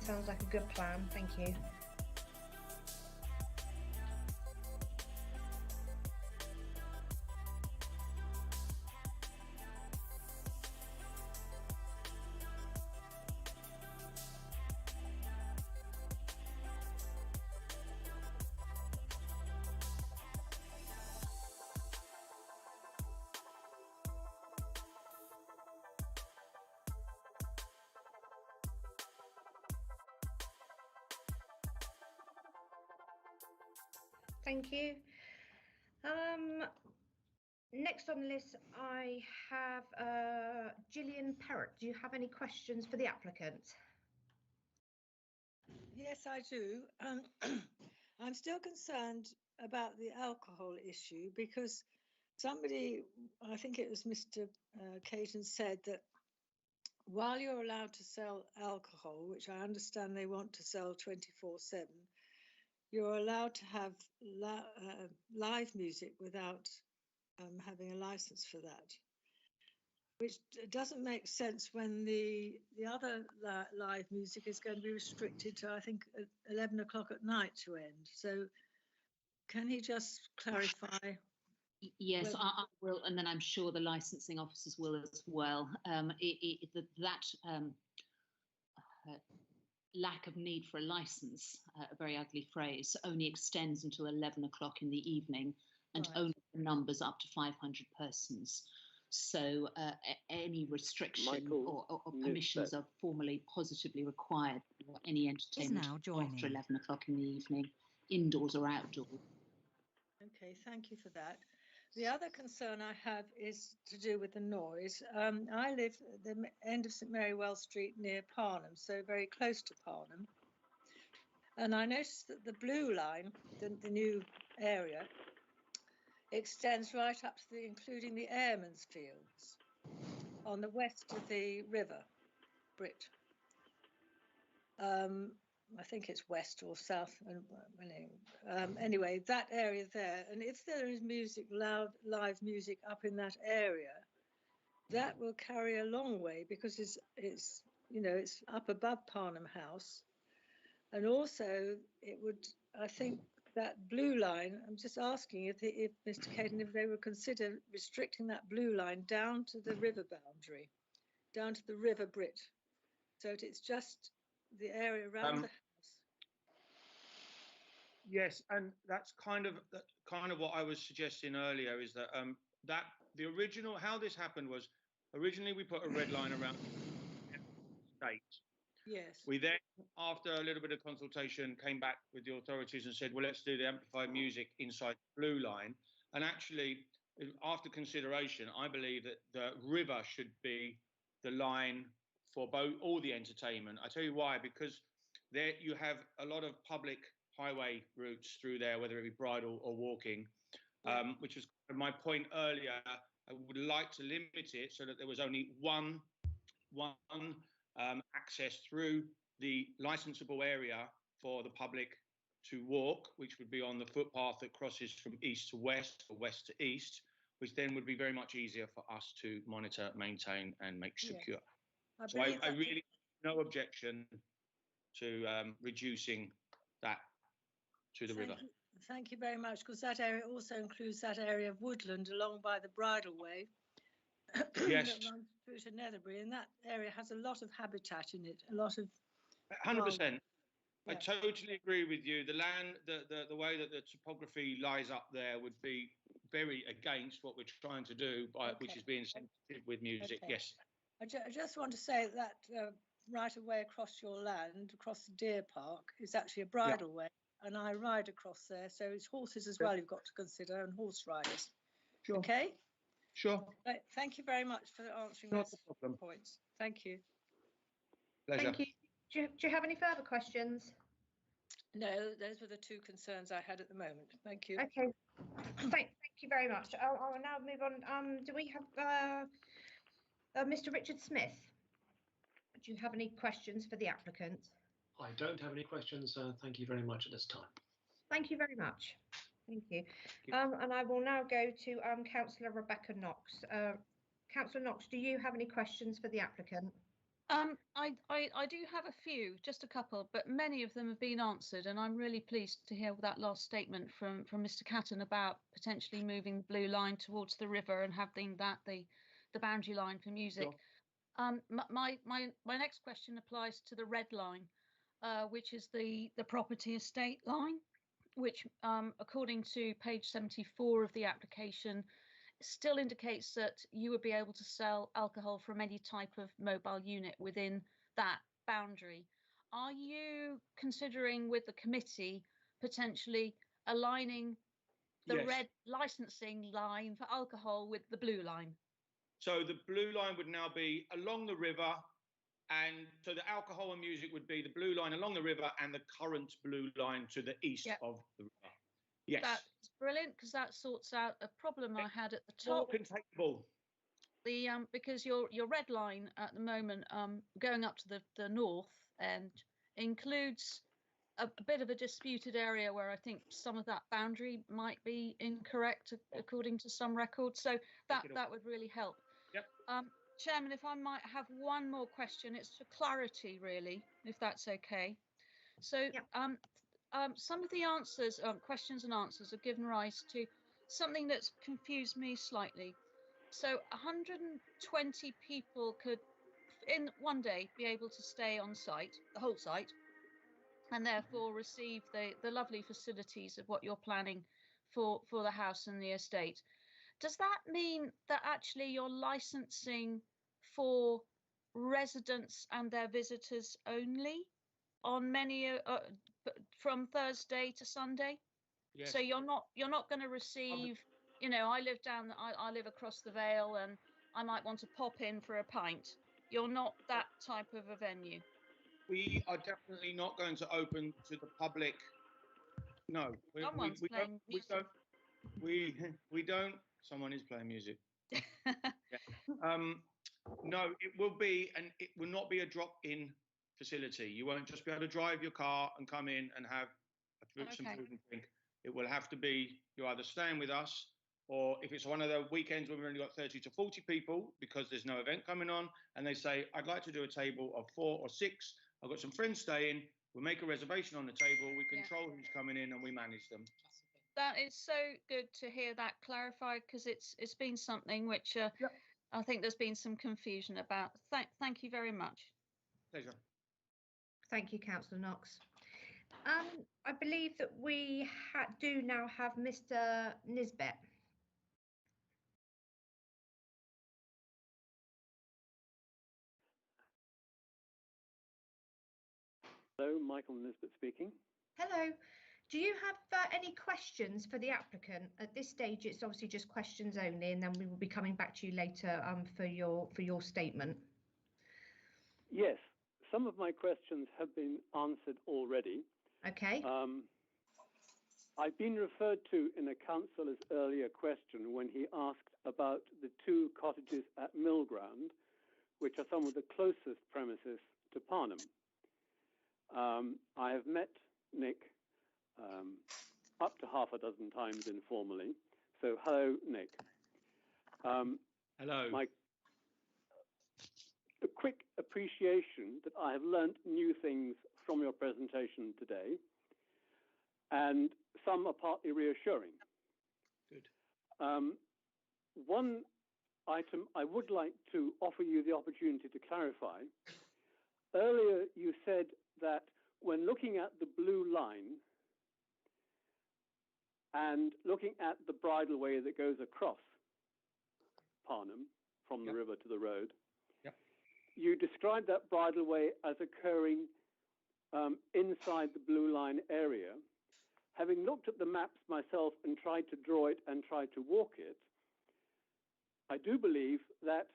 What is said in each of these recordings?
Sounds like a good plan. Thank you. Thank you. Next on the list, I have Gillian Parrott. Do you have any questions for the applicant? Yes, I do. I'm still concerned about the alcohol issue because somebody, I think it was Mr. Caton, said that while you're allowed to sell alcohol, which I understand they want to sell 24/7, you're allowed to have live music without having a license for that, which doesn't make sense when the other live music is going to be restricted to, I think, 11 o'clock at night to end. So can he just clarify? Yes, I will, and then I'm sure the licensing officers will as well. Lack of need for a license, a very ugly phrase, only extends until 11 o'clock in the evening, and Right. only for numbers up to 500 persons. So any restriction or permissions are formally positively required for any entertainment after 11 o'clock in the evening, indoors or outdoors. Okay, thank you for that. The other concern I have is to do with the noise. I live at the end of St Mary Wells Street near Parnham, so very close to Parnham. And I noticed that the blue line, the new area, extends right up to including the Airmen's Fields on the west of the river, Brit. I think it's west or south. Anyway, that area there, and if there is music, live music up in that area, that will carry a long way because it's up above Parnham House, and also it would, I think, that blue line. I'm just asking if Mr. Caton, if they would consider restricting that blue line down to the river boundary, down to the River Brit, so that it's just the area around the house. Yes, and that's kind of what I was suggesting earlier, is that that the original, how this happened was, originally we put a red line around the state. Yes. We then, after a little bit of consultation, came back with the authorities and said, well, let's do the amplified music inside the blue line. And actually, after consideration, I believe that the river should be the line for all the entertainment. I tell you why, because there you have a lot of public highway routes through there, whether it be bridle or walking, which was my point earlier. I would like to limit it so that there was only one access through the licensable area for the public to walk, which would be on the footpath that crosses from east to west or west to east, which then would be very much easier for us to monitor, maintain and make secure. Yeah. So I really have no objection to reducing that to the river. Thank you very much, because that area also includes that area of woodland along by the bridleway. Yes. That runs through to Netherbury, and that area has a lot of habitat in it, a lot of 100%. I Yeah. totally agree with you. The land, the way that the topography lies up there would be very against what we're trying to do, which is being sensitive with music. Okay. Yes. I just want to say that right away across your land, across the deer park, is actually a bridleway, and I ride across there. So it's horses as well you've got to consider, and horse riders. Sure. Okay. Sure. Right. Thank you very much for answering Not those a problem. points. Thank you. Pleasure. Thank you. Do you have any further questions? No, those were the two concerns I had at the moment. Thank you. Okay. Thank you very much. I'll now move on. Do we have Mr. Richard Smith? Do you have any questions for the applicant? I don't have any questions. Thank you very much at this time. Thank you very much. Thank you. And I will now go to Councillor Rebecca Knox. Councillor Knox, do you have any questions for the applicant? I do have a few, just a couple, but many of them have been answered, and I'm really pleased to hear that last statement from Mr. Catton about potentially moving the blue line towards the river and having that the boundary line for music. Sure. My next question applies to the red line, which is the property estate line, which according to page 74 of the application still indicates that you would be able to sell alcohol from any type of mobile unit within that boundary. Are you considering with the committee potentially aligning the red licensing line for alcohol with the blue line? So the blue line would now be along the river, and so the alcohol and music would be the blue line along the river and the current blue line to the east of the river. Yes. That's brilliant, because that sorts out a problem I had at the top. More containable. Because your red line at the moment, going up to the north end, includes a bit of a disputed area where I think some of that boundary might be incorrect according to some records. So that would really help. Yep. Chairman, if I might have one more question, it's for clarity, really, if that's okay. So some of the answers, questions and answers, have given rise to something that's confused me slightly. So 120 people could, in one day, be able to stay on site, the whole site, and therefore receive the lovely facilities of what you're planning for the house and the estate. Does that mean that actually you're licensing for residents and their visitors only on many from Thursday to Sunday? Yes. So you're not going to receive, you know, I live across the Vale and I might want to pop in for a pint. You're not that type of a venue. We are definitely not going to open to the public. No, we don't. Someone is playing music. No, it will be, and it will not be a drop-in facility. You won't just be able to drive your car and come in and have some food and drink. It will have to be, you're either staying with us, or if it's one of the weekends when we've only got 30 to 40 people because there's no event coming on, and they say, I'd like to do a table of 4 or 6. I've got some friends staying. We'll make a reservation on the table. We control who's coming in and we manage them. That is so good to hear that clarified, because it's been something which I think there's been some confusion about. Thank you very much. Pleasure. Thank you, Councillor Knox. I believe that we do now have Mr. Nisbet. Hello, Michael Nisbet speaking. Hello. Do you have any questions for the applicant? At this stage, it's obviously just questions only, and then we will be coming back to you later for your statement. Yes, some of my questions have been answered already. Okay. I've been referred to in a councillor's earlier question when he asked about the 2 cottages at Millground, which are some of the closest premises to Parnham. I have met Nick up to half a dozen times informally. So, hello, Nick. Hello. A quick appreciation that I have learnt new things from your presentation today, and some are partly reassuring. Good. One item I would like to offer you the opportunity to clarify. Earlier, you said that when looking at the blue line and looking at the bridleway that goes across Parnham from the river to the road, you described that bridleway as occurring inside the blue line area. Having looked at the maps myself and tried to draw it and tried to walk it, I do believe that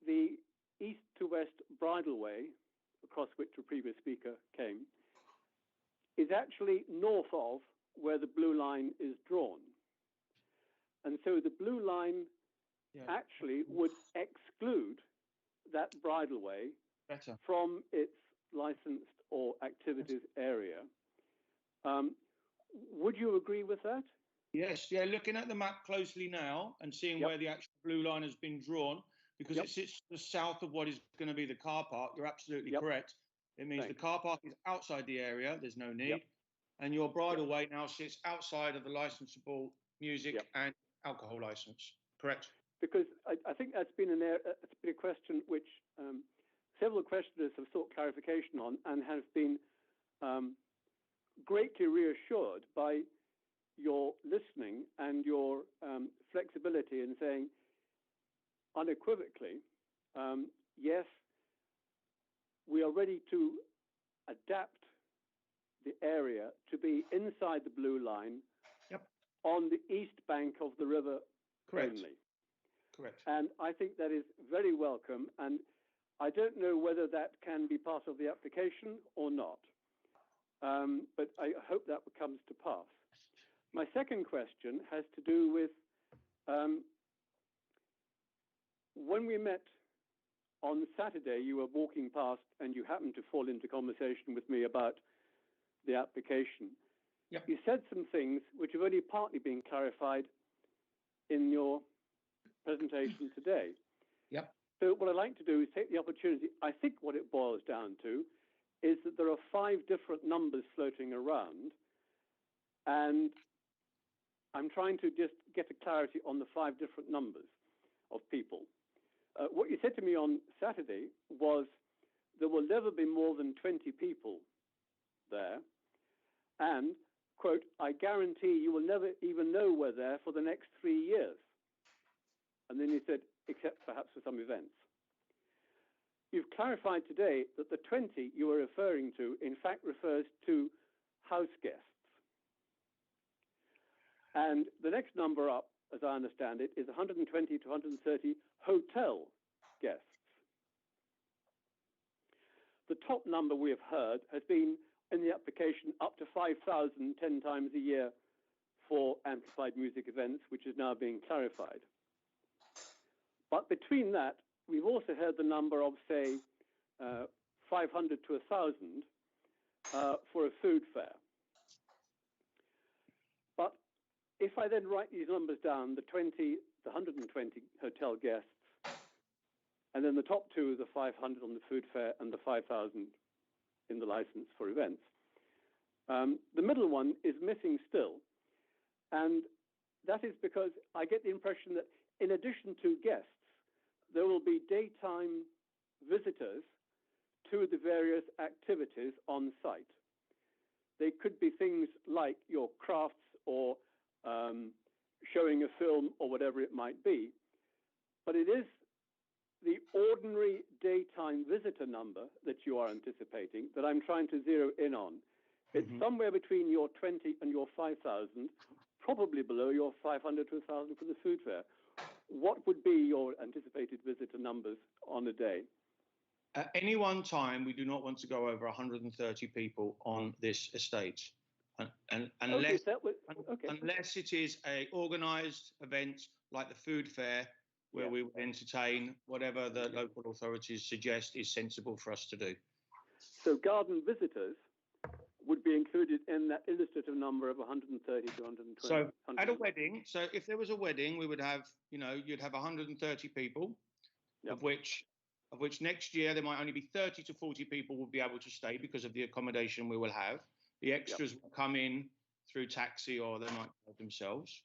the east to west bridleway, across which a previous speaker came, is actually north of where the blue line is drawn. And so the blue line actually would exclude that bridleway from its licensed or activities area. Would you agree with that? Yes, looking at the map closely now and seeing where the actual blue line has been drawn, because it sits to the south of what is going to be the car park. You're absolutely correct. It means the car park is outside the area. There's no need. And your bridle way now sits outside of the licensable music and alcohol license. Correct. Because I think that's been a question which several questioners have sought clarification on and have been greatly reassured by your listening and your flexibility in saying unequivocally, yes, we are ready to adapt the area to be inside the blue line on the east bank of the river only. Correct. And I think that is very welcome. And I don't know whether that can be part of the application or not. But I hope that comes to pass. My second question has to do with when we met on Saturday, you were walking past and you happened to fall into conversation with me about the application. Yep. You said some things which have only partly been clarified in your presentation today. Yep. So what I'd like to do is take the opportunity. I think what it boils down to is that there are 5 different numbers floating around, and I'm trying to just get a clarity on the 5 different numbers of people. What you said to me on Saturday was there will never be more than 20 people there, and, quote, I guarantee you will never even know we're there for the next 3 years. And then you said, except perhaps for some events. You've clarified today that the 20 you were referring to, in fact, refers to house guests. And the next number up, as I understand it, is 120 to 130 hotel guests. The top number we have heard has been in the application up to 5,000 10 times a year for amplified music events, which is now being clarified. But between that, we've also heard the number of, say, 500 to 1,000 for a food fair. But if I then write these numbers down, the 120 hotel guests, and then the top 2, the 500 on the food fair and the 5,000 in the license for events, the middle one is missing still. And that is because I get the impression that in addition to guests, there will be daytime visitors to the various activities on site. They could be things like your crafts or showing a film or whatever it might be. But it is the ordinary daytime visitor number that you are anticipating that I'm trying to zero in on. It's somewhere between your 20 and your 5,000, probably below your 500 to 1,000 for the food fair. What would be your anticipated visitor numbers on a day? At any one time, we do not want to go over 130 people on this estate. And unless it is an organised event like the food fair, where we would entertain whatever the local authorities suggest is sensible for us to do. So garden visitors would be included in that illustrative number of 130 to 120. So at a wedding, so if there was a wedding, we would have, you'd have 130 people, of which next year there might only be 30 to 40 people will be able to stay because of the accommodation we will have. The extras will come in through taxi or they might go themselves.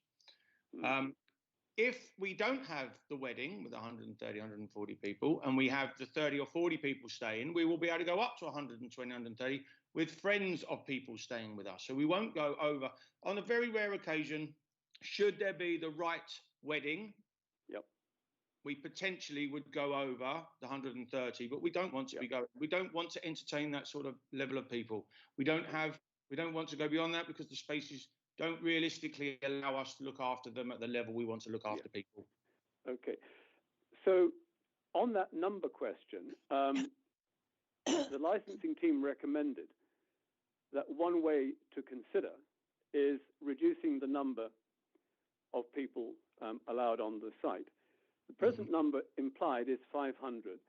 If we don't have the wedding with 130, 140 people, and we have the 30 or 40 people staying, we will be able to go up to 120, 130 with friends of people staying with us. So we won't go over. On a very rare occasion, should there be the right wedding, we potentially would go over the 130, but we don't want to be going. We don't want to entertain that sort of level of people. We don't want to go beyond that because the spaces don't realistically allow us to look after them at the level we want to look after people. Okay. So on that number question, the licensing team recommended that one way to consider is reducing the number of people allowed on the site. The present number implied is 500.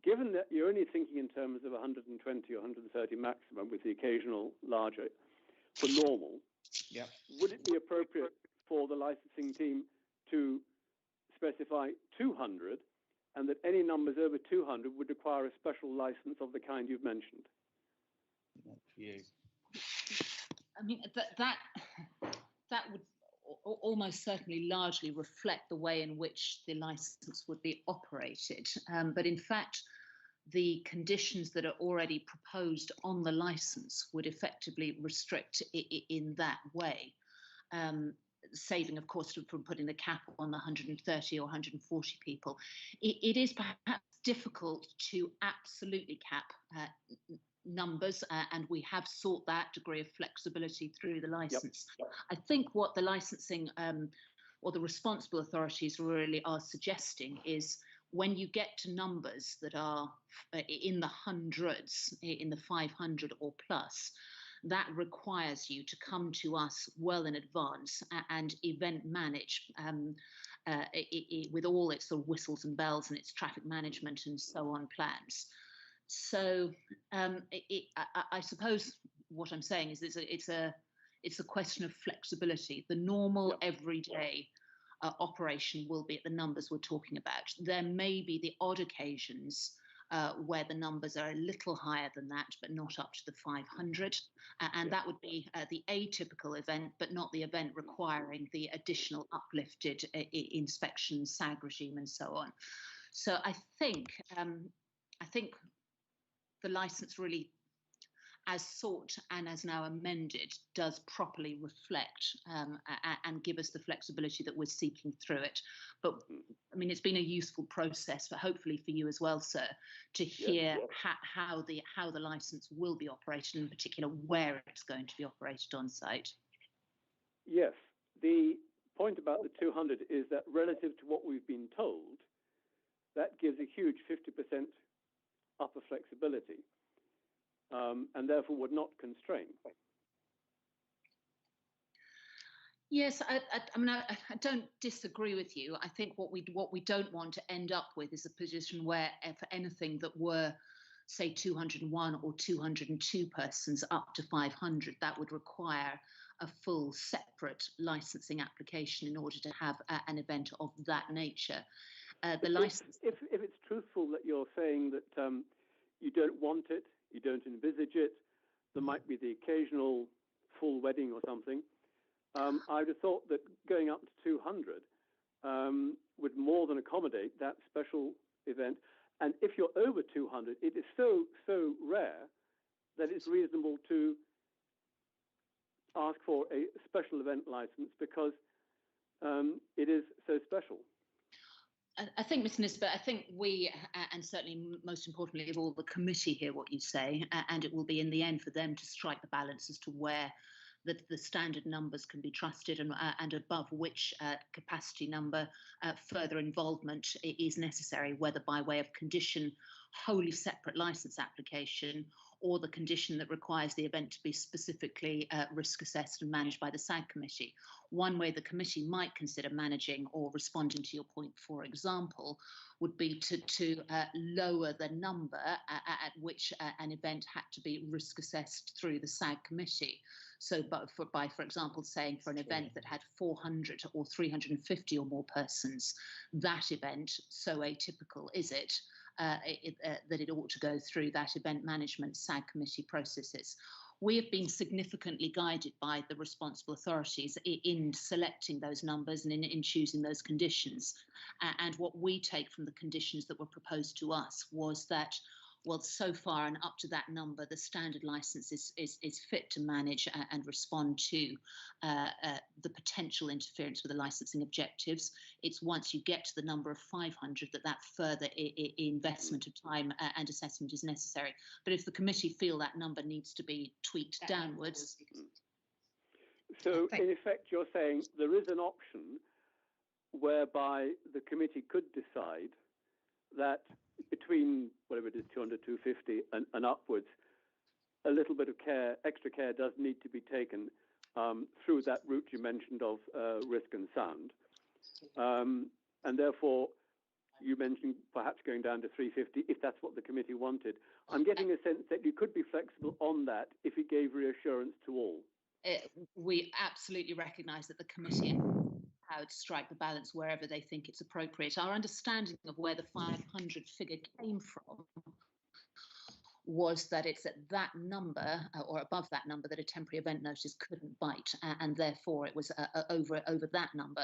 Given that you're only thinking in terms of 120 or 130 maximum with the occasional larger for normal, would it be appropriate for the licensing team to specify 200 and that any numbers over 200 would require a special license of the kind you've mentioned. I mean, that would almost certainly largely reflect the way in which the license would be operated. But in fact, the conditions that are already proposed on the license would effectively restrict in that way, saving, of course, from putting the cap on the 130 or 140 people. It is perhaps difficult to absolutely cap numbers, and we have sought that degree of flexibility through the license. Yep. I think what the licensing or the responsible authorities really are suggesting is when you get to numbers that are in the hundreds, in the 500 or plus, that requires you to come to us well in advance and event manage with all its sort of whistles and bells and its traffic management and so on plans. So I suppose what I'm saying is it's a question of flexibility. The normal everyday operation will be at the numbers we're talking about. There may be the odd occasions where the numbers are a little higher than that, but not up to the 500. And that would be the atypical event, but not the event requiring the additional uplifted inspection, SAG regime, and so on. So I think the license really, as sought and as now amended, does properly reflect and give us the flexibility that we're seeking through it. But I mean, it's been a useful process, but hopefully for you as well, sir, to hear how the license will be operated, in particular where it's going to be operated on site. Yes, the point about the 200 is that relative to what we've been told, that gives a huge 50% upper flexibility, and therefore would not constrain. Yes, I mean, I don't disagree with you. I think what we don't want to end up with is a position where, for anything that were, say, 201 or 202 persons up to 500, that would require a full separate licensing application in order to have an event of that nature. The license. If it's truthful that you're saying that you don't want it, you don't envisage it, there might be the occasional full wedding or something, I would have thought that going up to 200 would more than accommodate that special event. And if you're over 200, it is so rare that it's reasonable to ask for a special event license because it is so special. I think, Ms. Nisbet, I think we, and certainly most importantly of all, the committee hear what you say, and it will be in the end for them to strike the balance as to where the standard numbers can be trusted and above which capacity number further involvement is necessary, whether by way of condition, wholly separate licence application, or the condition that requires the event to be specifically risk assessed and managed by the SAG committee. One way the committee might consider managing or responding to your point, for example, would be to lower the number at which an event had to be risk assessed through the SAG committee. So by, for example, saying for an event that had 400 or 350 or more persons, that event, so atypical is it, that it ought to go through that event management SAG committee processes. We have been significantly guided by the responsible authorities in selecting those numbers and in choosing those conditions. And what we take from the conditions that were proposed to us was that, well, so far and up to that number, the standard license is fit to manage and respond to the potential interference with the licensing objectives. It's once you get to the number of 500 that further investment of time and assessment is necessary. But if the committee feel that number needs to be tweaked downwards. So in effect, you're saying there is an option whereby the committee could decide that between whatever it is, 200, 250 and upwards, a little bit of care, extra care does need to be taken through that route you mentioned of risk and sound. And therefore, you mentioned perhaps going down to 350 if that's what the committee wanted. I'm getting a sense that you could be flexible on that if it gave reassurance to all. We absolutely recognise that the committee allowed to strike the balance wherever they think it's appropriate. Our understanding of where the 500 figure came from was that it's at that number or above that number that a temporary event notice couldn't bite, and therefore it was over that number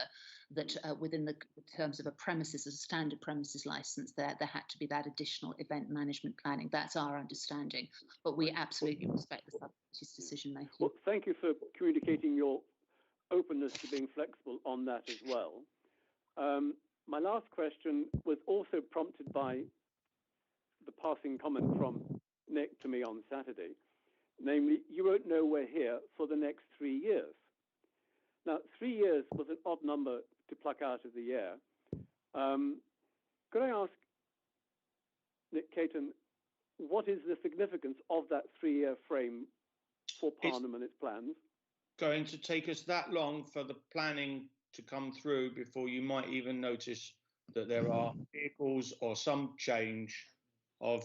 that within the terms of a premises, as a standard premises license, there had to be that additional event management planning. That's our understanding, but we absolutely respect the subcommittee's decision making. Well, thank you for communicating your openness to being flexible on that as well. My last question was also prompted by the passing comment from Nick to me on Saturday, namely, you won't know we're here for the next 3 years. Now, 3 years was an odd number to pluck out of the air. Could I ask Nick Caton, what is the significance of that 3-year frame for Parnham and its plans? Going to take us that long for the planning to come through before you might even notice that there are vehicles or some change of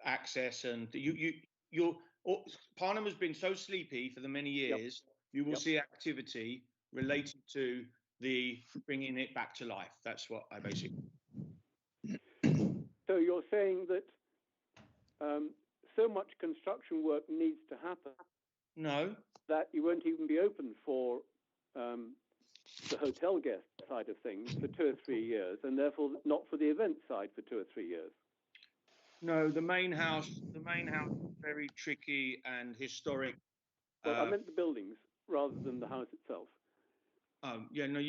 access, and Parnham has been so sleepy for the many years. You will see activity related to the bringing it back to life. That's what I basically. So you're saying that so much construction work needs to happen. No. That you won't even be open for the hotel guest side of things for 2 or 3 years, and therefore not for the event side for 2 or 3 years. No, the main house is very tricky and historic. Well, I meant the buildings rather than the house itself. Yeah, no,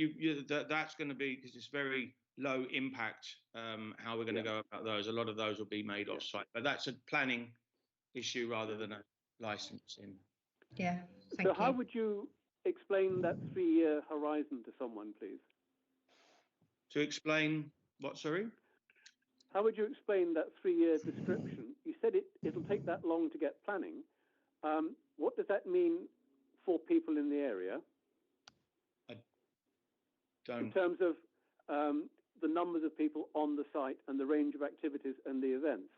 that's going to be, because it's very low impact, how we're going to go about those. A lot of those will be made off-site, but that's a planning issue rather than a licensing. Yeah, thank you. So how would you explain that 3-year horizon to someone, please? To explain what, sorry? How would you explain that 3-year description? You said it'll take that long to get planning. What does that mean for people in the area? I don't. In terms of the numbers of people on the site and the range of activities and the events.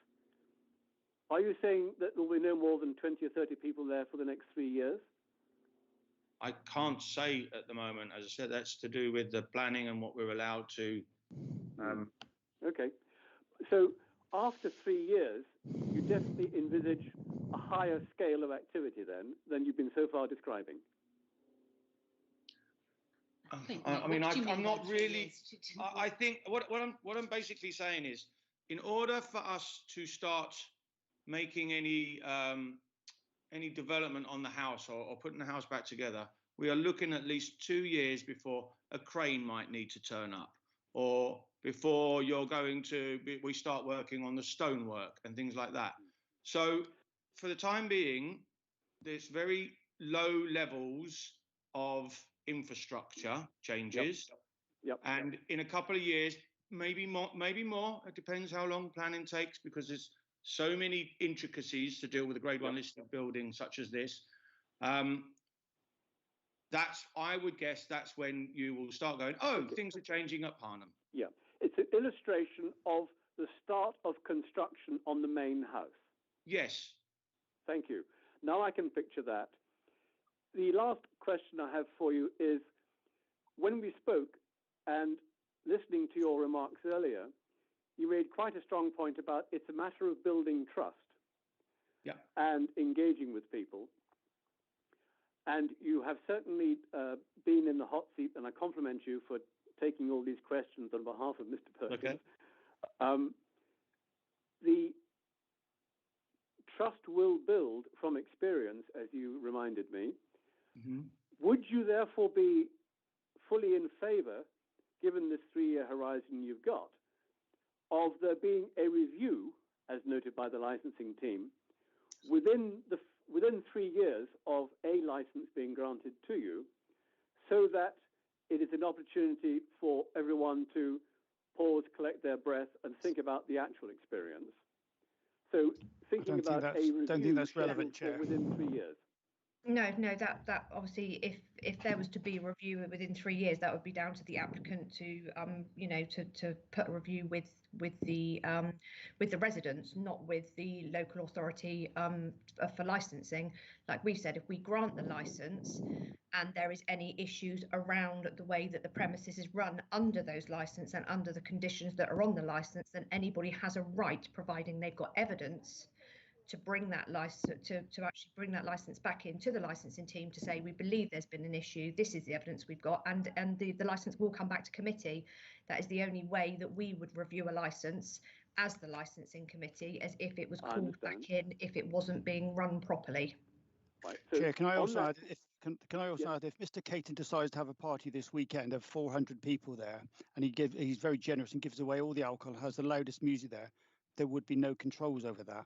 Are you saying that there will be no more than 20 or 30 people there for the next 3 years? I can't say at the moment. As I said, that's to do with the planning and what we're allowed to. Okay. So after 3 years, you definitely envisage a higher scale of activity then than you've been so far describing. I'm not really. I think what I'm basically saying is, in order for us to start making any development on the house or putting the house back together, we are looking at least 2 years before a crane might need to turn up, or before we start working on the stonework and things like that. So for the time being, there's very low levels of infrastructure changes. And in a couple of years, maybe more. It depends how long planning takes, because there's so many intricacies to deal with a grade 1 listed building such as this. I would guess that's when you will start going, things are changing at Parnham. Yeah, it's an illustration of the start of construction on the main house. Yes. Thank you. Now I can picture that. The last question I have for you is, when we spoke and listening to your remarks earlier, you made quite a strong point about it's a matter of building trust and engaging with people. And you have certainly been in the hot seat, and I compliment you for taking all these questions on behalf of Mr. Perkins. Okay. The trust will build from experience, as you reminded me. Mm-hmm. Would you therefore be fully in favour, given this 3-year horizon you've got, of there being a review, as noted by the licensing team, within 3 years of a license being granted to you, so that it is an opportunity for everyone to pause, collect their breath, and think about the actual experience? So thinking about a review don't think that's relevant, Chair. within 3 years. No, that obviously, if there was to be a review within 3 years, that would be down to the applicant to to put a review with the residents, not with the local authority for licensing. Like we've said, if we grant the license and there is any issues around the way that the premises is run under those license and under the conditions that are on the license, then anybody has a right, providing they've got evidence, to bring that license to actually bring that license back into the licensing team to say, we believe there's been an issue, this is the evidence we've got, and the license will come back to committee. That is the only way that we would review a license, as the licensing committee, as if it was called back in if it wasn't being run properly. Right. So Chair, can I also add, if Mr. Caton decides to have a party this weekend of 400 people there, and he's very generous and gives away all the alcohol, has the loudest music there would be no controls over that.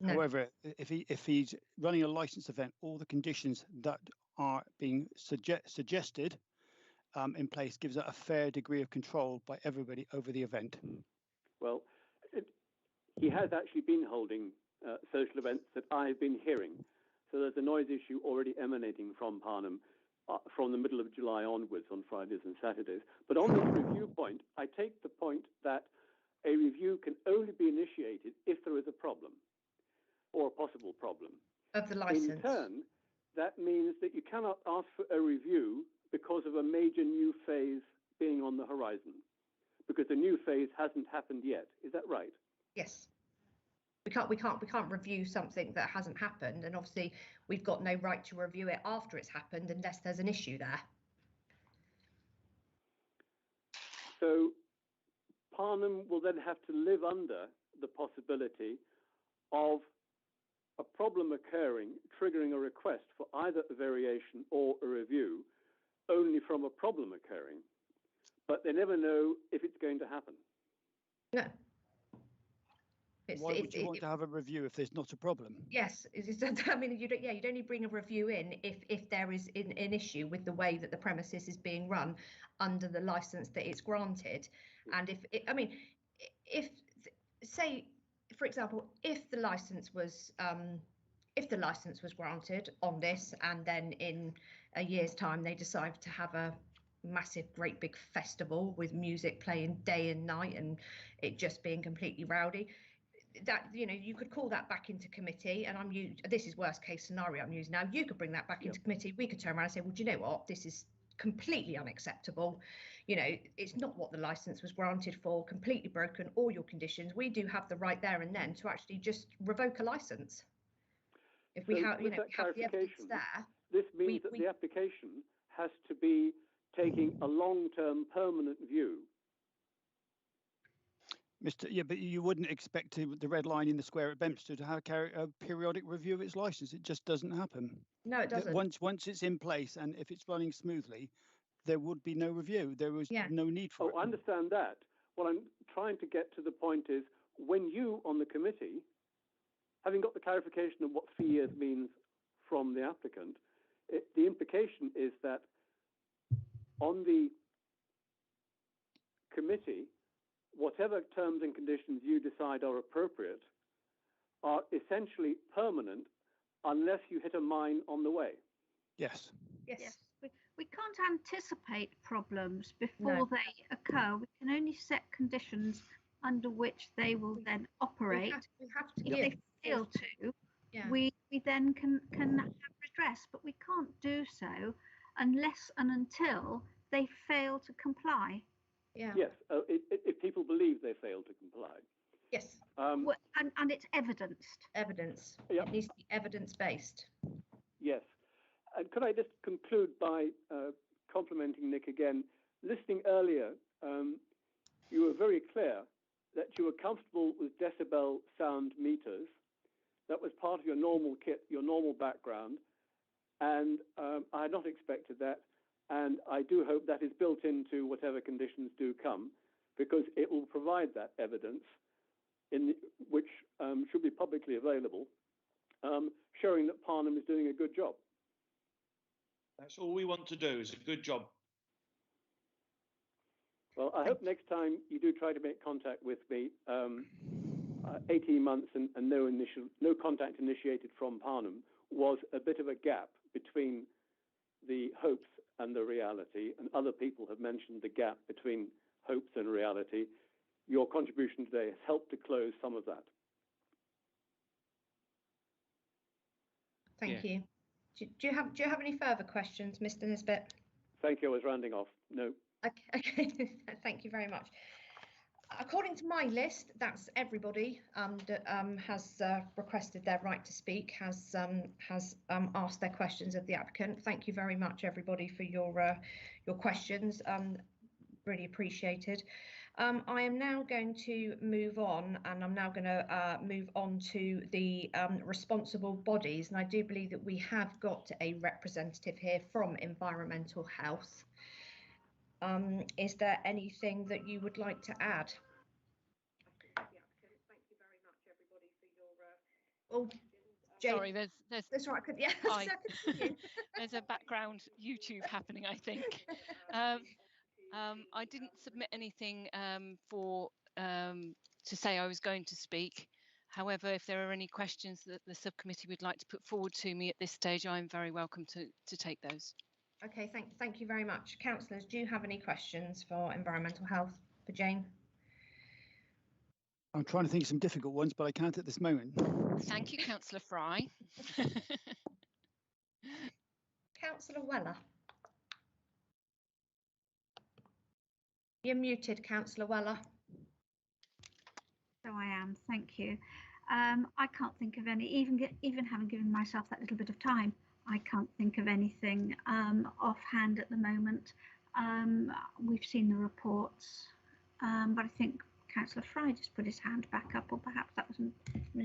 No. However, if he's running a licensed event, all the conditions that are being suggested in place gives it a fair degree of control by everybody over the event. Well, he has actually been holding social events that I've been hearing. So there's a noise issue already emanating from Parnham from the middle of July onwards on Fridays and Saturdays. But on this review point, I take the point that a review can only be initiated if there is a problem or a possible problem of the license. In turn, that means that you cannot ask for a review because of a major new phase being on the horizon, because the new phase hasn't happened yet. Is that right? Yes. We can't review something that hasn't happened, and obviously we've got no right to review it after it's happened unless there's an issue there. So Parnham will then have to live under the possibility of a problem occurring, triggering a request for either a variation or a review, only from a problem occurring, but they never know if it's going to happen. No. Why would you want to have a review if there's not a problem? Yes, I mean, you'd only bring a review in if there is an issue with the way that the premises is being run under the license that it's granted. And if say, for example, if the license was granted on this, and then in a year's time they decide to have a massive, great big festival with music playing day and night and it just being completely rowdy, that you could call that back into committee, and this is worst case scenario I'm using now. You could bring that back into committee. We could turn around and say, well, do you know what, this is completely unacceptable. It's not what the license was granted for, completely broken all your conditions. We do have the right there and then to actually just revoke a license if we have have the evidence there. This means that the application has to be taking a long-term permanent view. But you wouldn't expect the Red Line in the square at Beaminster to have a periodic review of its license. It just doesn't happen. No, it doesn't. Once it's in place and if it's running smoothly, there would be no review. There was no need for it. I understand that. What I'm trying to get to the point is, when you on the committee, having got the clarification of what 3 years means from the applicant, the implication is that on the committee, whatever terms and conditions you decide are appropriate are essentially permanent unless you hit a mine on the way. Yes. Yes. We can't anticipate problems before they occur. We can only set conditions under which they will then operate. We have to if they fail to, we then can have redress, but we can't do so unless and until they fail to comply. Yeah. Yes, if people believe they fail to comply. Yes. And it's evidenced. Evidence. Yep. It needs to be evidence-based. Yes. And could I just conclude by complimenting Nick again? Listening earlier, you were very clear that you were comfortable with decibel sound meters. That was part of your normal kit, your normal background. And I had not expected that. And I do hope that is built into whatever conditions do come, because it will provide that evidence which should be publicly available, showing that Parnham is doing a good job. That's all we want to do, is a good job. Well, I hope next time you do try to make contact with me. 18 months and no contact initiated from Parnham was a bit of a gap between the hopes and the reality, and other people have mentioned the gap between hopes and reality. Your contribution today has helped to close some of that. Thank you. Do you have any further questions, Mr. Nisbet? Thank you. I was rounding off. No. Okay. Thank you very much. According to my list, that's everybody that has requested their right to speak, has asked their questions of the applicant. Thank you very much, everybody, for your questions. Really appreciated. I am now going to move on, and I'm now going to move on to the responsible bodies. And I do believe that we have got a representative here from Environmental Health. Is there anything that you would like to add? Thank you very much, everybody, for your. Oh, Jane, sorry, there's. That's right. There's a background YouTube happening, I think. I didn't submit anything to say I was going to speak. However, if there are any questions that the subcommittee would like to put forward to me at this stage, I'm very welcome to take those. Okay, thank you very much. Councillors, do you have any questions for Environmental Health for Jane? I'm trying to think of some difficult ones, but I can't at this moment. Thank you, Councillor Fry. Councillor Weller. You're muted, Councillor Weller. So I am, thank you. I can't think of any, even having given myself that little bit of time, I can't think of anything offhand at the moment. We've seen the reports, but I think Councillor Fry just put his hand back up, or perhaps that wasn't,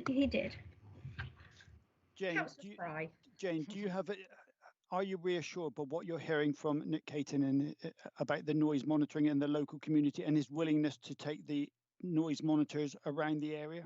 he did. Jane, do you have are you reassured by what you're hearing from Nick Caton and about the noise monitoring in the local community and his willingness to take the noise monitors around the area?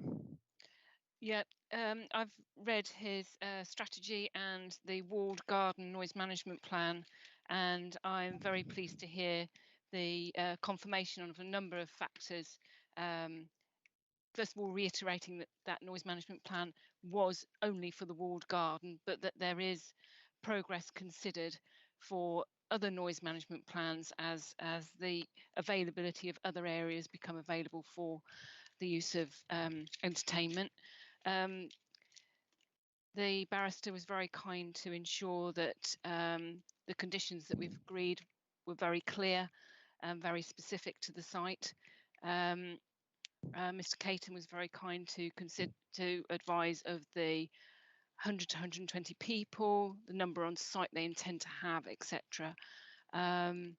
Yeah, I've read his strategy and the walled garden noise management plan, and I'm very pleased to hear the confirmation of a number of factors. First of all, reiterating that noise management plan was only for the walled garden, but that there is progress considered for other noise management plans as the availability of other areas become available for the use of entertainment. The barrister was very kind to ensure that the conditions that we've agreed were very clear and very specific to the site. Mr. Caton was very kind to advise of the 100 to 120 people, the number on site they intend to have, etc. I'm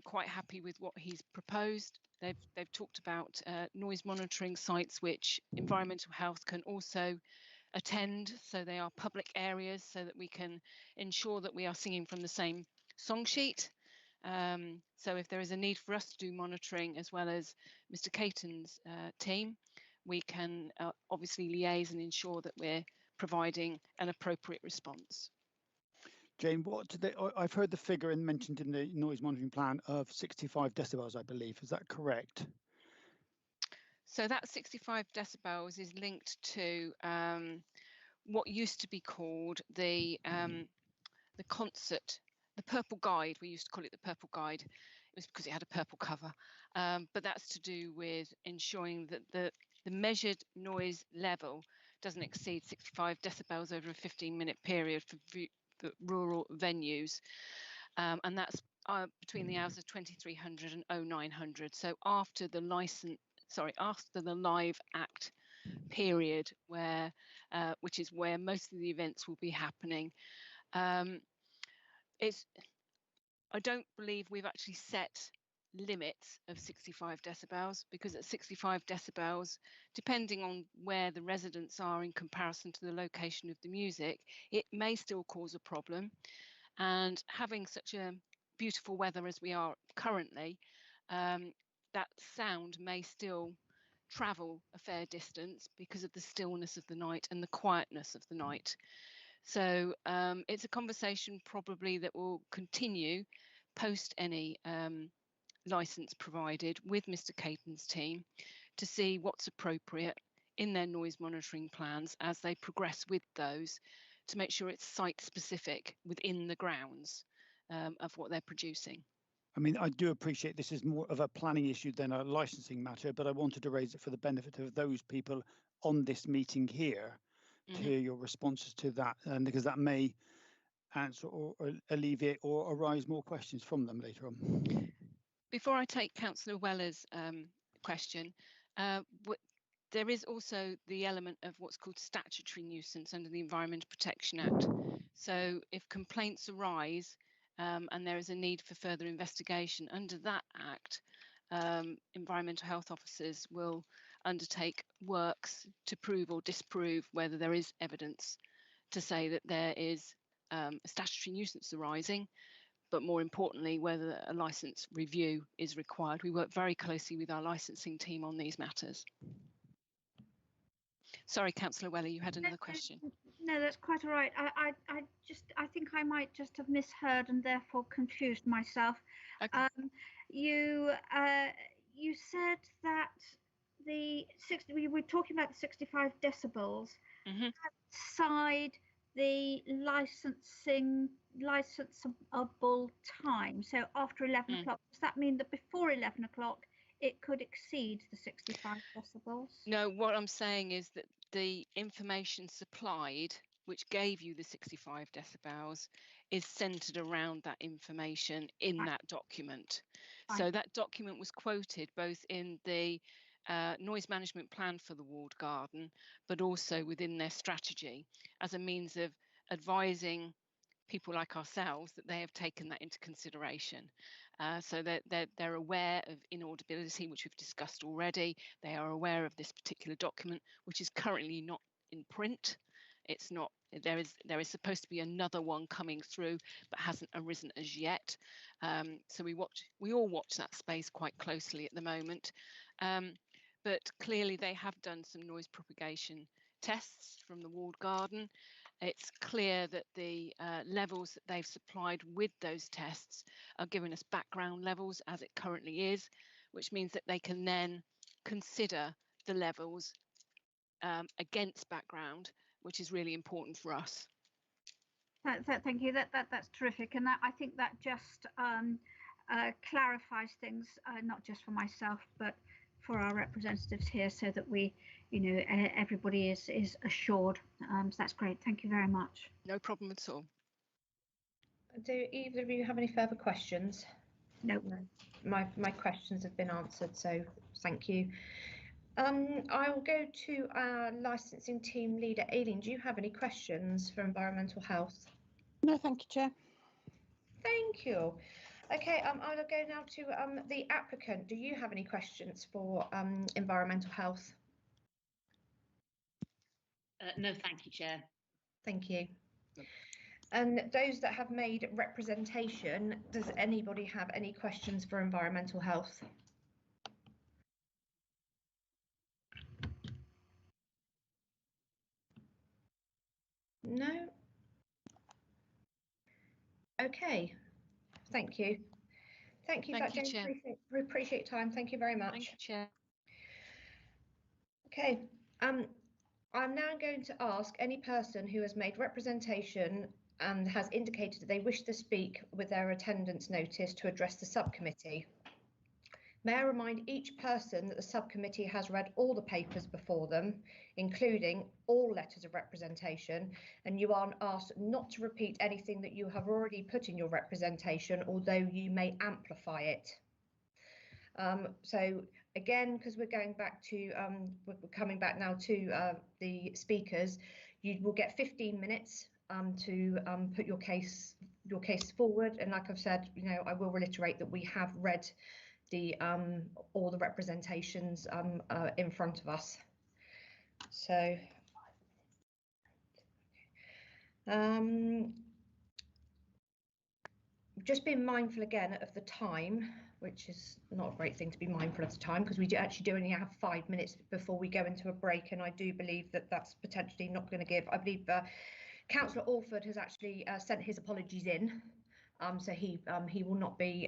quite happy with what he's proposed. They've talked about noise monitoring sites which Environmental Health can also attend, so they are public areas, so that we can ensure that we are singing from the same song sheet. So if there is a need for us to do monitoring as well as Mr. Caton's team, we can obviously liaise and ensure that we're providing an appropriate response. Jane, I've heard the figure mentioned in the noise monitoring plan of 65 decibels, I believe. Is that correct? So that 65 decibels is linked to what used to be called the concert, the Purple Guide. We used to call it the Purple Guide. It was because it had a purple cover, but that's to do with ensuring that the measured noise level doesn't exceed 65 decibels over a 15-minute period for rural venues, and that's between the hours of 2300 and 0900. So after the live act period, which is where most of the events will be happening. I don't believe we've actually set limits of 65 decibels, because at 65 decibels, depending on where the residents are in comparison to the location of the music, it may still cause a problem. And having such a beautiful weather as we are currently, that sound may still travel a fair distance because of the stillness of the night and the quietness of the night. So it's a conversation probably that will continue post any license provided with Mr. Caton's team to see what's appropriate in their noise monitoring plans as they progress with those, to make sure it's site specific within the grounds of what they're producing. I mean, I do appreciate this is more of a planning issue than a licensing matter, but I wanted to raise it for the benefit of those people on this meeting here to hear your responses to that, and because that may answer or alleviate or arise more questions from them later on. Before I take Councillor Weller's question, there is also the element of what's called statutory nuisance under the Environmental Protection Act. So if complaints arise and there is a need for further investigation under that Act, environmental health officers will undertake works to prove or disprove whether there is evidence to say that there is a statutory nuisance arising, but more importantly, whether a licence review is required. We work very closely with our licensing team on these matters. Sorry, Councillor Weller, you had another question. No, that's quite all right. I think I might just have misheard and therefore confused myself. Okay. You said that we were talking about the 65 decibels outside the licensable time. So after 11 o'clock, does that mean that before 11 o'clock it could exceed the 65 decibels? No, what I'm saying is that the information supplied, which gave you the 65 decibels, is centered around that information in that document. So that document was quoted both in the noise management plan for the walled garden, but also within their strategy as a means of advising people like ourselves that they have taken that into consideration. So that they're aware of inaudibility, which we've discussed already. They are aware of this particular document, which is currently not in print. It's not. There is supposed to be another one coming through, but hasn't arisen as yet. So we all watch that space quite closely at the moment. But clearly they have done some noise propagation tests from the walled garden. It's clear that the levels that they've supplied with those tests are giving us background levels as it currently is, which means that they can then consider the levels against background, which is really important for us. Thank you. That's terrific, and I think that just clarifies things, not just for myself, but for our representatives here, so that we, everybody is assured. So that's great. Thank you very much. No problem at all. Do either of you have any further questions? No. My questions have been answered, so thank you. I will go to our licensing team leader, Aileen. Do you have any questions for environmental health? No, thank you, Chair. Thank you. Okay, I will go now to the applicant. Do you have any questions for environmental health? No, thank you, Chair. Thank you. And those that have made representation, does anybody have any questions for environmental health? No? Okay, thank you. Thank you, Thank you, Chair. Appreciate your time. Thank you very much. Thank you, Chair. Okay, I'm now going to ask any person who has made representation and has indicated that they wish to speak with their attendance notice to address the subcommittee. May I remind each person that the subcommittee has read all the papers before them, including all letters of representation, and you are asked not to repeat anything that you have already put in your representation, although you may amplify it. So again, because we're going back to, we're coming back now to the speakers, you will get 15 minutes to put your case forward. And like I've said, I will reiterate that we have read the all the representations in front of us. So just being mindful again of the time, which is not a great thing to be mindful of the time, because we actually only have 5 minutes before we go into a break, and I do believe that that's potentially not going to give. I believe Councillor Alford has actually sent his apologies in, so he will not be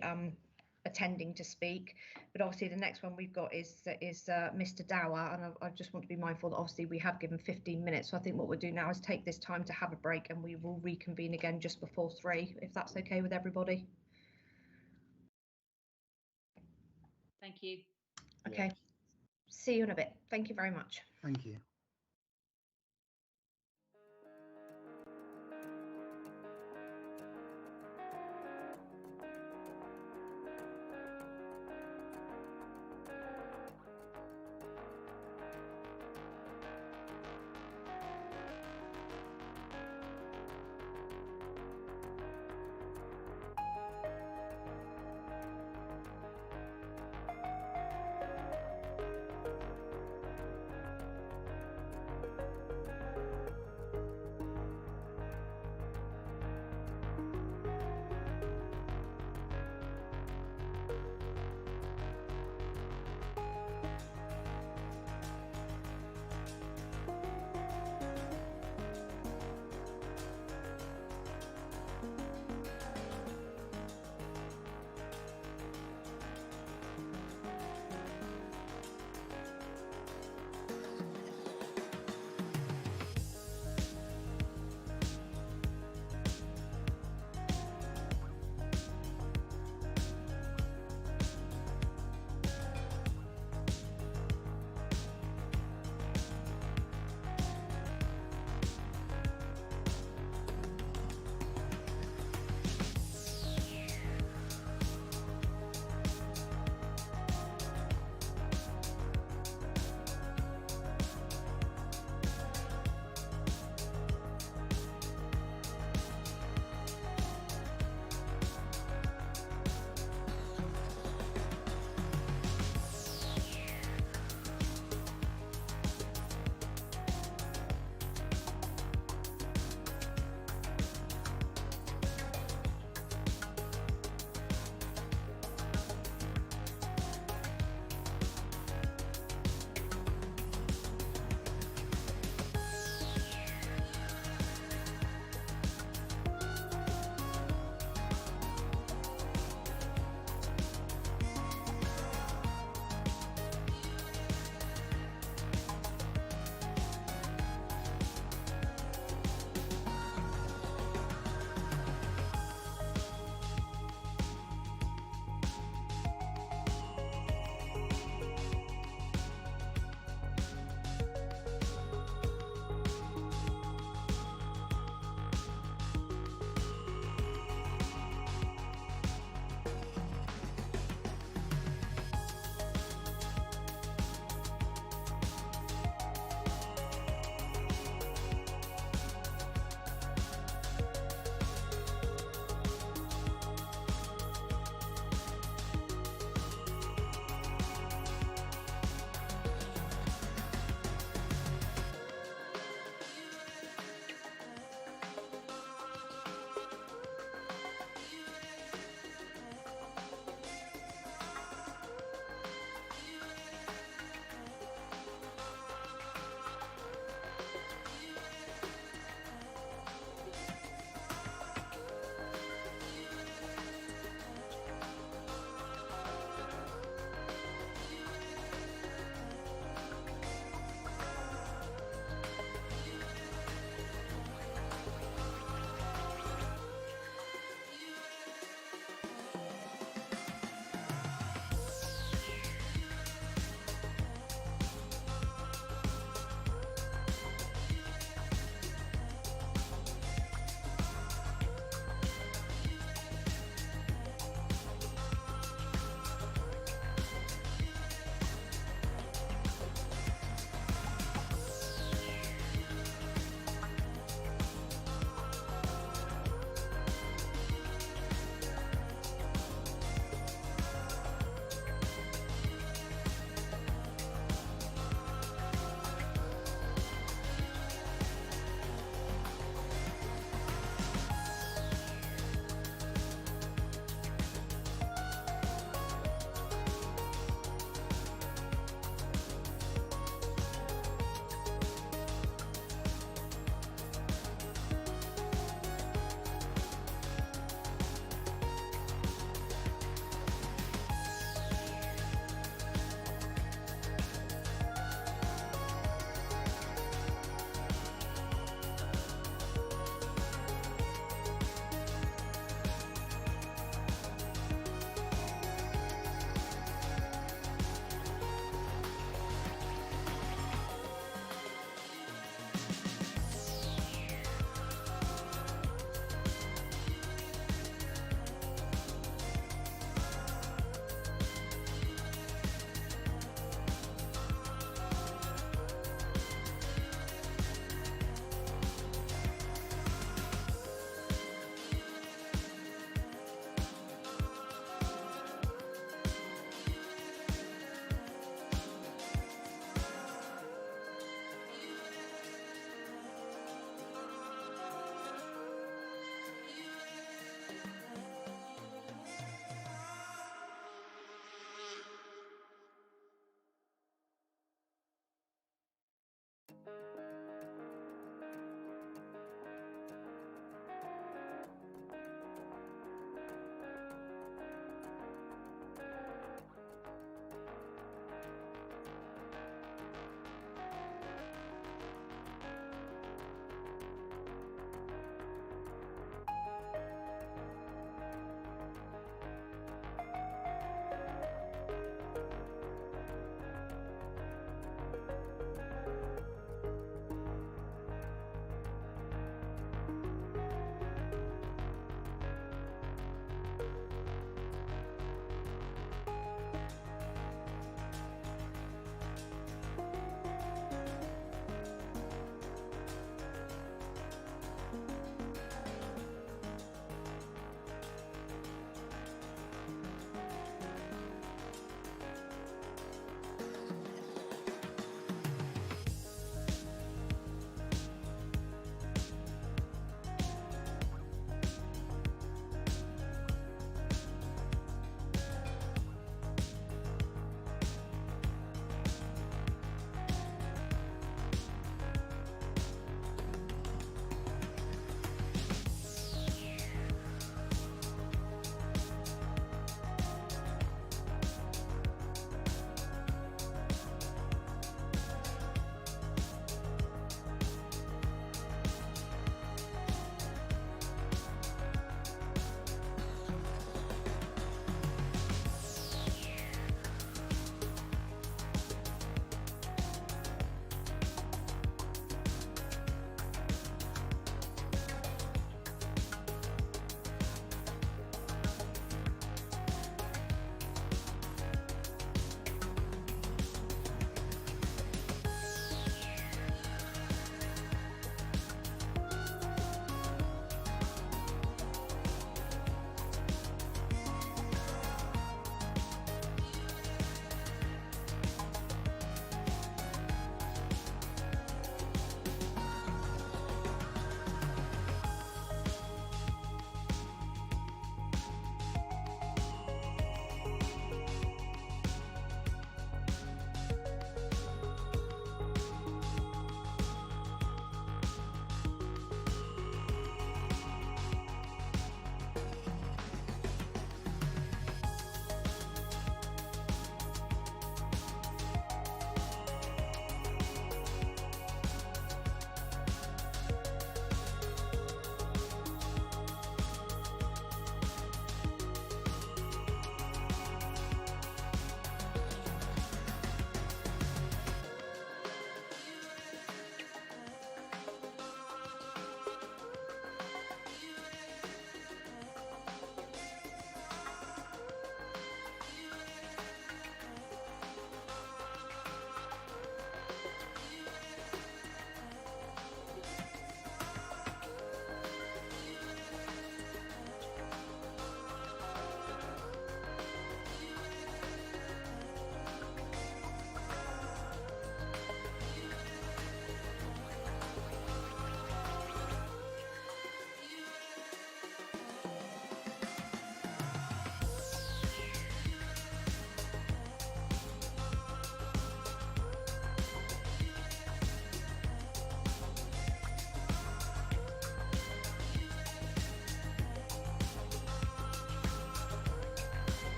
attending to speak. But obviously the next one we've got is Mr. Dower, and I just want to be mindful that obviously we have given 15 minutes. So I think what we'll do now is take this time to have a break, and we will reconvene again just before 3, if that's okay with everybody. Thank you. Okay. Yeah. See you in a bit. Thank you very much. Thank you.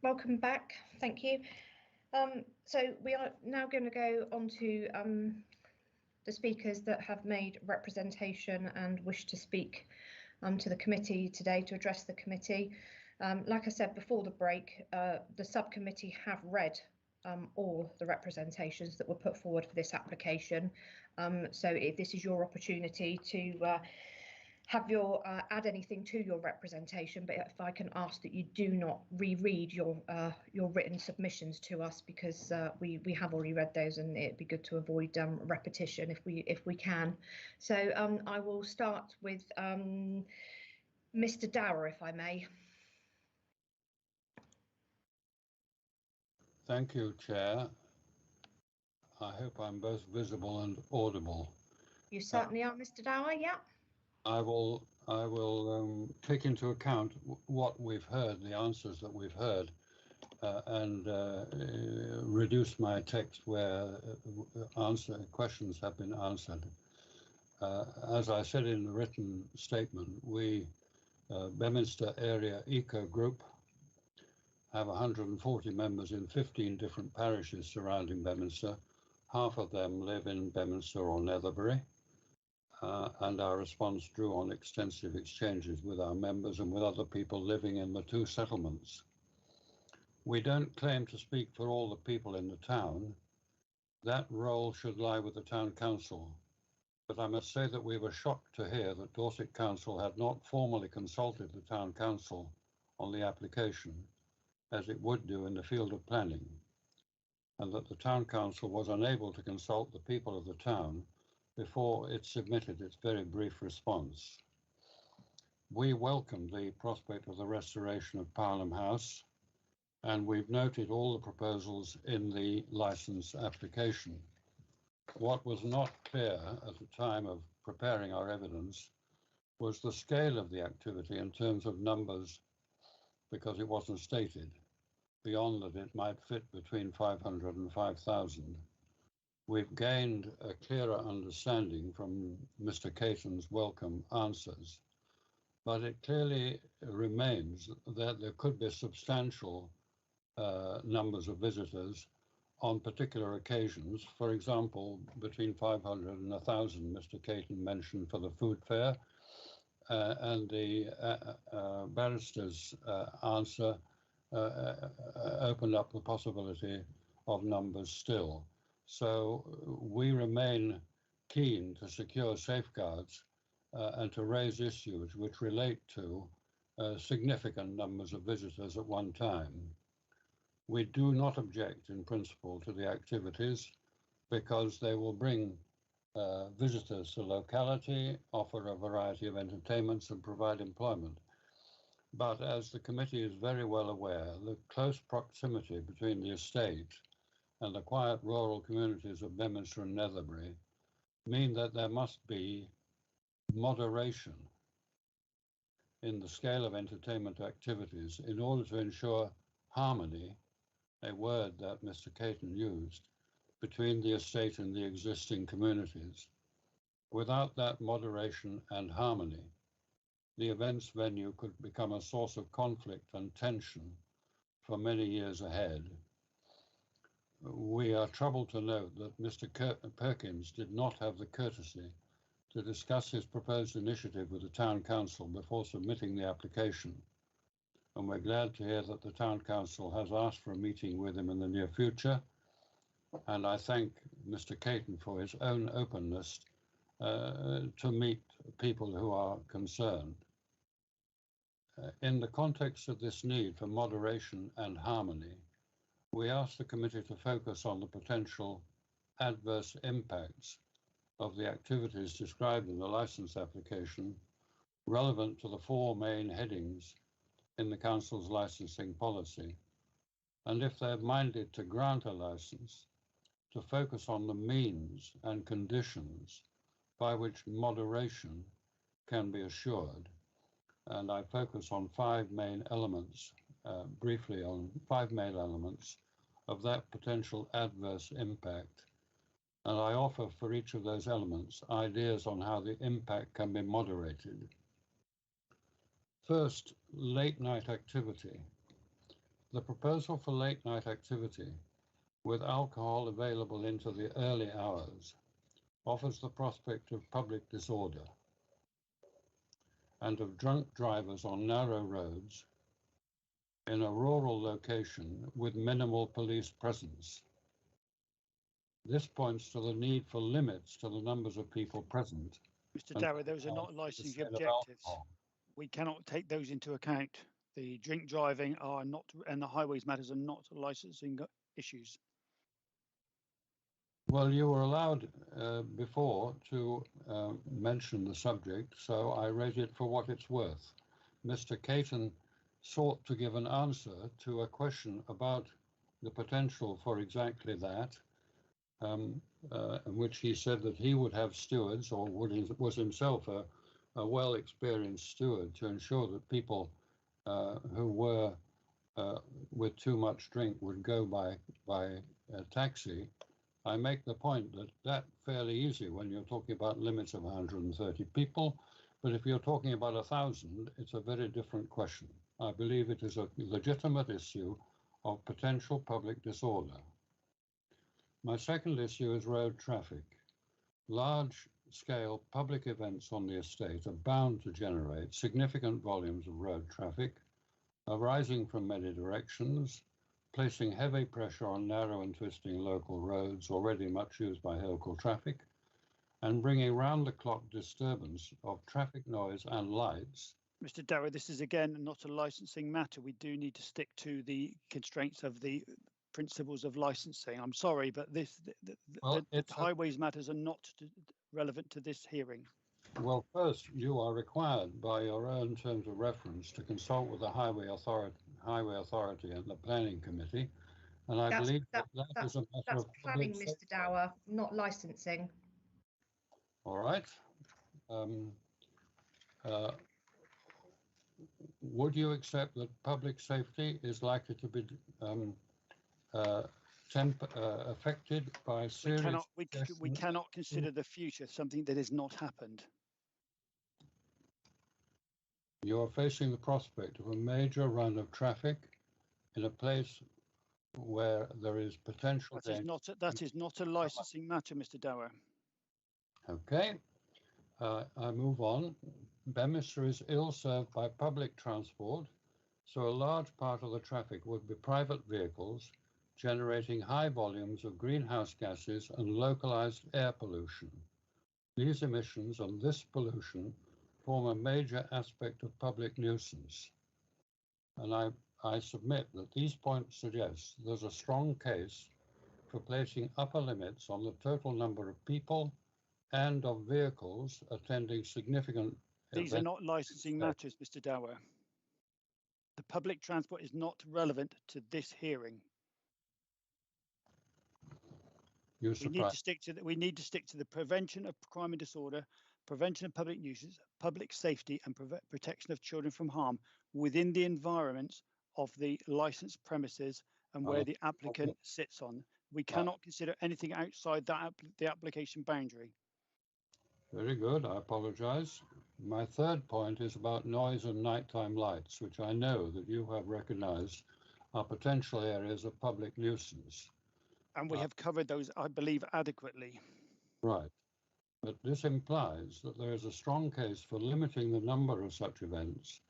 Welcome back. Thank you. So we are now going to go on to the speakers that have made representation and wish to speak to the committee today, to address the committee. Like I said before the break, the subcommittee have read all the representations that were put forward for this application. So if this is your opportunity to have your add anything to your representation, but if I can ask that you do not reread your written submissions to us, because we have already read those, and it'd be good to avoid repetition if we can. So I will start with Mr. Dower, if I may. Thank you, Chair. I hope I'm both visible and audible. You certainly are, Mr. Dower. Yeah. I will take into account what we've heard, the answers that we've heard, and reduce my text where questions have been answered. As I said in the written statement, we, Beaminster Area Eco Group, have 140 members in 15 different parishes surrounding Beaminster. Half of them live in Beaminster or Netherbury. And our response drew on extensive exchanges with our members and with other people living in the two settlements. We don't claim to speak for all the people in the town. That role should lie with the town council. But I must say that we were shocked to hear that Dorset Council had not formally consulted the town council on the application, as it would do in the field of planning, and that the town council was unable to consult the people of the town before it submitted its very brief response. We welcomed the prospect of the restoration of Parnham House, and we've noted all the proposals in the licence application. What was not clear at the time of preparing our evidence was the scale of the activity in terms of numbers, because it wasn't stated, beyond that it might fit between 500 and 5,000. We've gained a clearer understanding from Mr. Caton's welcome answers, but it clearly remains that there could be substantial numbers of visitors on particular occasions. For example, between 500 and 1,000, Mr. Caton mentioned for the food fair, and the barrister's answer opened up the possibility of numbers still. So we remain keen to secure safeguards and to raise issues which relate to significant numbers of visitors at one time. We do not object in principle to the activities because they will bring visitors to the locality, offer a variety of entertainments and provide employment. But as the committee is very well aware, the close proximity between the estate and the quiet rural communities of Beaminster and Netherbury mean that there must be moderation in the scale of entertainment activities in order to ensure harmony, a word that Mr. Caton used, between the estate and the existing communities. Without that moderation and harmony, the events venue could become a source of conflict and tension for many years ahead. We are troubled to note that Mr. Perkins did not have the courtesy to discuss his proposed initiative with the Town Council before submitting the application, and we're glad to hear that the Town Council has asked for a meeting with him in the near future, and I thank Mr. Caton for his own openness to meet people who are concerned. In the context of this need for moderation and harmony, we ask the committee to focus on the potential adverse impacts of the activities described in the licence application relevant to the four main headings in the Council's licensing policy, and if they're minded to grant a licence, to focus on the means and conditions by which moderation can be assured. And I focus on five main elements, briefly on five main elements of that potential adverse impact. And I offer for each of those elements ideas on how the impact can be moderated. First, late night activity. The proposal for late night activity with alcohol available into the early hours offers the prospect of public disorder and of drunk drivers on narrow roads in a rural location with minimal police presence. This points to the need for limits to the numbers of people present. Mr. Darrow, those are not licensing objectives. We cannot take those into account. The drink driving are not, and the highways matters are not licensing issues. Well, you were allowed before to mention the subject, so I raise it for what it's worth. Mr. Caton sought to give an answer to a question about the potential for exactly that, in which he said that he would have stewards, or was himself a well-experienced steward, to ensure that people who were with too much drink would go by taxi. I make the point that that's fairly easy when you're talking about limits of 130 people, but if you're talking about 1,000, it's a very different question. I believe it is a legitimate issue of potential public disorder. My second issue is road traffic. Large-scale public events on the estate are bound to generate significant volumes of road traffic, arising from many directions, placing heavy pressure on narrow and twisting local roads already much used by local traffic, and bringing round-the-clock disturbance of traffic noise and lights. Mr. Darrow, this is again not a licensing matter. We do need to stick to the constraints of the principles of licensing. I'm sorry, but the highways matters are not relevant to this hearing. Well, first, you are required by your own terms of reference to consult with the Highway Authority and the Planning Committee, and I believe that is a matter of planning, Mr. Dower, not licensing. All right. Would you accept that public safety is likely to be affected by serious... We cannot consider the future something that has not happened. You are facing the prospect of a major run of traffic in a place where there is potential danger. That is not a licensing matter, Mr. Dower. Okay. I move on. Beaminster is ill served by public transport, so a large part of the traffic would be private vehicles, generating high volumes of greenhouse gases and localized air pollution. These emissions and this pollution form a major aspect of public nuisance. And I submit that these points suggest there's a strong case for placing upper limits on the total number of people and of vehicles attending significant events. These are not licensing matters, Mr. Dower. The public transport is not relevant to this hearing. We need to stick to the prevention of crime and disorder, prevention of public nuisance, public safety, and protection of children from harm within the environments of the licensed premises and where the applicant sits on. We cannot consider anything outside the application boundary. Very good. I apologize. My third point is about noise and nighttime lights, which I know that you have recognized are potential areas of public nuisance. And we have covered those, I believe, adequately. Right. But this implies that there is a strong case for limiting the number of such events,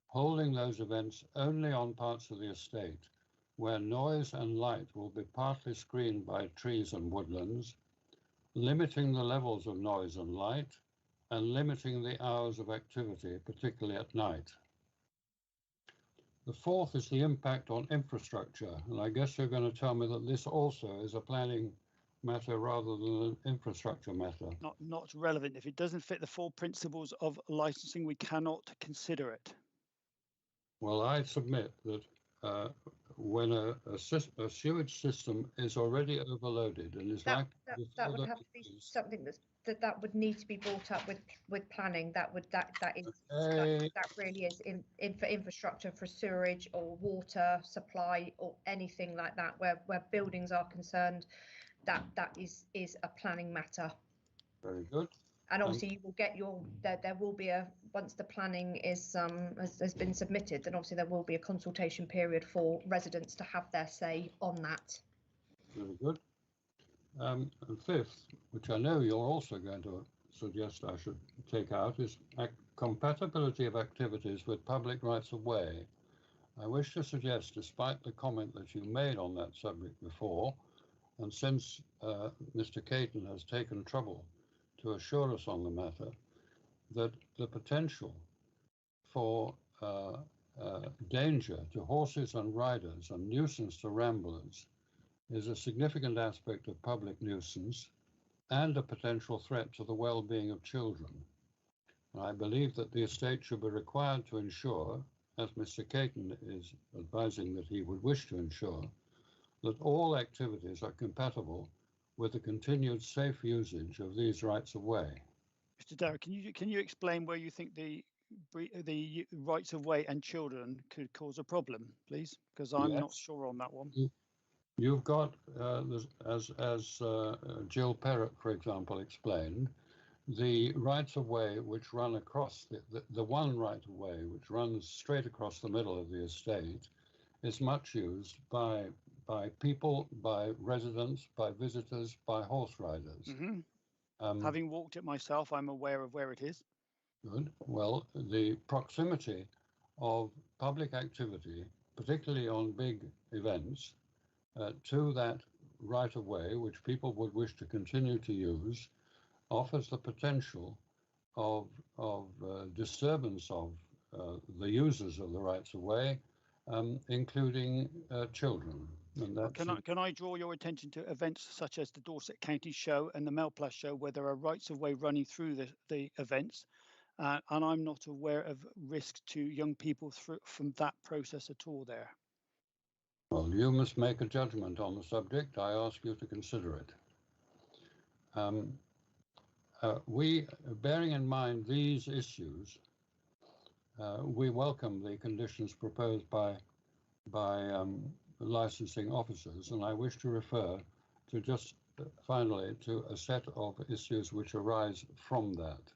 holding those events only on parts of the estate where noise and light will be partly screened by trees and woodlands, limiting the levels of noise and light, and limiting the hours of activity, particularly at night. The fourth is the impact on infrastructure, and I guess you're going to tell me that this also is a planning matter rather than an infrastructure matter. Not relevant. If it doesn't fit the four principles of licensing, we cannot consider it. Well, I submit that when a sewage system is already overloaded and is that would have to be something that would need to be brought up with planning. That really is for infrastructure, for sewerage or water supply or anything like that where buildings are concerned. That is a planning matter. Very good. And obviously you will get there will be once the planning is has been submitted, then obviously there will be a consultation period for residents to have their say on that. Very good. And fifth, which I know you're also going to suggest I should take out, is compatibility of activities with public rights of way. I wish to suggest, despite the comment that you made on that subject before, and since Mr. Caton has taken trouble to assure us on the matter, that the potential for danger to horses and riders and nuisance to ramblers is a significant aspect of public nuisance and a potential threat to the well-being of children. I believe that the estate should be required to ensure, as Mr. Caton is advising that he would wish to ensure, that all activities are compatible with the continued safe usage of these rights of way. Mr. Darragh, can you explain where you think the rights of way and children could cause a problem, please? Because I'm not sure on that one. You've got, as Jill Perrott, for example, explained, the rights of way which run across the one right of way which runs straight across the middle of the estate is much used by people, by residents, by visitors, by horse riders. Mm-hmm. Having walked it myself, I'm aware of where it is. Good. Well, the proximity of public activity, particularly on big events, to that right of way, which people would wish to continue to use, offers the potential of disturbance of the users of the rights of way, including children. And can I draw your attention to events such as the Dorset County Show and the Melplus Show, where there are rights of way running through the events, and I'm not aware of risks to young people from that process at all there. Well, you must make a judgment on the subject. I ask you to consider it. Bearing in mind these issues, we welcome the conditions proposed by licensing officers, and I wish to refer to just finally to a set of issues which arise from that.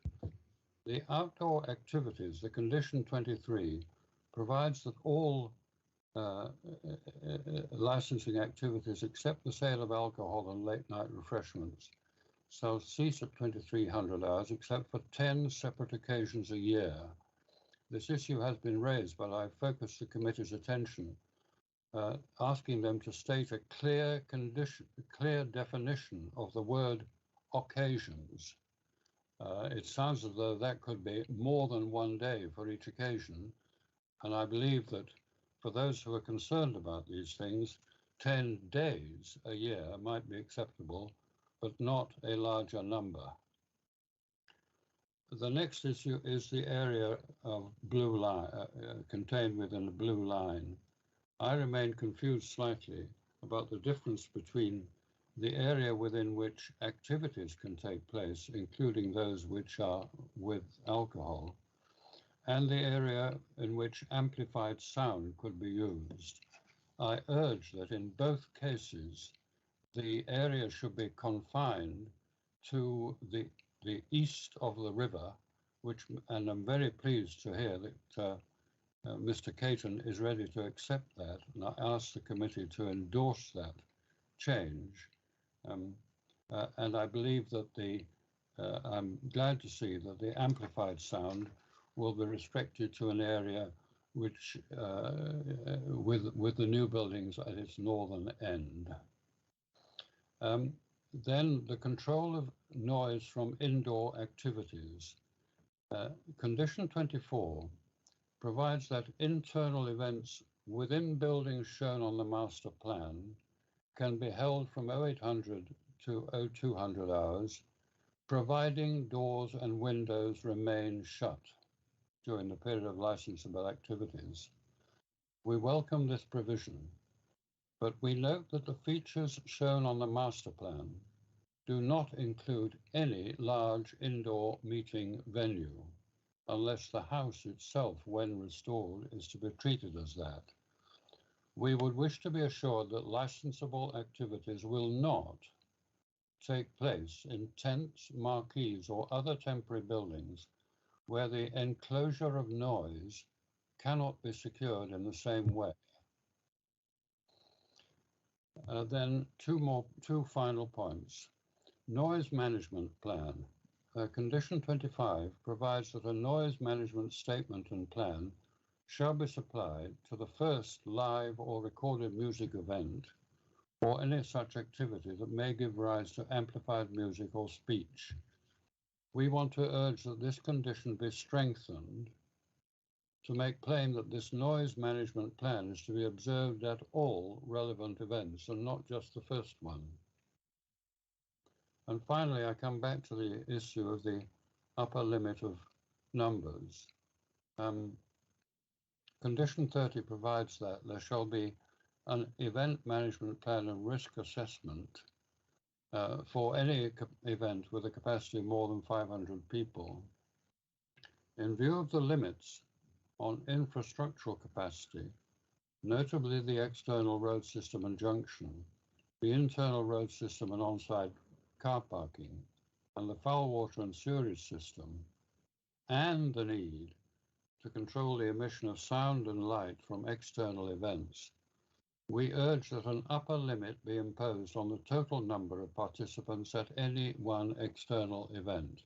The outdoor activities, the condition 23, provides that all licensing activities except the sale of alcohol and late night refreshments shall cease at 2300 hours except for 10 separate occasions a year. This issue has been raised, but I've focused the committee's attention, asking them to state a clear definition of the word occasions. It sounds as though that could be more than one day for each occasion, and I believe that for those who are concerned about these things, 10 days a year might be acceptable, but not a larger number. The next issue is the area of blue line, contained within the blue line. I remain confused slightly about the difference between the area within which activities can take place, including those which are with alcohol, and the area in which amplified sound could be used. I urge that in both cases, the area should be confined to the east of the river, and I'm very pleased to hear that Mr. Caton is ready to accept that, and I ask the committee to endorse that change. And I believe that I'm glad to see that the amplified sound will be restricted to an area which, with the new buildings at its northern end. Then the control of noise from indoor activities. Condition 24 provides that internal events within buildings shown on the master plan can be held from 0800 to 0200 hours, providing doors and windows remain shut during the period of licensable activities. We welcome this provision, but we note that the features shown on the master plan do not include any large indoor meeting venue, unless the house itself, when restored, is to be treated as that. We would wish to be assured that licensable activities will not take place in tents, marquees, or other temporary buildings where the enclosure of noise cannot be secured in the same way. Then two final points. Noise management plan. Condition 25 provides that a noise management statement and plan shall be supplied to the first live or recorded music event or any such activity that may give rise to amplified music or speech. We want to urge that this condition be strengthened to make plain that this noise management plan is to be observed at all relevant events and not just the first one. And finally, I come back to the issue of the upper limit of numbers. Condition 30 provides that there shall be an event management plan and risk assessment for any event with a capacity of more than 500 people. In view of the limits on infrastructural capacity, notably the external road system and junction, the internal road system and on-site car parking, and the foul water and sewerage system, and the need to control the emission of sound and light from external events, we urge that an upper limit be imposed on the total number of participants at any one external event.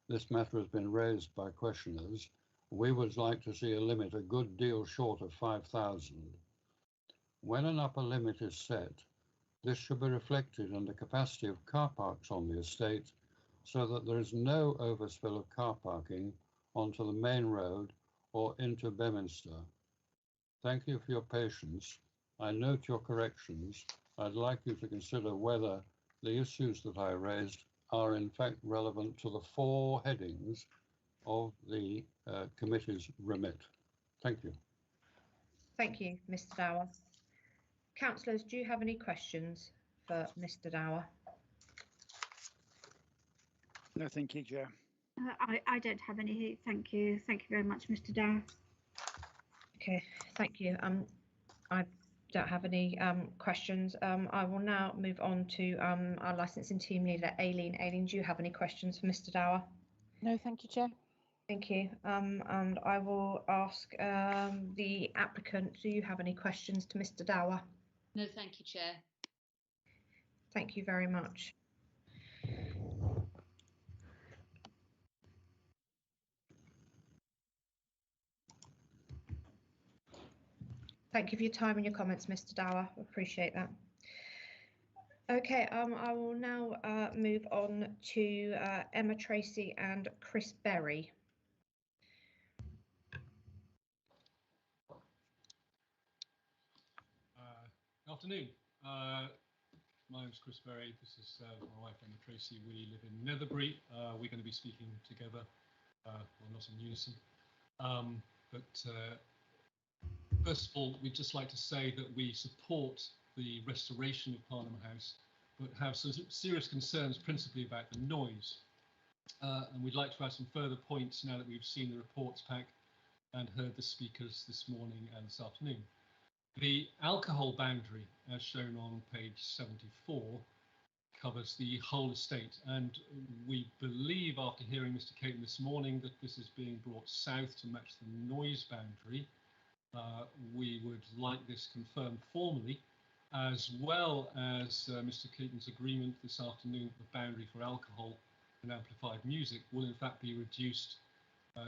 This matter has been raised by questioners. We would like to see a limit a good deal short of 5,000. When an upper limit is set, this should be reflected in the capacity of car parks on the estate so that there is no overspill of car parking onto the main road or into Beaminster. Thank you for your patience. I note your corrections. I'd like you to consider whether the issues that I raised are in fact relevant to the 4 headings of the committee's remit. Thank you. Thank you, Mr. Dower. Councillors, do you have any questions for Mr. Dower? No, thank you, Chair. I don't have any. Thank you. Thank you very much, Mr. Dower. Okay, thank you. I don't have any questions. I will now move on to our licensing team leader, Aileen. Aileen, do you have any questions for Mr. Dower? No, thank you, Chair. Thank you. And I will ask the applicant, do you have any questions to Mr. Dower? No, thank you, Chair. Thank you very much. Thank you for your time and your comments, Mr. Dower. Appreciate that. Okay, I will now move on to Emma Tracy and Chris Berry. Good afternoon. My name's Chris Berry. This is my wife Emma Tracy. We live in Netherbury. We're going to be speaking together, well, not in unison. First of all, we'd just like to say that we support the restoration of Parnham House, but have some serious concerns principally about the noise. And we'd like to add some further points now that we've seen the reports pack and heard the speakers this morning and this afternoon. The alcohol boundary, as shown on page 74, covers the whole estate, and we believe, after hearing Mr. Caton this morning, that this is being brought south to match the noise boundary. We would like this confirmed formally, as well as Mr. Caton's agreement this afternoon that the boundary for alcohol and amplified music will in fact be reduced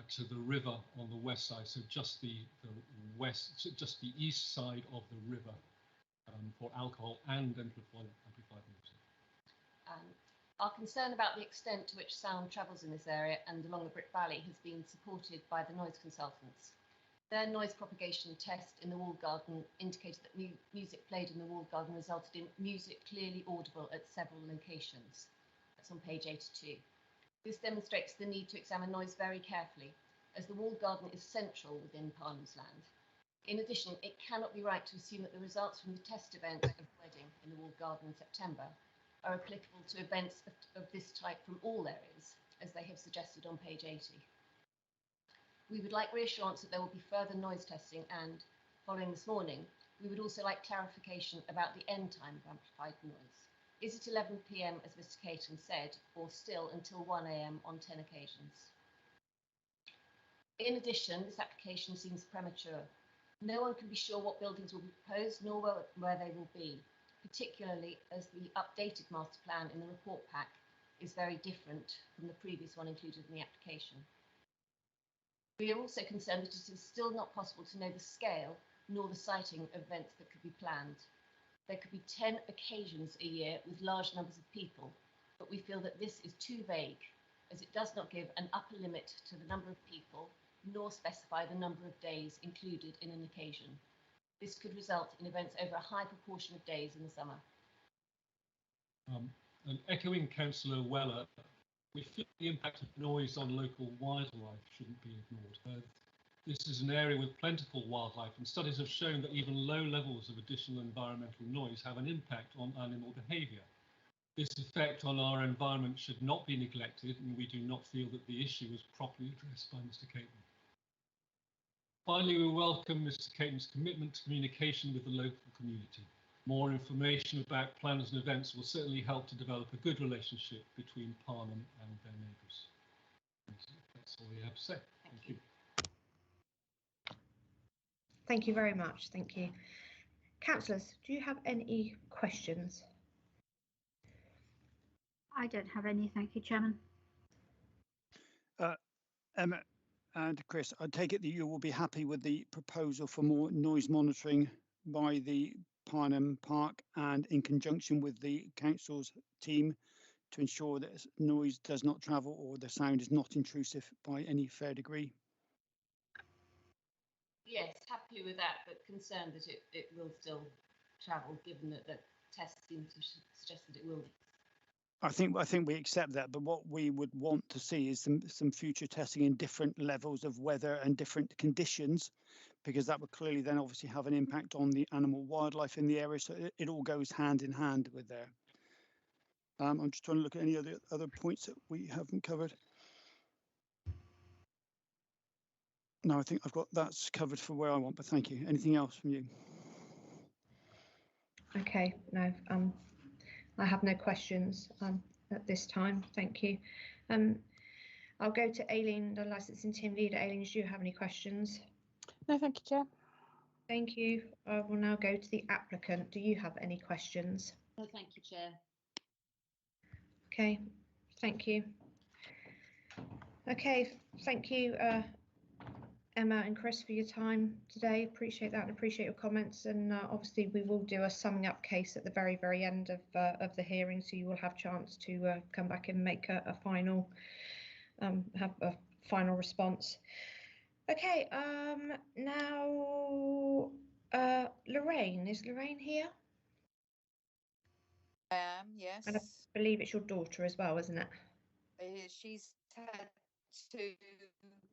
to the river on the west side, so just the east side of the river for alcohol and amplified music. Our concern about the extent to which sound travels in this area and along the Brick Valley has been supported by the noise consultants. Their noise propagation test in the walled garden indicated that music played in the walled garden resulted in music clearly audible at several locations. That's on page 82. This demonstrates the need to examine noise very carefully, as the walled garden is central within Parnham's land. In addition, it cannot be right to assume that the results from the test event of the wedding in the walled garden in September are applicable to events of this type from all areas, as they have suggested on page 80. We would like reassurance that there will be further noise testing and, following this morning, we would also like clarification about the end time of amplified noise. Is it 11 p.m. as Mr. Caton said, or still until 1 a.m. on 10 occasions? In addition, this application seems premature. No one can be sure what buildings will be proposed nor where they will be, particularly as the updated master plan in the report pack is very different from the previous one included in the application. We are also concerned that it is still not possible to know the scale nor the siting of events that could be planned. There could be 10 occasions a year with large numbers of people, but we feel that this is too vague, as it does not give an upper limit to the number of people, nor specify the number of days included in an occasion. This could result in events over a high proportion of days in the summer. And echoing Councillor Weller, we feel the impact of noise on local wildlife shouldn't be ignored. This is an area with plentiful wildlife, and studies have shown that even low levels of additional environmental noise have an impact on animal behaviour. This effect on our environment should not be neglected, and we do not feel that the issue was properly addressed by Mr. Caton. Finally, we welcome Mr. Caton's commitment to communication with the local community. More information about plans and events will certainly help to develop a good relationship between Parnham and their neighbours. That's all we have to say. Thank you. Thank you very much. Thank you. Councillors, do you have any questions? I don't have any, thank you, Chairman. Emma and Chris, I take it that you will be happy with the proposal for more noise monitoring by the Parnham Park and in conjunction with the council's team to ensure that noise does not travel or the sound is not intrusive by any fair degree? Yes, happy with that, but concerned that it will still travel, given that the tests seem to suggest that it will. I think we accept that, but what we would want to see is some future testing in different levels of weather and different conditions, because that would clearly then obviously have an impact on the animal wildlife in the area. So it all goes hand in hand with there. I'm just trying to look at any other points that we haven't covered. No, I think I've got that's covered for where I want, but thank you. Anything else from you? Okay, no, I have no questions at this time. Thank you. I'll go to Aileen, the licensing team leader. Aileen, do you have any questions? No, thank you, Chair. Thank you. I will now go to the applicant. Do you have any questions? No, thank you, Chair. Okay, thank you. Okay, thank you, Emma and Chris, for your time today. Appreciate that and appreciate your comments. And obviously we will do a summing up case at the very end of the hearing, so you will have a chance to come back and make a final have a final response. Okay, now Lorraine, is Lorraine here? I am, yes. And I believe it's your daughter as well, isn't it? She's had to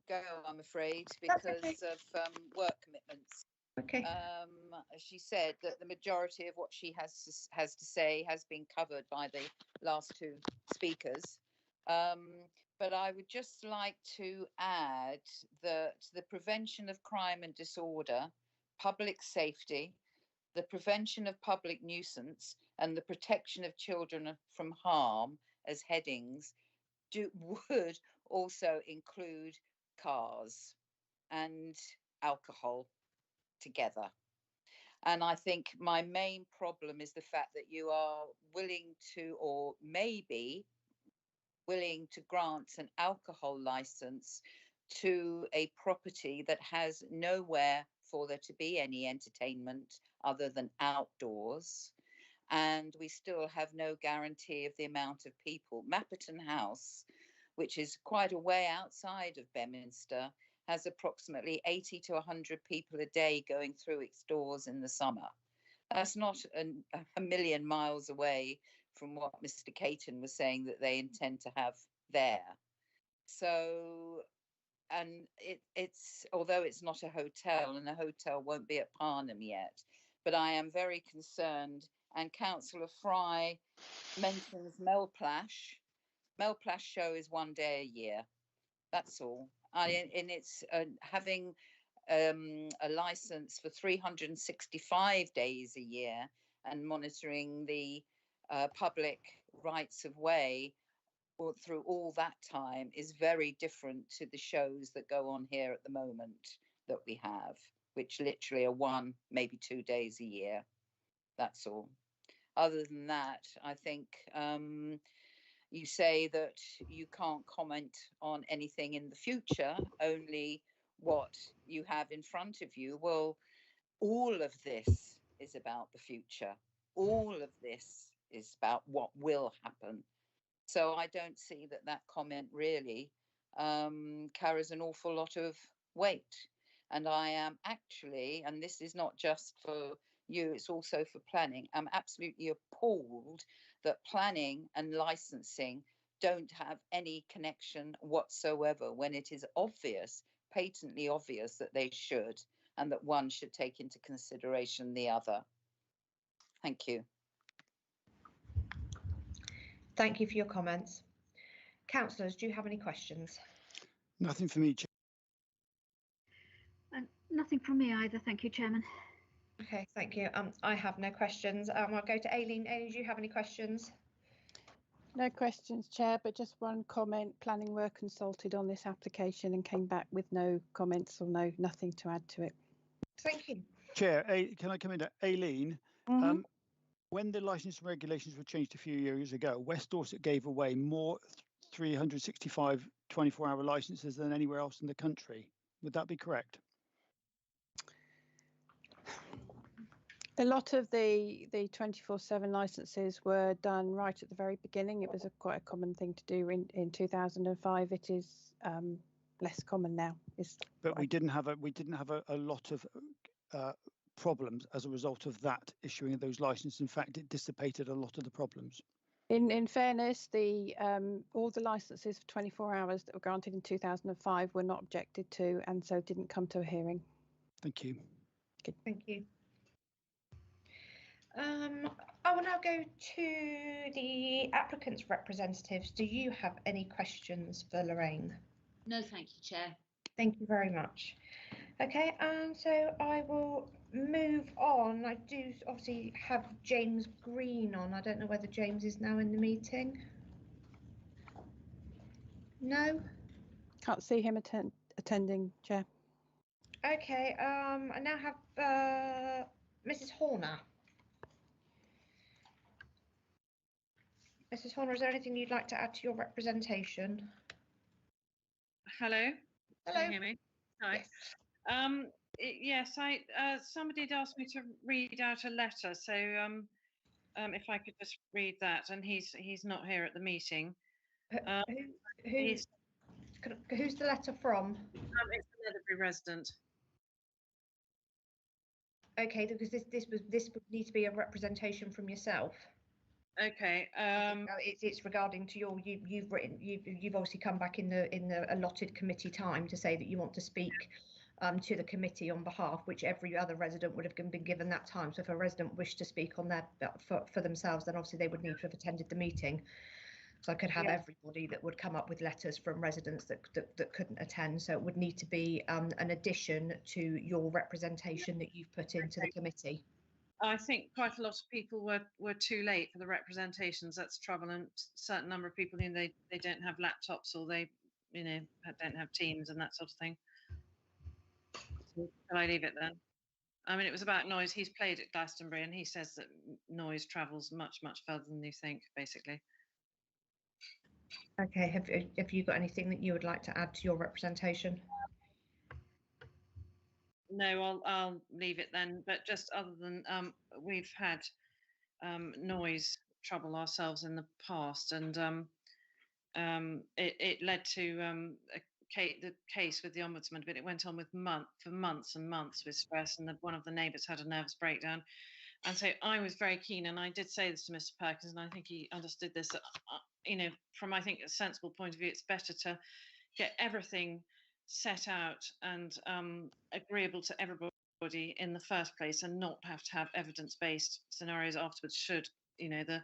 go, I'm afraid, because of work commitments. Okay. She said that the majority of what she has to say has been covered by the last two speakers. But I would just like to add that the prevention of crime and disorder, public safety, the prevention of public nuisance, and the protection of children from harm as headings would also include cars and alcohol together. And I think my main problem is the fact that you are willing to, or maybe willing to grant an alcohol license to a property that has nowhere for there to be any entertainment other than outdoors. And we still have no guarantee of the amount of people. Mapperton House, which is quite a way outside of Beaminster, has approximately 80 to 100 people a day going through its doors in the summer. That's not a million miles away from what Mr. Caton was saying that they intend to have there. So, and it's although it's not a hotel, and a hotel won't be at Parnham yet, but I am very concerned. And Councillor Fry mentions Melplash. Melplash show is 1 day a year. That's all. And it's having a license for 365 days a year and monitoring the public rights of way through all that time is very different to the shows that go on here at the moment that we have, which literally are 1, maybe 2 days a year. That's all. Other than that, I think you say that you can't comment on anything in the future, only what you have in front of you. Well, all of this is about the future. All of this is about what will happen. So I don't see that comment really carries an awful lot of weight. And I am actually, and this is not just for you, it's also for planning, I'm absolutely appalled that planning and licensing don't have any connection whatsoever, when it is obvious, patently obvious, that they should, and that one should take into consideration the other. Thank you. Thank you for your comments. Councillors, do you have any questions? Nothing for me, Chair. Nothing from me either, thank you, Chairman. Okay, thank you. I have no questions. I'll go to Aileen. Aileen, do you have any questions? No questions, Chair, but just one comment. Planning were consulted on this application and came back with no comments or nothing to add to it. Thank you. Chair, can I come in? Aileen, when the licence regulations were changed a few years ago, West Dorset gave away more 365 24-hour licences than anywhere else in the country. Would that be correct? A lot of the 24/7 licences were done right at the very beginning. It was quite a common thing to do in 2005. It is less common now. But we didn't have a lot of problems as a result of that issuing of those licenses. In fact, it dissipated a lot of the problems. In fairness, all the licences for 24 hours that were granted in 2005 were not objected to, and so didn't come to a hearing. Thank you. Good. Thank you. I will now go to the applicant's representatives. Do you have any questions for Lorraine? No, thank you, Chair. Thank you very much. Okay, and so I will move on. I do obviously have James Green on. I don't know whether James is now in the meeting. No? Can't see him attending, Chair. Okay, I now have Mrs. Horner. Mrs. Horner, is there anything you'd like to add to your representation? Hello. Hello. Can you hear me? Hi. Yes. Yes, somebody had asked me to read out a letter, so if I could just read that, and he's not here at the meeting. Who's the letter from? It's a Leatherbury resident. Okay, because this would need to be a representation from yourself. Okay. It's regarding to you've obviously come back in the allotted committee time to say that you want to speak to the committee on behalf, which every other resident would have been given that time. So if a resident wished to speak on for themselves, then obviously they would need to have attended the meeting. So I could have everybody that would come up with letters from residents that couldn't attend. So it would need to be an addition to your representation that you've put into the committee. I think quite a lot of people were too late for the representations. That's trouble, and a certain number of people, they don't have laptops, or they don't have Teams and that sort of thing. So can I leave it then? I mean, it was about noise. He's played at Glastonbury, and he says that noise travels much further than you think, basically. Okay, have you got anything that you would like to add to your representation? No, I'll leave it then. But just other than we've had noise trouble ourselves in the past, and it led to the case with the ombudsman. But it went on for months and months with stress, and one of the neighbours had a nervous breakdown. And so I was very keen, and I did say this to Mr. Perkins, and I think he understood this. From I think a sensible point of view, it's better to get everything set out and agreeable to everybody in the first place, and not have to have evidence-based scenarios afterwards should the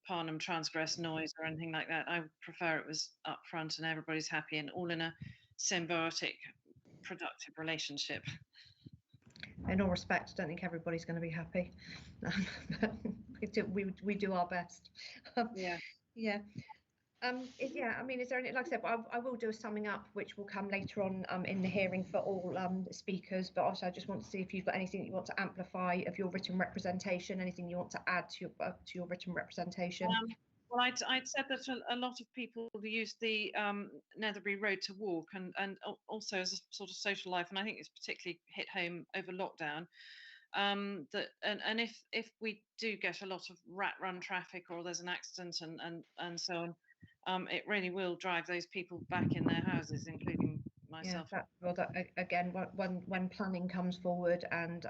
Parnham transgress noise or anything like that. I would prefer it was up front and everybody's happy and all in a symbiotic, productive relationship. in all respect, I don't think everybody's going to be happy, but we do our best. Yeah. Yeah. Yeah, I mean, is there any, like I said, I will do a summing up, which will come later on in the hearing for all speakers. But also, I just want to see if you've got anything you want to amplify of your written representation, anything you want to add to your written representation. Well, I'd said that a lot of people use the Netherbury Road to walk, and also as a sort of social life, and I think it's particularly hit home over lockdown. That and if we do get a lot of rat run traffic, or there's an accident and so on, it really will drive those people back in their houses, including myself. Yeah, again, when planning comes forward and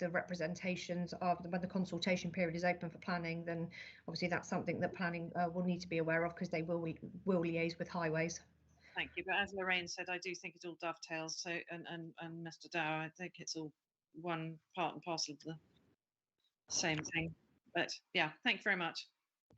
the representations of when the consultation period is open for planning, then obviously that's something that planning will need to be aware of, because they will liaise with highways. Thank you. But as Lorraine said, I do think it all dovetails. So and Mr. Dower, I think it's all one part and parcel of the same thing. But yeah, thank you very much.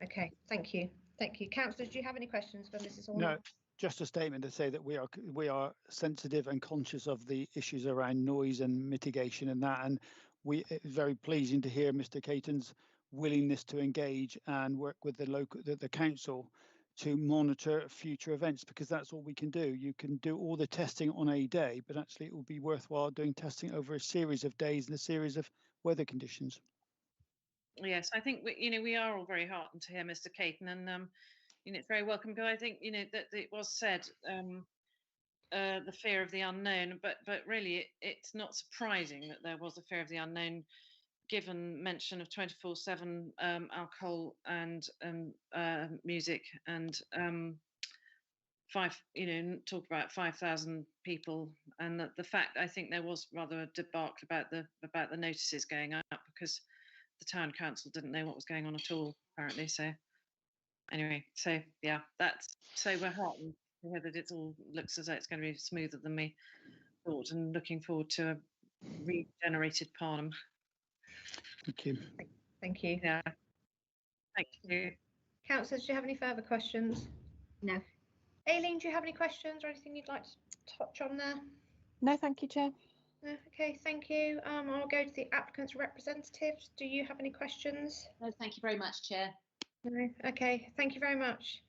Okay, thank you. Thank you. Councillors, do you have any questions for Mrs. Horner? No, just a statement to say that we are sensitive and conscious of the issues around noise and mitigation and that, and it's very pleasing to hear Mr. Caton's willingness to engage and work with the council to monitor future events, because that's all we can do. You can do all the testing on a day, but actually it will be worthwhile doing testing over a series of days and a series of weather conditions. Yes, I think we are all very heartened to hear Mr. Caton, and it's very welcome, because I think that it was said the fear of the unknown, but really it's not surprising that there was a fear of the unknown, given mention of 24/7 alcohol and music, and talk about 5,000 people, and the fact, I think there was rather a debacle about the notices going up, because the town council didn't know what was going on at all, apparently. So anyway, so yeah, so we're heartened to hear that it all looks as though it's going to be smoother than we thought, and looking forward to a regenerated Parnham. Thank you. Thank you. Yeah. Thank you. Councillors, do you have any further questions? No. Aileen, do you have any questions or anything you'd like to touch on there? No, thank you, Chair. No, okay, thank you. I'll go to the applicant's representatives. Do you have any questions? No, thank you very much, Chair. No, okay, thank you very much.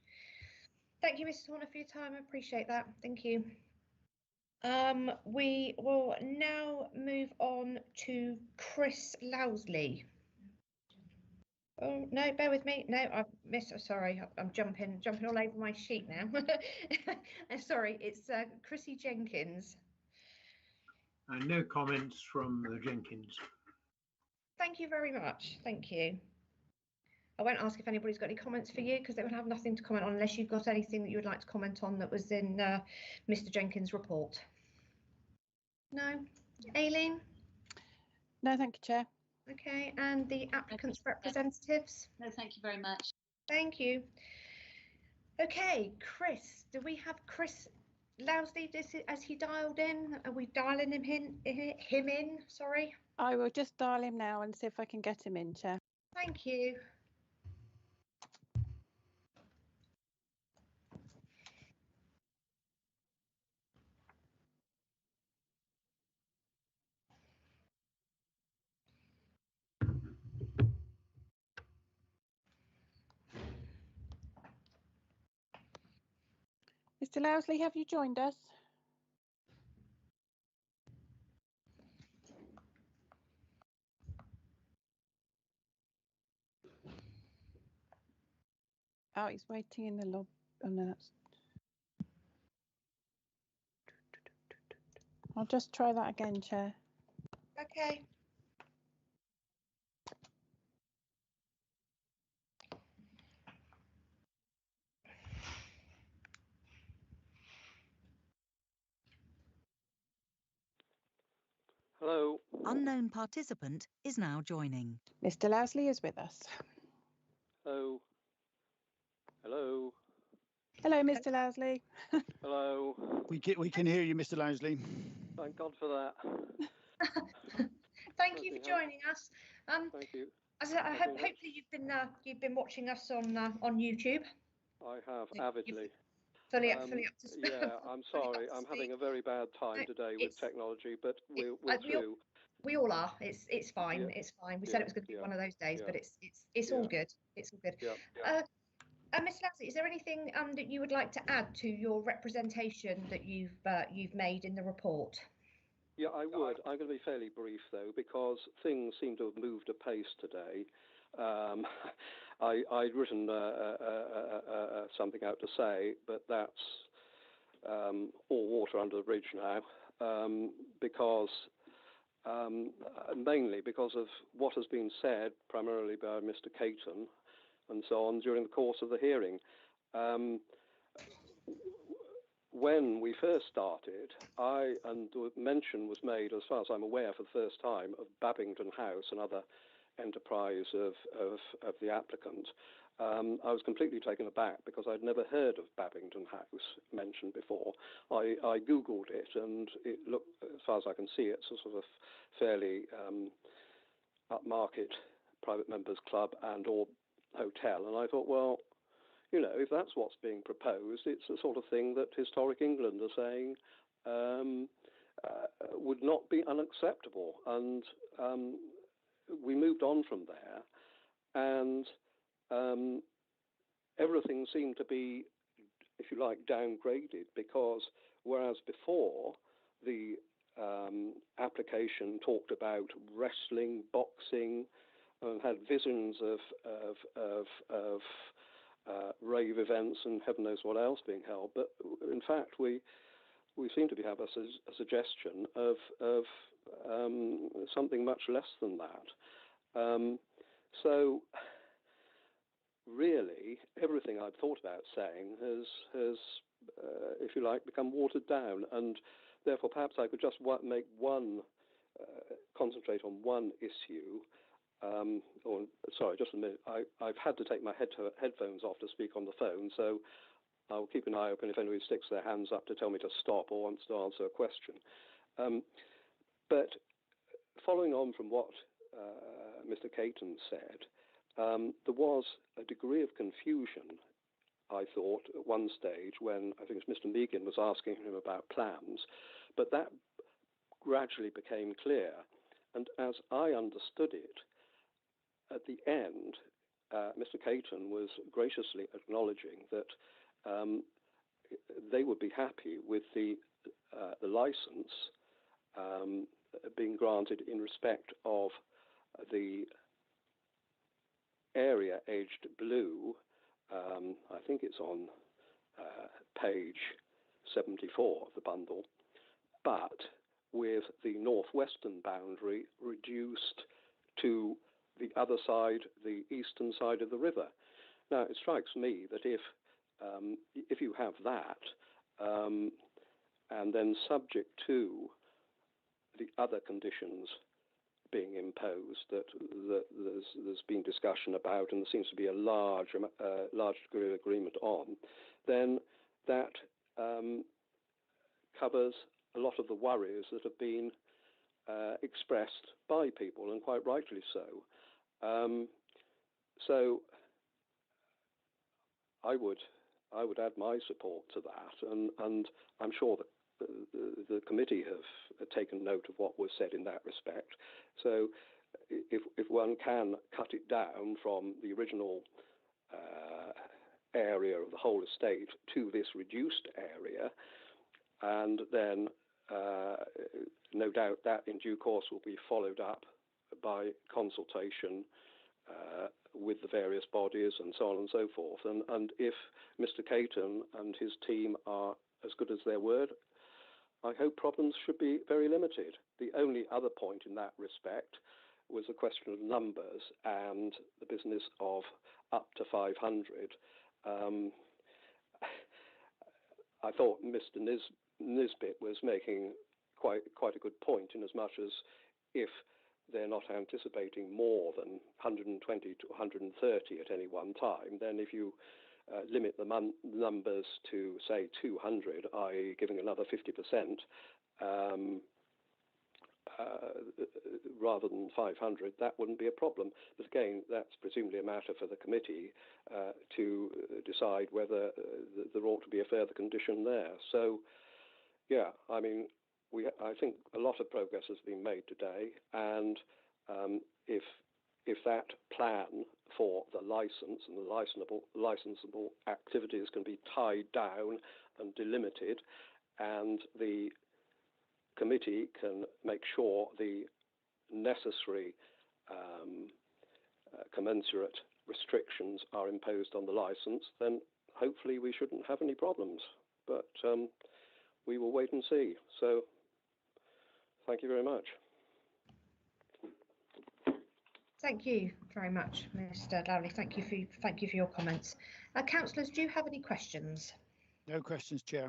Thank you, Mrs. Horner, for your time. I appreciate that. Thank you. We will now move on to Chris Lowsley. Oh no, bear with me. No, I've missed. Sorry, I'm jumping all over my sheet now. Sorry, it's Chrissy Jenkins. No comments from the Jenkins. Thank you very much. Thank you. I won't ask if anybody's got any comments for you, because they would have nothing to comment on unless you've got anything that you would like to comment on that was in Mr. Jenkins' report. No? Aileen? No, thank you, Chair. Okay, and the applicant's representatives? No, thank you very much. Thank you. Okay, Chris, do we have Chris Lowsley? Has he dialed in? Are we dialing him in? Sorry. I will just dial him now and see if I can get him in, Chair. Thank you. Mr. Lowsley, have you joined us? Oh, he's waiting in the lobby. Oh, no, that's... I'll just try that again, Chair. Okay. Hello. Unknown participant is now joining. Mr. Lowsley is with us. Hello. Hello. Hello, Mr. Lowsley. Hello. We can hear you, Mr. Lowsley. Thank God for that. Thank you for joining us. Thank you. Hopefully you've been watching us on YouTube. I have avidly. Fully up to speed. Yeah, I'm sorry. I'm having a very bad time today with technology, but we're through. We all are. It's fine. Yeah. It's fine. We said it was going to be one of those days, but it's all good. It's all good. Yeah. Ms. Lassie, is there anything that you would like to add to your representation that you've made in the report? Yeah, I would. I'm going to be fairly brief though, because things seem to have moved apace today. I'd written something out to say, but that's all water under the bridge now, because mainly because of what has been said, primarily by Mr. Caton and so on, during the course of the hearing. When we first started, mention was made, as far as I'm aware, for the first time, of Babington House, another enterprise of the applicant. I was completely taken aback because I'd never heard of Babington House mentioned before. I Googled it, and it looked, as far as I can see, it's a sort of fairly upmarket private members club and or hotel. And I thought, well, you know, if that's what's being proposed, it's the sort of thing that Historic England are saying would not be unacceptable. And we moved on from there, and everything seemed to be, if you like, downgraded, because whereas before the application talked about wrestling, boxing, and had visions of rave events and heaven knows what else being held, but in fact we seem to have a suggestion of something much less than that. So really, everything I've thought about saying has, if you like, become watered down, and therefore perhaps I could just make one, concentrate on one issue. Or sorry, just a minute. I've had to take my headphones off to speak on the phone, so I'll keep an eye open if anybody sticks their hands up to tell me to stop or wants to answer a question. But following on from what Mr. Caton said, there was a degree of confusion, I thought, at one stage when I think it was Mr. Megan was asking him about plans, but that gradually became clear. And as I understood it, at the end, Mr. Caton was graciously acknowledging that they would be happy with the license being granted in respect of the area edged blue. I think it's on page 74 of the bundle, but with the northwestern boundary reduced to the other side, the eastern side of the river. Now, it strikes me that if you have that, and then subject to the other conditions being imposed that there's been discussion about, and there seems to be a large degree of agreement on, then that covers a lot of the worries that have been expressed by people, and quite rightly so. So I would add my support to that, and I'm sure that the committee have taken note of what was said in that respect. So if one can cut it down from the original area of the whole estate to this reduced area, and then no doubt that in due course will be followed up by consultation with the various bodies and so on and so forth. And if Mr. Caton and his team are as good as their word, I hope problems should be very limited. The only other point in that respect was a question of numbers and the business of up to 500. I thought Mr. Nisbet was making quite a good point, in as much as if they're not anticipating more than 120 to 130 at any one time, then if you limit the numbers to, say, 200, i.e. giving another 50%, rather than 500, that wouldn't be a problem. But again, that's presumably a matter for the committee to decide whether there ought to be a further condition there. So, yeah, I mean, I think a lot of progress has been made today, and if that plan for the license and the licensable activities can be tied down and delimited, and the committee can make sure the necessary commensurate restrictions are imposed on the license, then hopefully we shouldn't have any problems. But we will wait and see. So thank you very much. Thank you very much, Mr. Lowley. Thank you for your comments. Councillors, do you have any questions? No questions, Chair.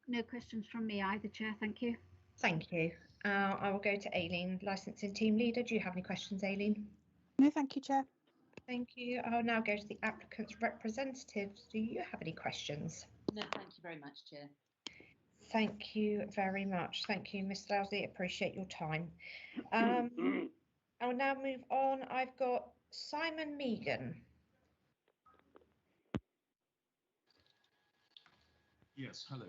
No questions from me either, Chair. Thank you. Thank you. I will go to Aileen, licensing team leader. Do you have any questions, Aileen? No, thank you, Chair. Thank you. I'll now go to the applicant's representatives. Do you have any questions? No, thank you very much, Chair. Thank you very much. Thank you, Mr. Lowley. Appreciate your time. I'll now move on. I've got Simon Megan. Yes, hello.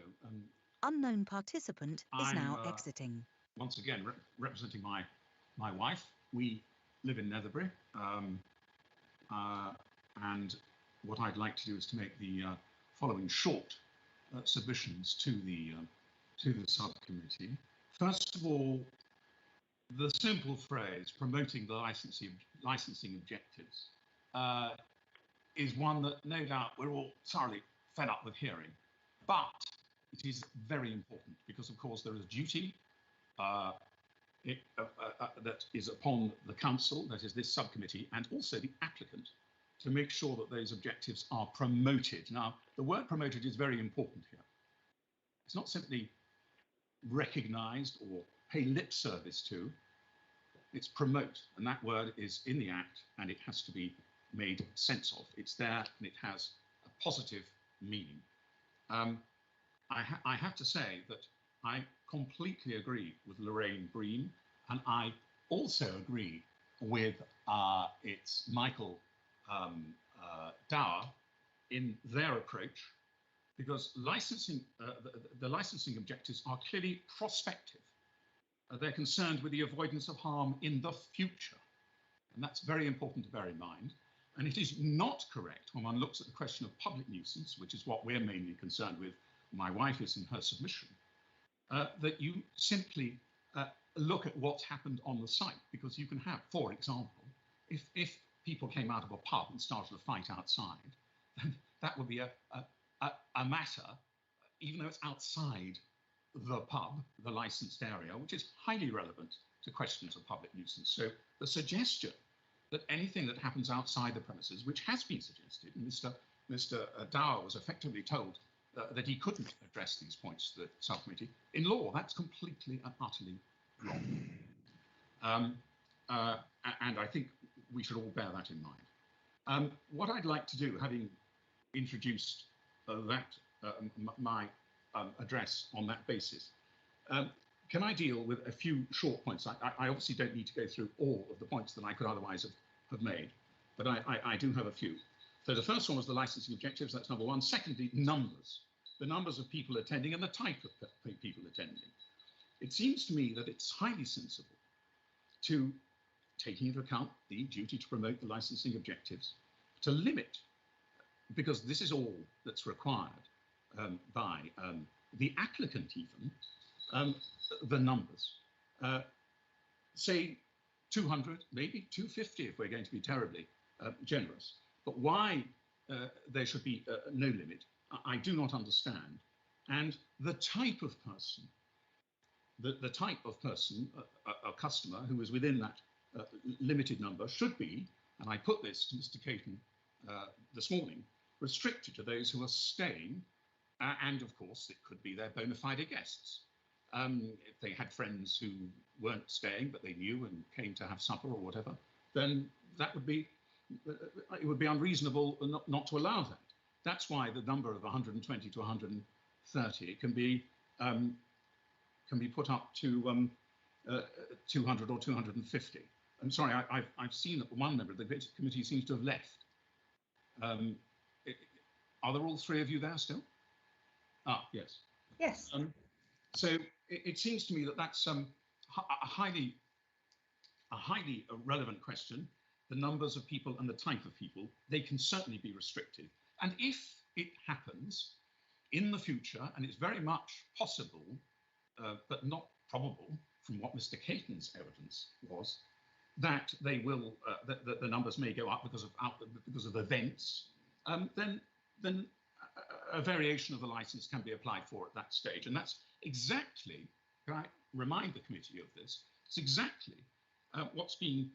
Unknown participant is now exiting. Once again, representing my wife. We live in Netherbury, and what I'd like to do is to make the following short submissions to the subcommittee. First of all, the simple phrase "promoting the licensing objectives" is one that no doubt we're all thoroughly fed up with hearing, but it is very important because, of course, there is duty that is upon the council, that is this subcommittee, and also the applicant, to make sure that those objectives are promoted. Now, the word promoted is very important here. It's not simply recognised or pay lip service to, it's promote, and that word is in the Act and it has to be made sense of. It's there and it has a positive meaning. I have to say that I completely agree with Lorraine Breen, and I also agree with it's Michael Dower in their approach, because licensing, the licensing objectives are clearly prospective. They're concerned with the avoidance of harm in the future, and that's very important to bear in mind. And it is not correct when one looks at the question of public nuisance, which is what we're mainly concerned with, my wife is in her submission, that you simply look at what's happened on the site, because you can have, for example, if people came out of a pub and started a fight outside, then that would be a matter, even though it's outside the pub, the licensed area, which is highly relevant to questions of public nuisance. So the suggestion that anything that happens outside the premises, which has been suggested, and Mr. Dower was effectively told that he couldn't address these points to the subcommittee, in law, that's completely and utterly wrong. And I think we should all bear that in mind. What I'd like to do, having introduced my address on that basis, can I deal with a few short points? I obviously don't need to go through all of the points that I could otherwise have made, but I do have a few. So the first one was the licensing objectives, that's number one. Secondly, numbers, the numbers of people attending and the type of people attending. It seems to me that it's highly sensible to, taking into account the duty to promote the licensing objectives, to limit, because this is all that's required by the applicant even, the numbers. Say 200, maybe 250 if we're going to be terribly generous. But why there should be no limit, I do not understand. And the type of person, the type of person, a customer who is within that limited number should be, and I put this to Mr. Caton this morning, restricted to those who are staying, and of course it could be their bona fide guests. If they had friends who weren't staying but they knew and came to have supper or whatever, then that would be, it would be unreasonable not to allow that. That's why the number of 120 to 130 can be put up to 200 or 250. I'm sorry, I've seen that one member of the committee seems to have left. Are there all three of you there still? Ah, yes. Yes. So it seems to me that that's a highly relevant question. The numbers of people and the type of people, they can certainly be restricted. And if it happens in the future, and it's very much possible, but not probable from what Mr. Caton's evidence was, that they will, that the numbers may go up because of events, then a variation of the license can be applied for at that stage. And that's exactly, can I remind the committee of this, it's exactly what's been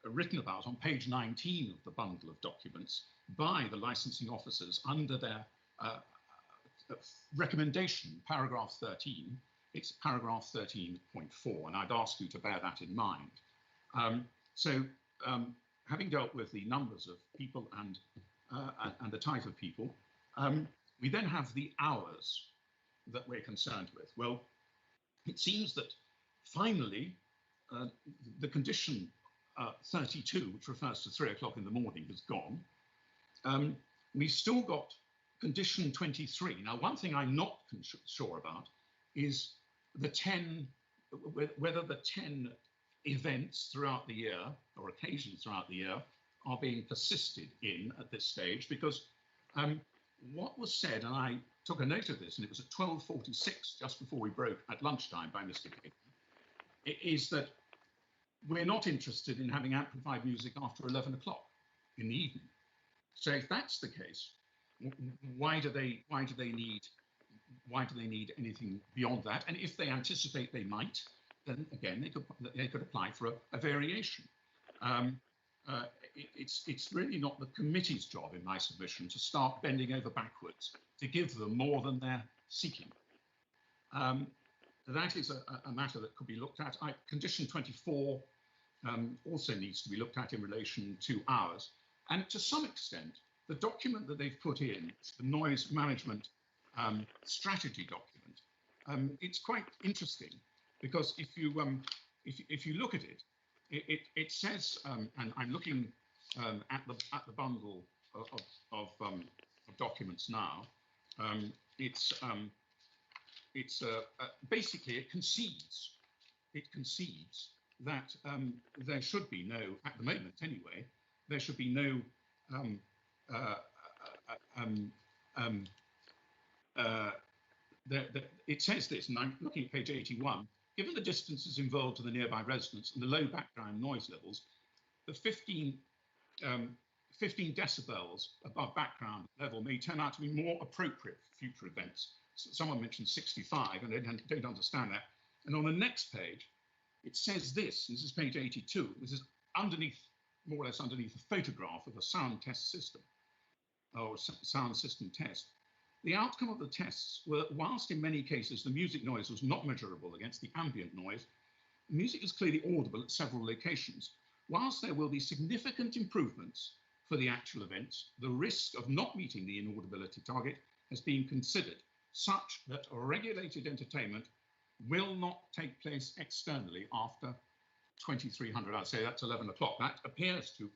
written about on page 19 of the bundle of documents by the licensing officers under their recommendation, paragraph 13. It's paragraph 13.4, and I'd ask you to bear that in mind. Having dealt with the numbers of people and the type of people, we then have the hours that we're concerned with. Well, it seems that finally the condition 32, which refers to 3 o'clock in the morning, has gone. We've still got condition 23. Now, one thing I'm not sure about is the 10, whether the 10 events throughout the year or occasions throughout the year are being persisted in at this stage, because what was said, and I took a note of this, and it was at 12:46, just before we broke at lunchtime by Mr. Caton, is that we're not interested in having amplified music after 11 o'clock in the evening. So if that's the case, why do they need anything beyond that? And if they anticipate they might, then again they could apply for a variation. It's really not the committee's job in my submission to start bending over backwards to give them more than they're seeking. That is a matter that could be looked at. Condition 24 also needs to be looked at in relation to hours. And to some extent, the document that they've put in, the noise management strategy document, it's quite interesting, because if you look at it, it says, and I'm looking at the bundle of documents now. Basically it concedes that there should be no, at the moment anyway, there should be no it says this, and I'm looking at page 81. Given the distances involved to the nearby residents and the low background noise levels, the 15 decibels above background level may turn out to be more appropriate for future events. So someone mentioned 65, and they don't understand that. And on the next page, it says this is page 82. This is underneath, more or less underneath, a photograph of a sound test system, or sound system test. The outcome of the tests were, whilst in many cases the music noise was not measurable against the ambient noise, music is clearly audible at several locations. Whilst there will be significant improvements for the actual events, the risk of not meeting the inaudibility target has been considered, such that regulated entertainment will not take place externally after 2300. I'd say that's 11 o'clock. That appears to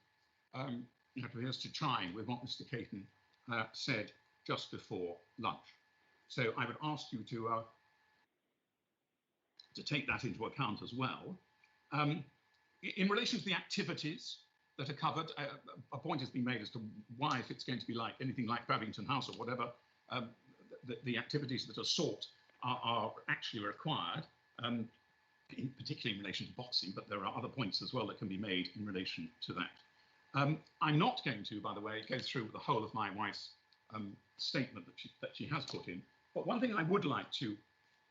chime with what Mr. Caton said just before lunch. So I would ask you to take that into account as well. In relation to the activities that are covered, a point has been made as to why, if it's going to be like anything like Babington House or whatever, the activities that are sought are actually required, particularly in relation to boxing, but there are other points as well that can be made in relation to that. I'm not going to, by the way, go through the whole of my wife's statement that she has put in, but one thing I would like to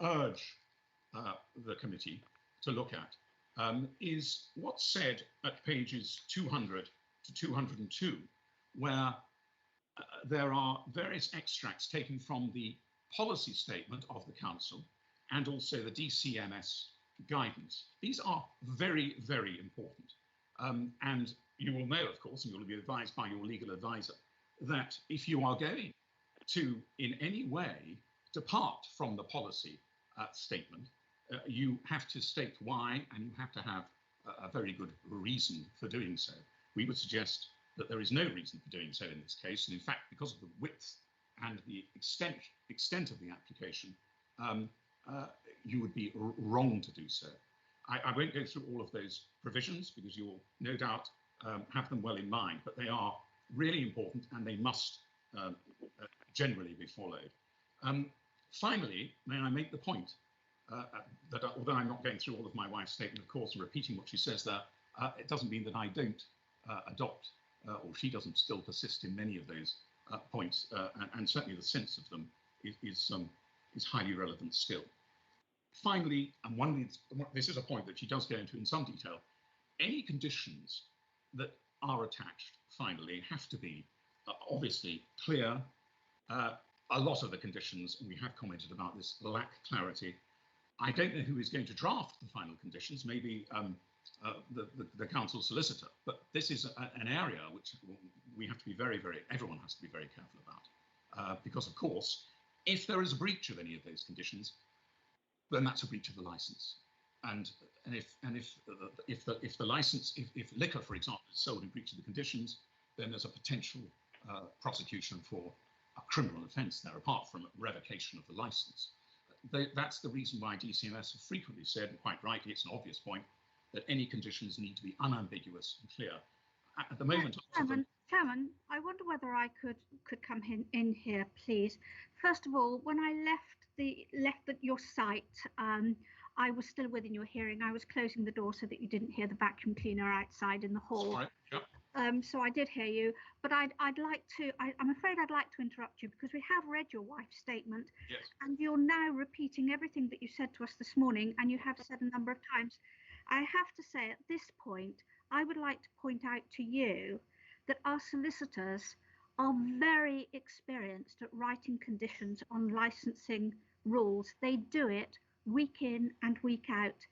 urge the committee to look at is what's said at pages 200 to 202, where there are various extracts taken from the policy statement of the council and also the DCMS guidance. These are very, very important. And you will know, of course, and you'll be advised by your legal advisor, that if you are going to in any way depart from the policy statement, you have to state why, and you have to have a very good reason for doing so. We would suggest that there is no reason for doing so in this case, and in fact, because of the width and the extent of the application, you would be wrong to do so. I won't go through all of those provisions because you'll no doubt have them well in mind, but they are really important and they must generally be followed. Finally, may I make the point that although I'm not going through all of my wife's statement, of course, and repeating what she says there, it doesn't mean that I don't adopt, or she doesn't still persist in many of those points, and certainly the sense of them is highly relevant still. Finally, and this is a point that she does go into in some detail, any conditions that are attached, finally, have to be obviously clear. A lot of the conditions, and we have commented about this, lack clarity. I don't know who is going to draft the final conditions, maybe the council solicitor, but this is an area which we have to be everyone has to be very careful about. Because of course, if there is a breach of any of those conditions, then that's a breach of the license. And if the license, if liquor, for example, is sold in breach of the conditions, then there's a potential prosecution for a criminal offence there, apart from revocation of the license. That's the reason why DCMS have frequently said, and quite rightly, it's an obvious point, that any conditions need to be unambiguous and clear. At the moment, Chairman, I wonder whether I could come in here, please. First of all, when I left your site, I was still within your hearing. I was closing the door so that you didn't hear the vacuum cleaner outside in the hall. Right, yep. So I did hear you, but I'm afraid I'd like to interrupt you because we have read your wife's statement. Yes. And you're now repeating everything that you said to us this morning, and you have said a number of times. I have to say at this point, I would like to point out to you that our solicitors are very experienced at writing conditions on licensing rules. They do it week in and week out,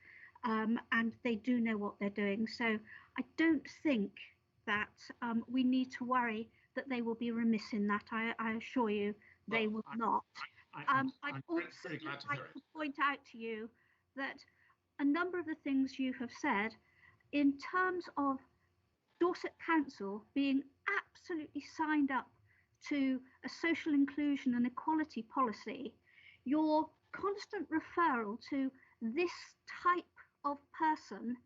and they do know what they're doing. So I don't think that we need to worry that they will be remiss in that. I assure you they will not. I'd also like to point out to you that a number of the things you have said in terms of Dorset Council being absolutely signed up to a social inclusion and equality policy, your constant referral to this type of person,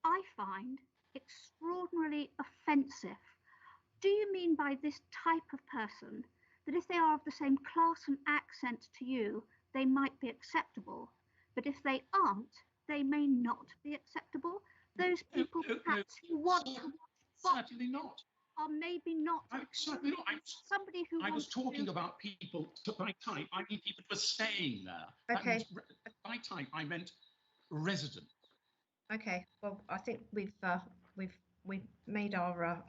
I find extraordinarily offensive. Do you mean by this type of person that if they are of the same class and accent to you, they might be acceptable, but if they aren't, they may not be acceptable? Those people perhaps who want to watch certainly not. Are maybe not. Certainly not. Somebody who I was talking about people by type. I mean people who are staying there. Okay. By type, I meant resident. Okay. Well, I think we've made our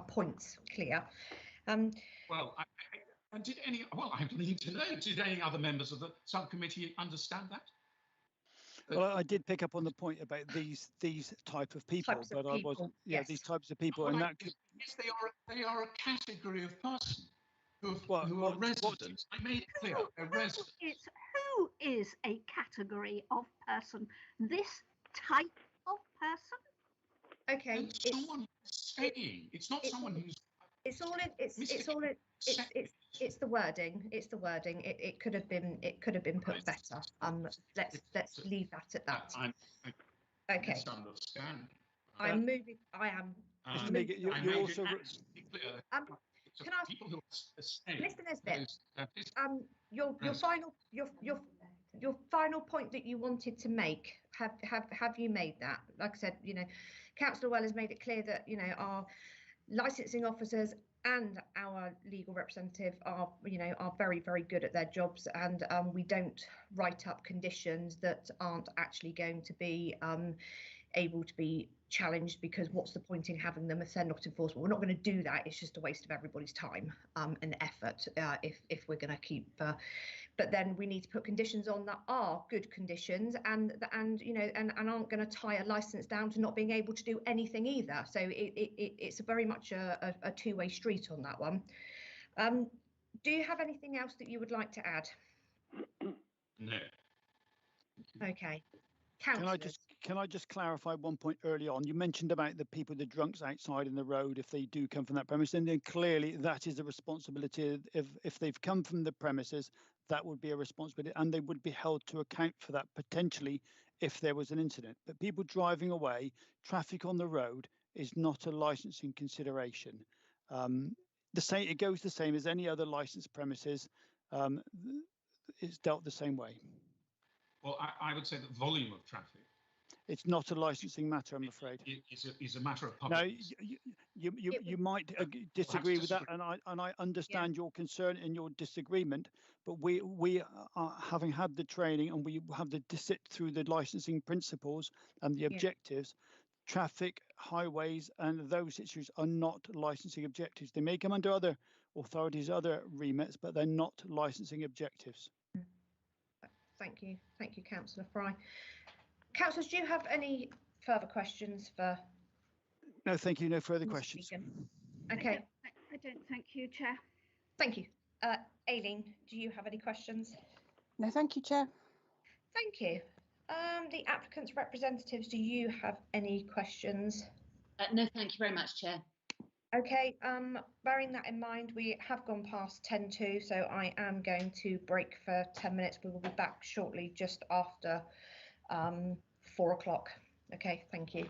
points clear. Well, I need to know. Did any other members of the subcommittee understand that? Well, I did pick up on the point about these type of people, but I was these types of people, and that could. Yes, they are a category of person who are residents. I made it clear, they're residents. Who is a category of person? This type of person? Okay. It's someone staying. It's not someone who's. It's the wording. It's the wording. It could have been put better. Let's leave that at that. Okay. Misunderstand. I'm moving. I am. You also. Can I ask, Mr. Nesbitt, your final point that you wanted to make, have you made that? Like I said, Councillor Well has made it clear that our licensing officers and our legal representative are very, very good at their jobs, and we don't write up conditions that aren't actually going to be able to be challenged, because what's the point in having them if they're not enforceable? We're not going to do that. It's just a waste of everybody's time and effort if we're going to keep. But then we need to put conditions on that are good conditions and aren't going to tie a license down to not being able to do anything either. So it's very much a two-way street on that one. Do you have anything else that you would like to add? No. Okay. Can I just clarify one point early on? You mentioned about the people, the drunks outside in the road, if they do come from that premise, and then clearly that is the responsibility if they've come from the premises, that would be a responsibility, and they would be held to account for that potentially if there was an incident. But people driving away, traffic on the road is not a licensing consideration. It goes the same as any other licensed premises. It's dealt the same way. Well, I would say that volume of traffic. It's not a licensing matter, I'm afraid. It's a matter of public. No, you might disagree with that, and I understand your concern and your disagreement. But we are, having had the training and we have to sit through the licensing principles and the objectives. Traffic, highways, and those issues are not licensing objectives. They may come under other authorities, other remits, but they're not licensing objectives. Thank you, Councillor Fry. Councillors, do you have any further questions for? No, thank you. No further questions. Okay. I don't, thank you, Chair. Thank you. Aileen, do you have any questions? No, thank you, Chair. Thank you. The applicant's representatives, do you have any questions? No, thank you very much, Chair. Okay, bearing that in mind, we have gone past 10:02, so I am going to break for 10 minutes. We will be back shortly, just after 4 o'clock. Okay, thank you.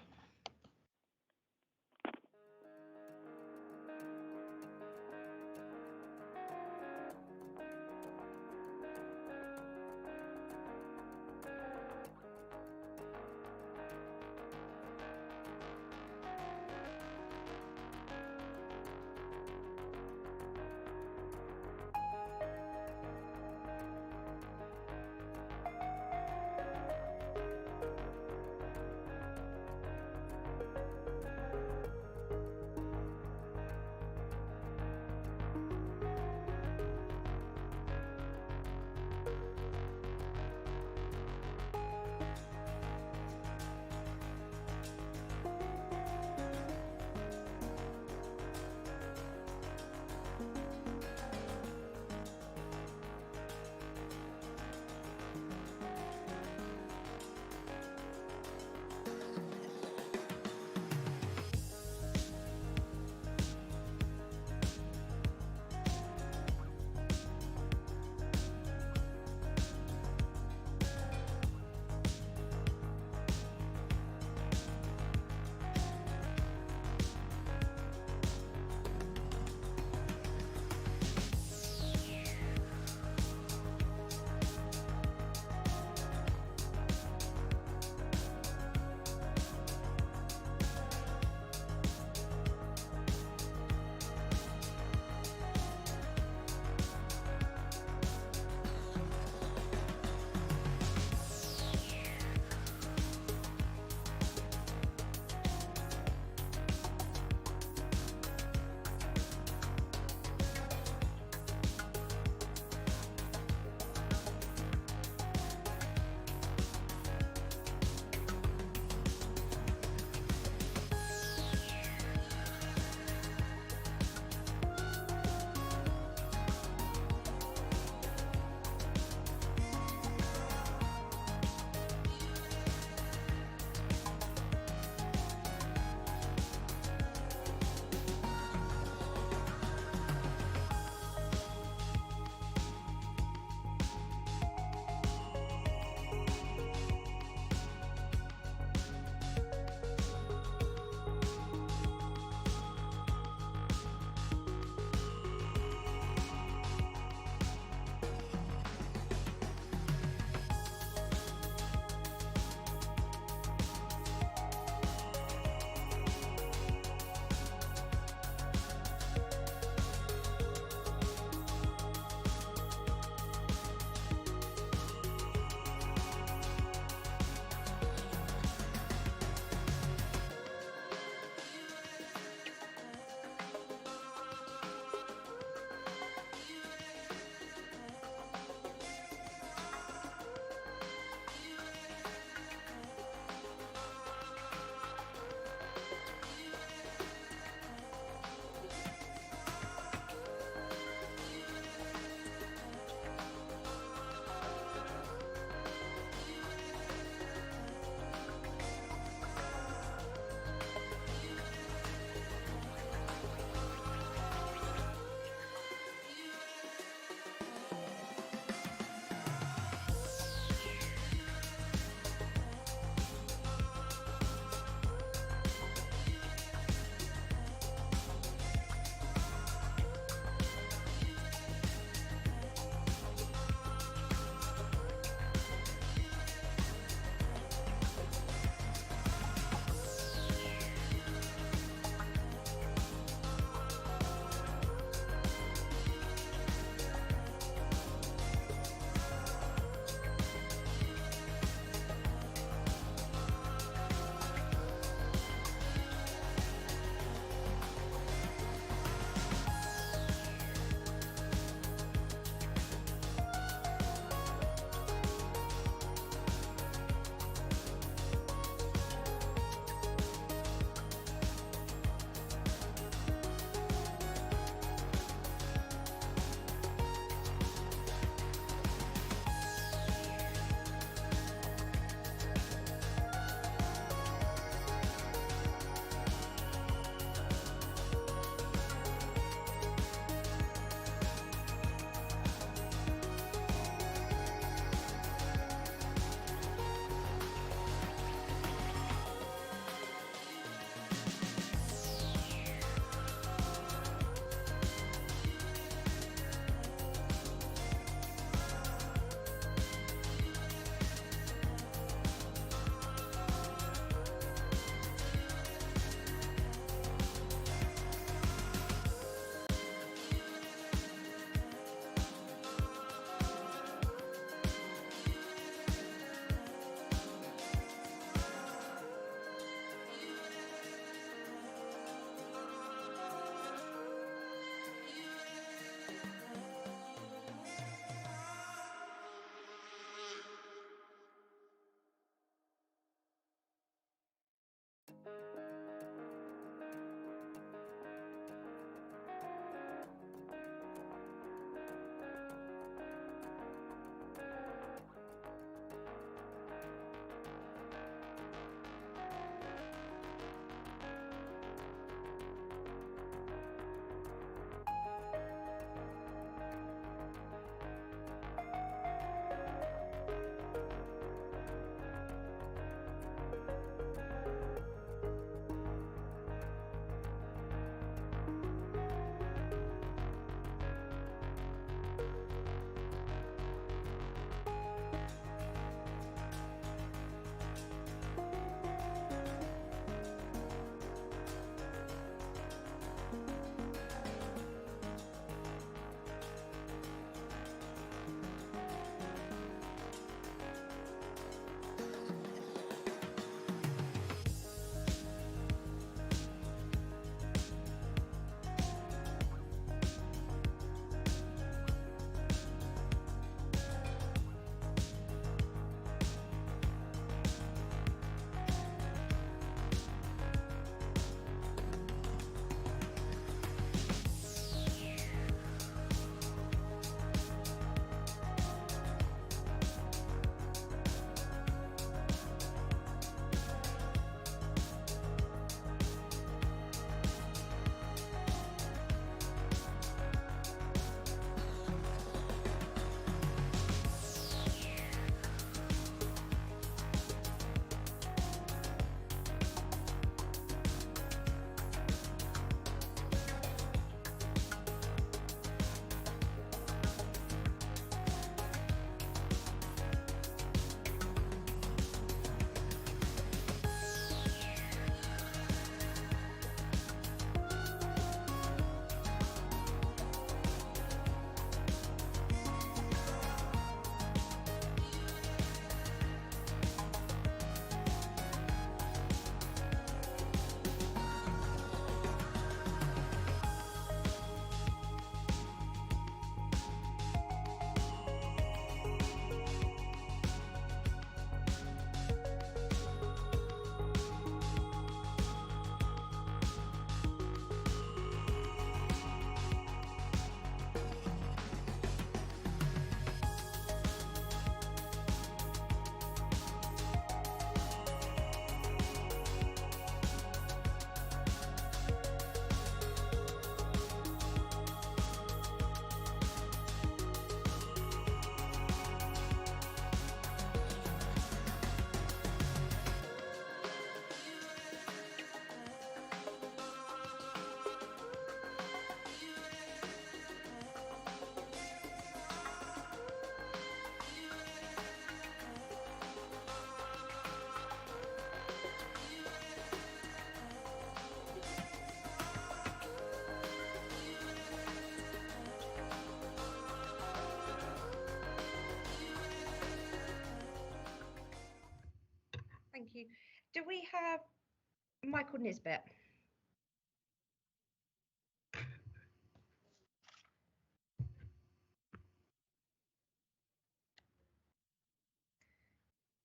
Michael Nisbet.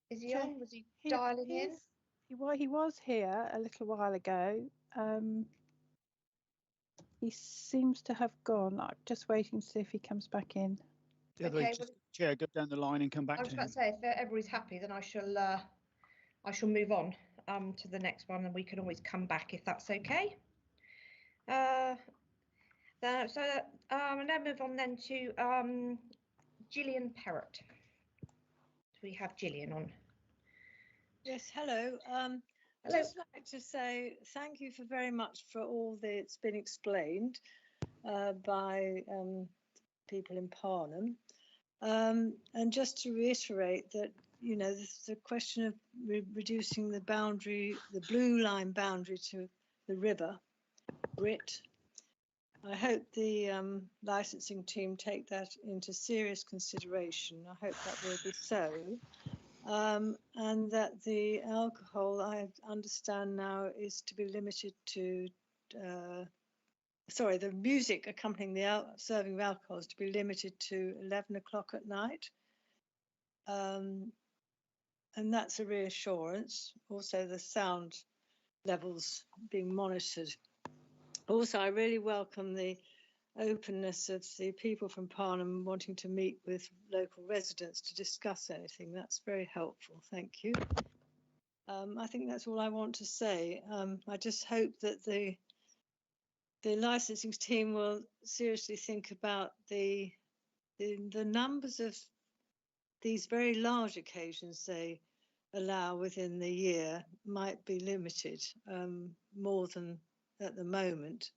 Is he on? Was he dialing in? He was here a little while ago. He seems to have gone. I'm just waiting to see if he comes back in. The other way, just, Chair, go down the line and come back to him. I was about to say, if everybody's happy, then I shall move on to the next one, and we can always come back if that's okay. I'll now move on then to Gillian Perrott. We have Gillian on. Yes, hello. Hello. Just like to say thank you very much for all that's been explained by people in Parnham. And just to reiterate that, you know, the question of reducing the boundary, the blue line boundary to the river, Brit, I hope the licensing team take that into serious consideration. I hope that will be so. And that the alcohol, I understand now, is to be limited to, the music accompanying the serving of alcohol is to be limited to 11 o'clock at night. And that's a reassurance. Also, the sound levels being monitored. Also, I really welcome the openness of the people from Parnham wanting to meet with local residents to discuss anything. That's very helpful. Thank you. I think that's all I want to say. I just hope that the licensing team will seriously think about the numbers of these very large occasions they allow within the year might be limited more than at the moment.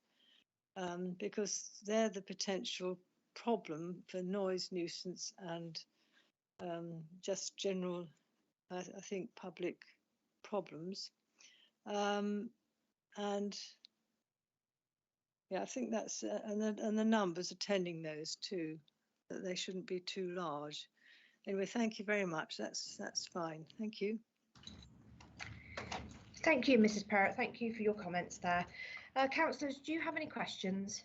Because they're the potential problem for noise nuisance and just general, I think, public problems. And yeah, I think that's and the numbers attending those too, that they shouldn't be too large. Anyway, thank you very much. That's fine. Thank you. Thank you, Mrs. Perrott. Thank you for your comments there. Councillors, do you have any questions?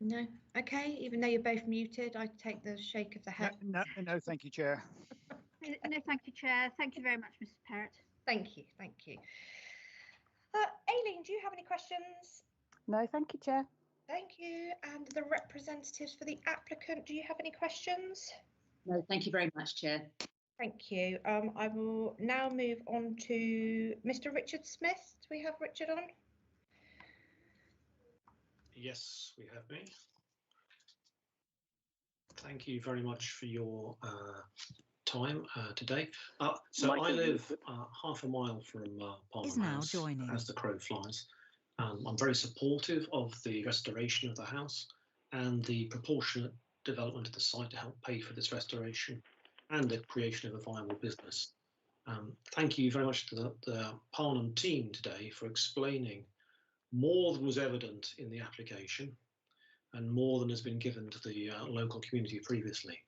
No? Okay, even though you're both muted, I take the shake of the head. No, thank you, Chair. No, thank you, Chair. Thank you very much, Mrs. Perrott. Thank you. Aileen, do you have any questions? No, thank you, Chair. Thank you. And the representatives for the applicant, do you have any questions? No, thank you very much, Chair. Thank you. I will now move on to Mr. Richard Smith. Do we have Richard on? Yes, we have me. Thank you very much for your time today. So I live half a mile from Parnham House, as the crow flies. I'm very supportive of the restoration of the house and the proportionate development of the site to help pay for this restoration and the creation of a viable business. Thank you very much to the Parnham team today for explaining more than was evident in the application and more than has been given to the local community previously.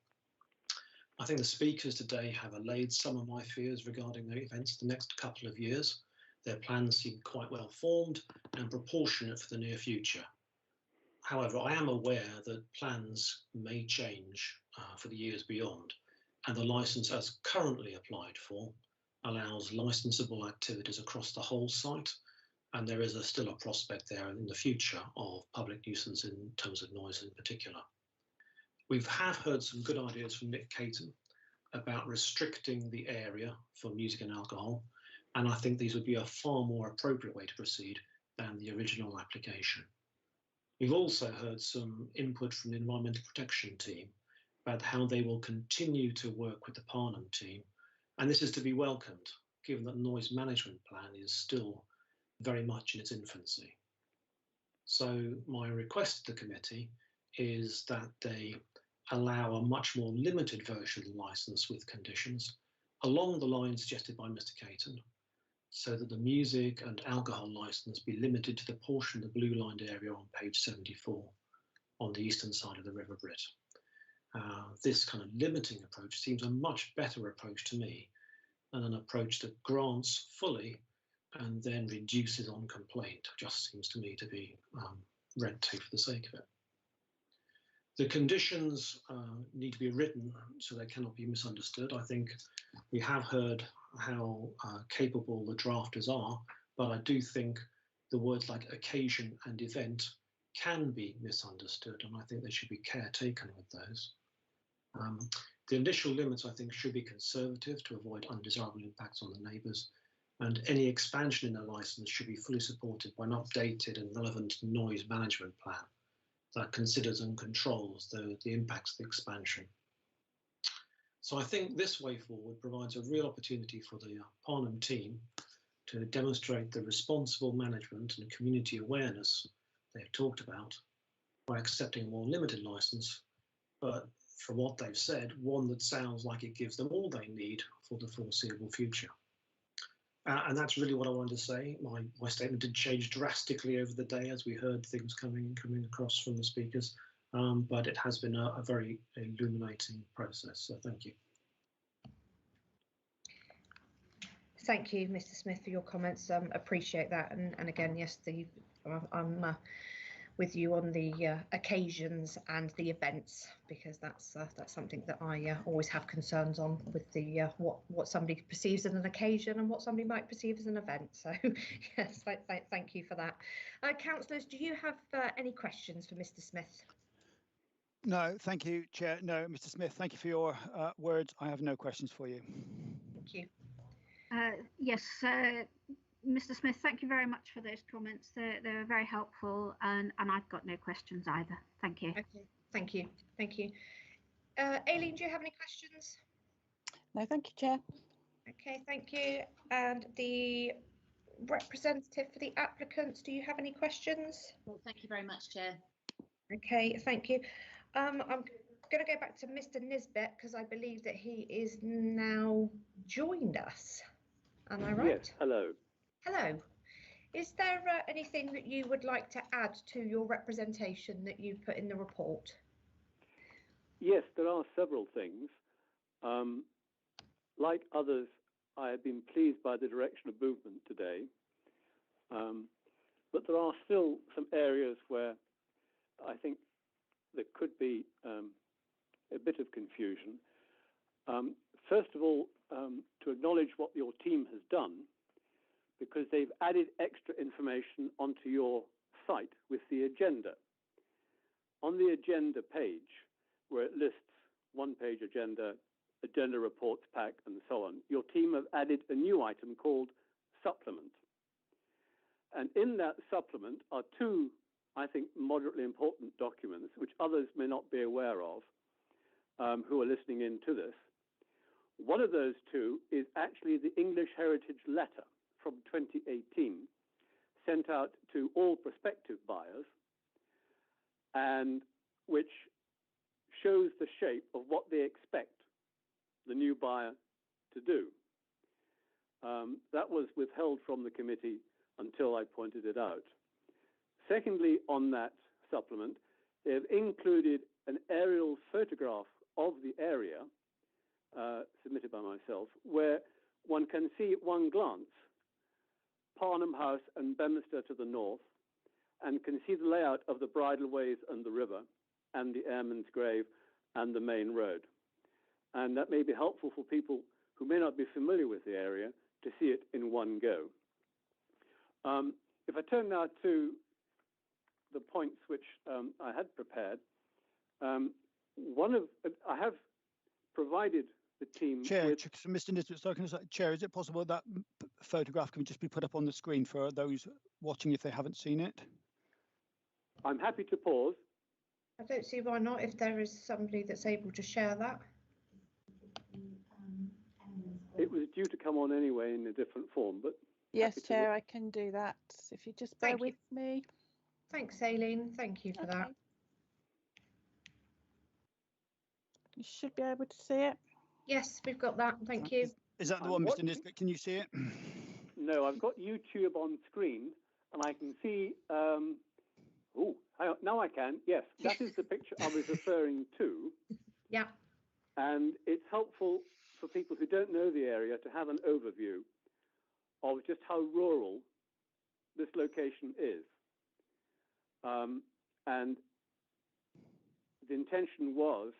I think the speakers today have allayed some of my fears regarding the events of the next couple of years. Their plans seem quite well formed and proportionate for the near future. However, I am aware that plans may change for the years beyond, and the licence as currently applied for allows licensable activities across the whole site, and there is still a prospect there in the future of public nuisance in terms of noise in particular. We have heard some good ideas from Nick Caton about restricting the area for music and alcohol, and I think these would be a far more appropriate way to proceed than the original application. We've also heard some input from the Environmental Protection team about how they will continue to work with the Parnham team, and this is to be welcomed, given that the noise management plan is still very much in its infancy. So my request to the committee is that they allow a much more limited version of the licence with conditions, along the lines suggested by Mr. Caton, so that the music and alcohol licence be limited to the portion of the blue-lined area on page 74 on the eastern side of the River Brit. This kind of limiting approach seems a much better approach to me than an approach that grants fully and then reduces on complaint just seems to me to be red tape for the sake of it. The conditions need to be written so they cannot be misunderstood. I think we have heard how capable the drafters are, but I do think the words like occasion and event can be misunderstood, and I think there should be care taken with those. The initial limits, I think, should be conservative to avoid undesirable impacts on the neighbours, and any expansion in the licence should be fully supported by an updated and relevant noise management plan that considers and controls the impacts of the expansion. So I think this way forward provides a real opportunity for the Parnham team to demonstrate the responsible management and community awareness they've talked about by accepting a more limited licence, but from what they've said, one that sounds like it gives them all they need for the foreseeable future. And that's really what I wanted to say. My statement did change drastically over the day as we heard things coming across from the speakers, but it has been a very illuminating process, so thank you. Thank you, Mr. Smith, for your comments. Appreciate that. And again, yes, I'm with you on the occasions and the events, because that's something that I always have concerns on with the what somebody perceives as an occasion and what somebody might perceive as an event. So yes, thank you for that. Councillors, do you have any questions for Mr. Smith? No, thank you, Chair. No, Mr. Smith, thank you for your words. I have no questions for you. Thank you. Yes, Mr. Smith, thank you very much for those comments. They were very helpful, and I've got no questions either. Thank you. Okay, thank you. Thank you. Aileen, do you have any questions? No, thank you, Chair. Okay, thank you. And the representative for the applicants, do you have any questions? Well, thank you very much, Chair. Okay, thank you. I'm going to go back to Mr. Nisbet because I believe that he is now joined us. Am I right? Yes, hello. Hello. Is there anything that you would like to add to your representation that you put in the report? Yes, there are several things. Like others, I have been pleased by the direction of movement today, but there are still some areas where I think there could be a bit of confusion. First of all, to acknowledge what your team has done, because they've added extra information onto your site with the agenda. On the agenda page, where it lists one-page agenda, agenda reports pack, and so on, your team have added a new item called supplement. And in that supplement are two, I think, moderately important documents, which others may not be aware of, who are listening in to this. One of those two is actually the English Heritage Letter from 2018, sent out to all prospective buyers, and which shows the shape of what they expect the new buyer to do. That was withheld from the committee until I pointed it out. Secondly, on that supplement, they have included an aerial photograph of the area submitted by myself, where one can see at one glance Parnham House and Beaminster to the north, and can see the layout of the bridleways and the river, and the airman's grave and the main road. And that may be helpful for people who may not be familiar with the area to see it in one go. If I turn now to the points which I had prepared, I have provided the team Chair, with... Mr. Nisbet, sorry, Chair, is it possible that photograph can just be put up on the screen for those watching if they haven't seen it? I'm happy to pause. I don't see why not, if there is somebody that's able to share that. It was due to come on anyway in a different form, but... Yes, Chair, I can do that. If you just bear with me. Thanks, Aileen. Thank you for that. You should be able to see it. Yes, we've got that. Thank you. Is that the one, Mr. Nisbet? Can you see it? No, I've got YouTube on screen, and I can see... now I can. Yes, that is the picture I was referring to. Yeah. And it's helpful for people who don't know the area to have an overview of just how rural this location is. And the intention was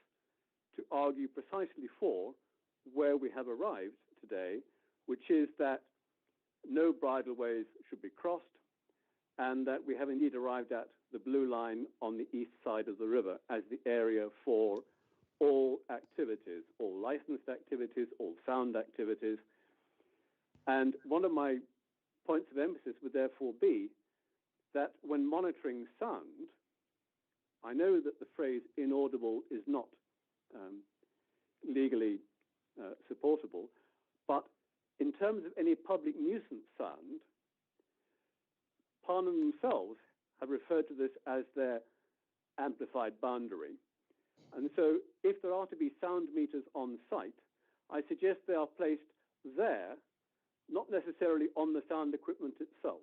to argue precisely for where we have arrived today, which is that no bridleways should be crossed, and that we have indeed arrived at the blue line on the east side of the river as the area for all activities, all licensed activities, all sound activities. And one of my points of emphasis would therefore be that when monitoring sound, I know that the phrase inaudible is not legally supportable, but in terms of any public nuisance sound, Parnham themselves have referred to this as their amplified boundary. And so if there are to be sound meters on site, I suggest they are placed there, not necessarily on the sound equipment itself.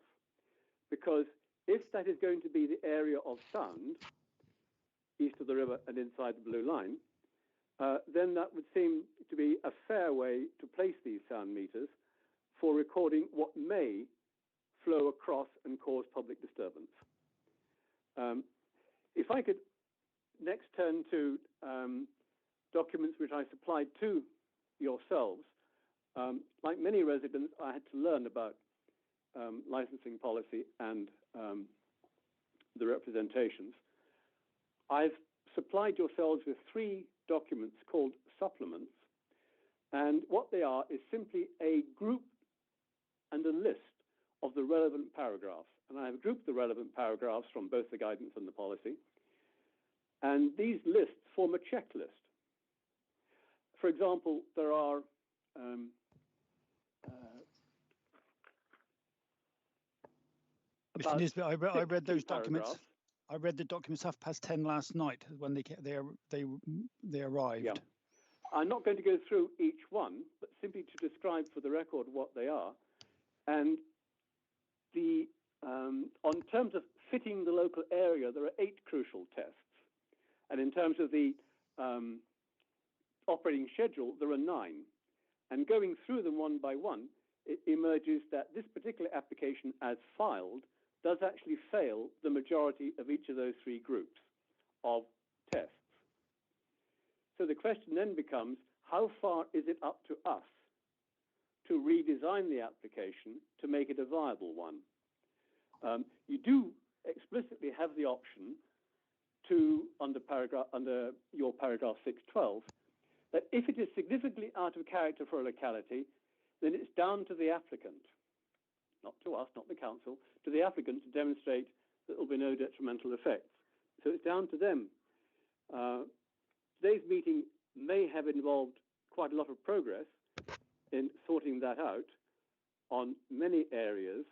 Because if that is going to be the area of sound, east of the river and inside the blue line, then that would seem to be a fair way to place these sound meters for recording what may flow across and cause public disturbance. If I could next turn to documents which I supplied to yourselves. Like many residents, I had to learn about licensing policy and the representations. I've supplied yourselves with 3 documents called supplements, and what they are is simply a group and a list of the relevant paragraphs. And I have grouped the relevant paragraphs from both the guidance and the policy. And these lists form a checklist. For example, there are Mr. Nisbet, I read those documents. I read the documents 10:30 last night when they arrived. Yeah. I'm not going to go through each one, but simply to describe for the record what they are. And the on terms of fitting the local area, there are 8 crucial tests. And in terms of the operating schedule, there are 9. And going through them one by one, it emerges that this particular application as filed does actually fail the majority of each of those 3 groups of tests. So the question then becomes, how far is it up to us to redesign the application to make it a viable one? You do explicitly have the option to, under your paragraph 612, that if it is significantly out of character for a locality, then it's down to the applicant, not to us, not the council, to the applicant to demonstrate that there will be no detrimental effects. So it's down to them. Today's meeting may have involved quite a lot of progress in sorting that out on many areas.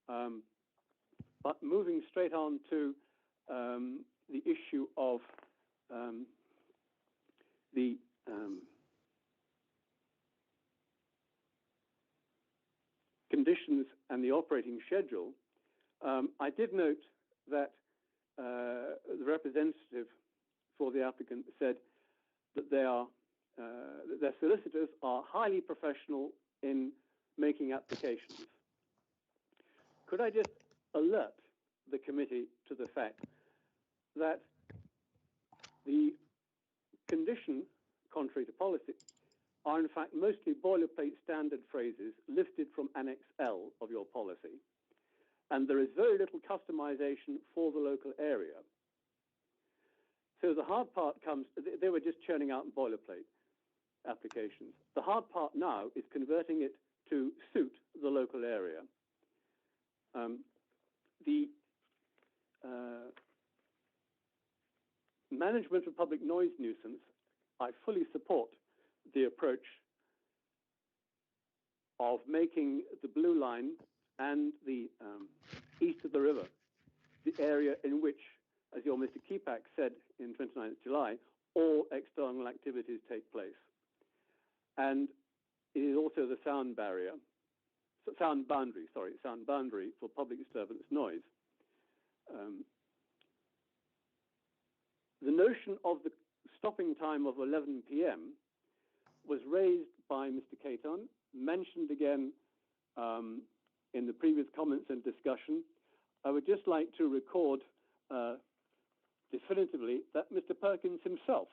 But moving straight on to the issue of the conditions and the operating schedule, I did note that the representative for the applicant said that their solicitors are highly professional in making applications. Could I just alert the committee to the fact that the condition, contrary to policy, are in fact mostly boilerplate standard phrases lifted from Annex L of your policy, and there is very little customization for the local area. So the hard part comes, they were just churning out boilerplate applications. The hard part now is converting it to suit the local area. The management of public noise nuisance, I fully support the approach of making the blue line and the east of the river the area in which, as your Mr. Kepak said in 29th July, all external activities take place. And it is also the sound boundary for public disturbance noise. The notion of the stopping time of 11 p.m. was raised by Mr. Caton, mentioned again in the previous comments and discussion, I would just like to record definitively that Mr. Perkins himself,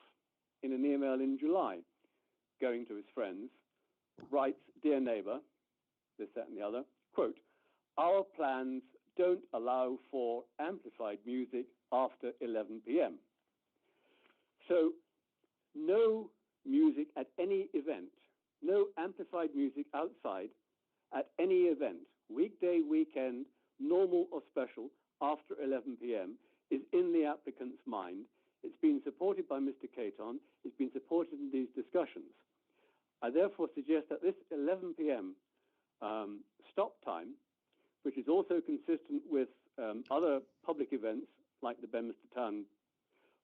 in an email in July, going to his friends, writes, "Dear neighbour," this, that, and the other, quote, "Our plans don't allow for amplified music after 11 p.m. So no music at any event, no amplified music outside at any event, weekday, weekend, normal or special, after 11 p.m. is in the applicant's mind. It's been supported by Mr. Caton. It's been supported in these discussions. I therefore suggest that this 11 p.m. Stop time, which is also consistent with other public events like the Beaminster Town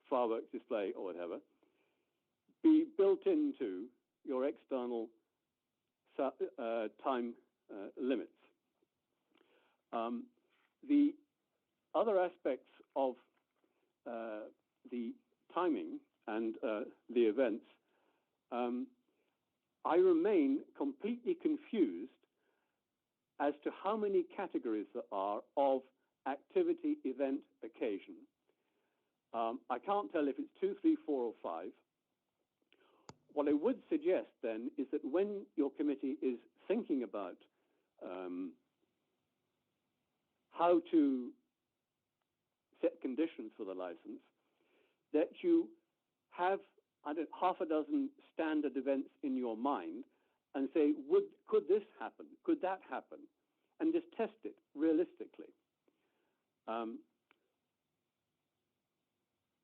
fireworks display or whatever, be built into your external time limits. The other aspects of the timing and the events, I remain completely confused as to how many categories there are of activity, event, occasion. I can't tell if it's 2, 3, 4, or 5. What I would suggest then is that when your committee is thinking about how to set conditions for the license, that you have half a dozen standard events in your mind and say, could this happen? Could that happen? And just test it realistically.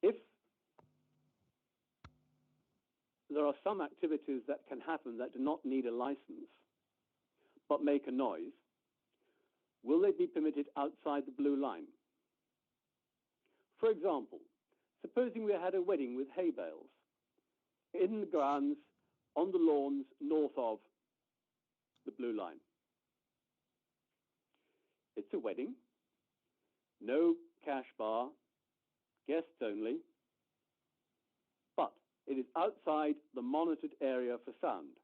If there are some activities that can happen that do not need a license but make a noise, will they be permitted outside the blue line? For example, supposing we had a wedding with hay bales in the grounds, on the lawns north of the blue line. It's a wedding, no cash bar, guests only, but it is outside the monitored area for sound.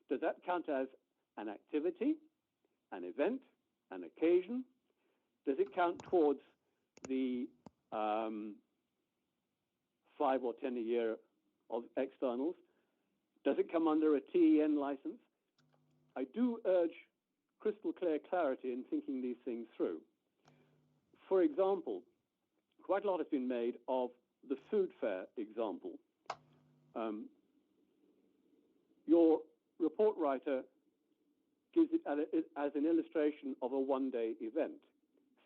Does that count as an activity, an event, an occasion? Does it count towards the 5 or 10 a year of externals? Does it come under a TEN license? I do urge crystal clear clarity in thinking these things through. For example, quite a lot has been made of the food fair example. Your report writer gives it as an illustration of a one-day event.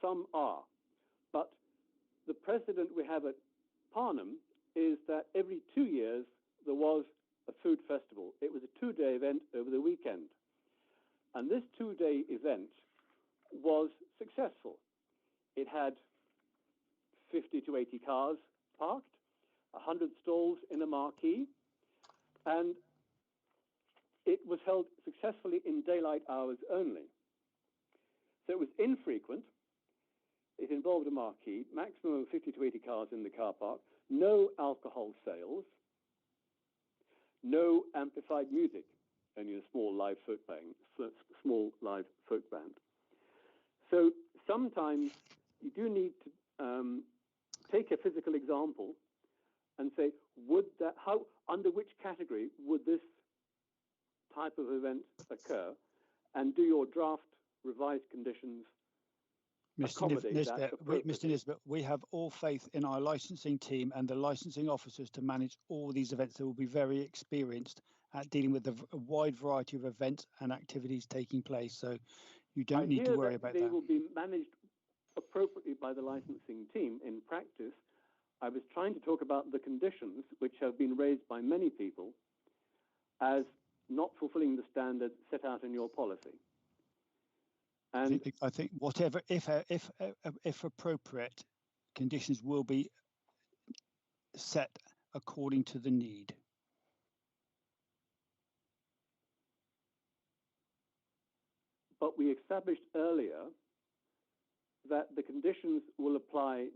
Some are, but the precedent we have at Parnham is that every 2 years there was a food festival. It was a 2-day event over the weekend. And this 2-day event was successful. It had 50 to 80 cars parked, 100 stalls in a marquee, and it was held successfully in daylight hours only. So it was infrequent. It involved a marquee, maximum of 50 to 80 cars in the car park, no alcohol sales, no amplified music, only a small live folk band. So sometimes you do need to take a physical example and say, under which category would this type of event occur, and do your draft revised conditions Mr. Nisbet, we have all faith in our licensing team and the licensing officers to manage all these events. They will be very experienced at dealing with a wide variety of events and activities taking place. So you don't need to worry about that. They will be managed appropriately by the licensing team. In practice, I was trying to talk about the conditions which have been raised by many people as not fulfilling the standards set out in your policy. And I think whatever, if appropriate, conditions will be set according to the need. But we established earlier that the conditions will apply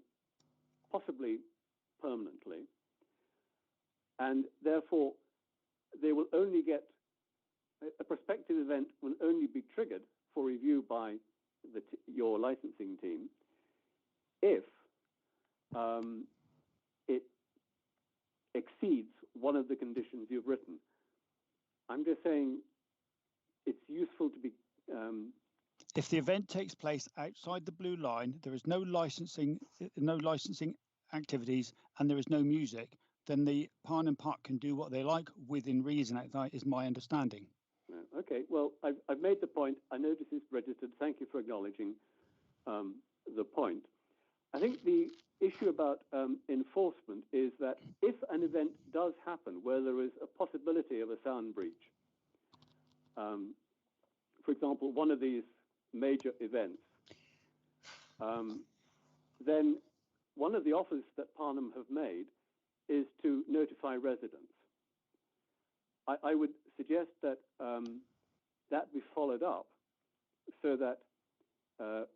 possibly permanently, and therefore they will only get a prospective event will only be triggered for review by your licensing team if it exceeds one of the conditions you've written. I'm just saying it's useful to be... if the event takes place outside the blue line, there is no licensing activities, and there is no music, then the Parnham Park can do what they like within reason, is my understanding. Okay, well, I've made the point. I notice it's registered. Thank you for acknowledging the point. I think the issue about enforcement is that if an event does happen where there is a possibility of a sound breach, for example, one of these major events, then one of the offers that Parnham have made is to notify residents. I would suggest that that be followed up so that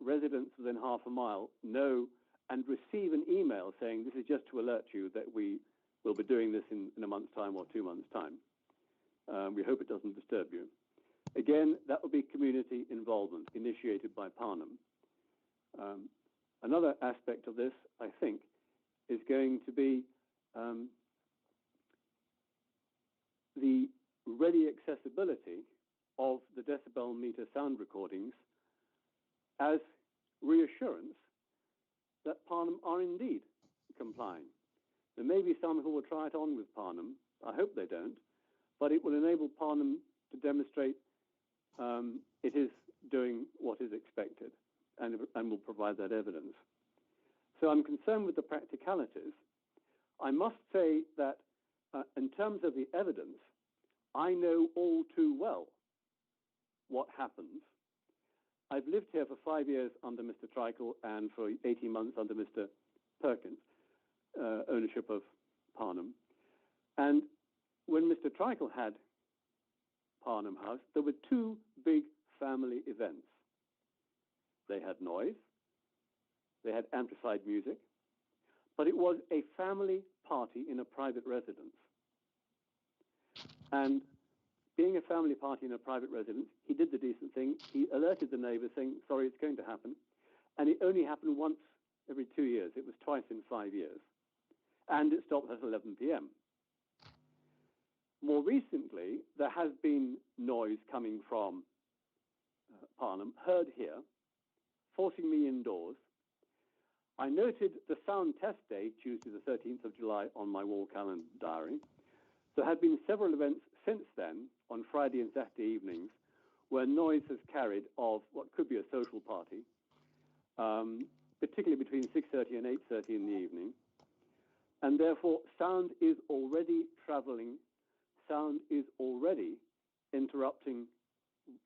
residents within half a mile know and receive an email saying this is just to alert you that we will be doing this in a month's time or 2 months' time. We hope it doesn't disturb you. Again, that would be community involvement initiated by Parnham. Another aspect of this, I think, is going to be the ready accessibility of the decibel meter sound recordings as reassurance that Parnham are indeed complying. There may be some who will try it on with Parnham. I hope they don't, but it will enable Parnham to demonstrate it is doing what is expected and will provide that evidence. So I'm concerned with the practicalities. I must say that in terms of the evidence, I know all too well what happens. I've lived here for 5 years under Mr. Trikel and for 18 months under Mr. Perkins, ownership of Parnham. And when Mr. Trikel had Parnham House, there were 2 big family events. They had noise, they had amplified music, but it was a family party in a private residence. And being a family party in a private residence, he did the decent thing. He alerted the neighbours saying, sorry, it's going to happen. And it only happened once every 2 years. It was twice in 5 years. And it stopped at 11 p.m. More recently, there has been noise coming from Parnham, heard here, forcing me indoors. I noted the sound test day, Tuesday the 13th of July, on my wall calendar diary. There have been several events since then, on Friday and Saturday evenings, where noise has carried of what could be a social party, particularly between 6:30 and 8:30 in the evening. And therefore, sound is already travelling, sound is already interrupting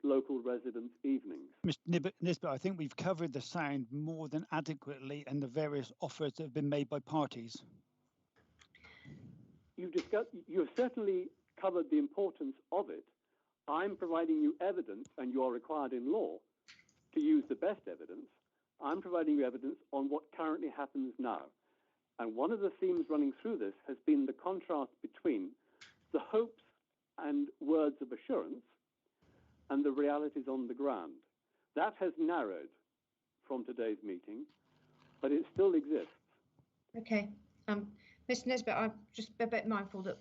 local residents' evenings. Mr. Nisbet, I think we've covered the sound more than adequately and the various offers that have been made by parties. You've certainly covered the importance of it. I'm providing you evidence, and you are required in law to use the best evidence. I'm providing you evidence on what currently happens now. And one of the themes running through this has been the contrast between the hopes and words of assurance and the realities on the ground. That has narrowed from today's meeting, but it still exists. Okay. Mr. Nisbet, I'm just a bit mindful that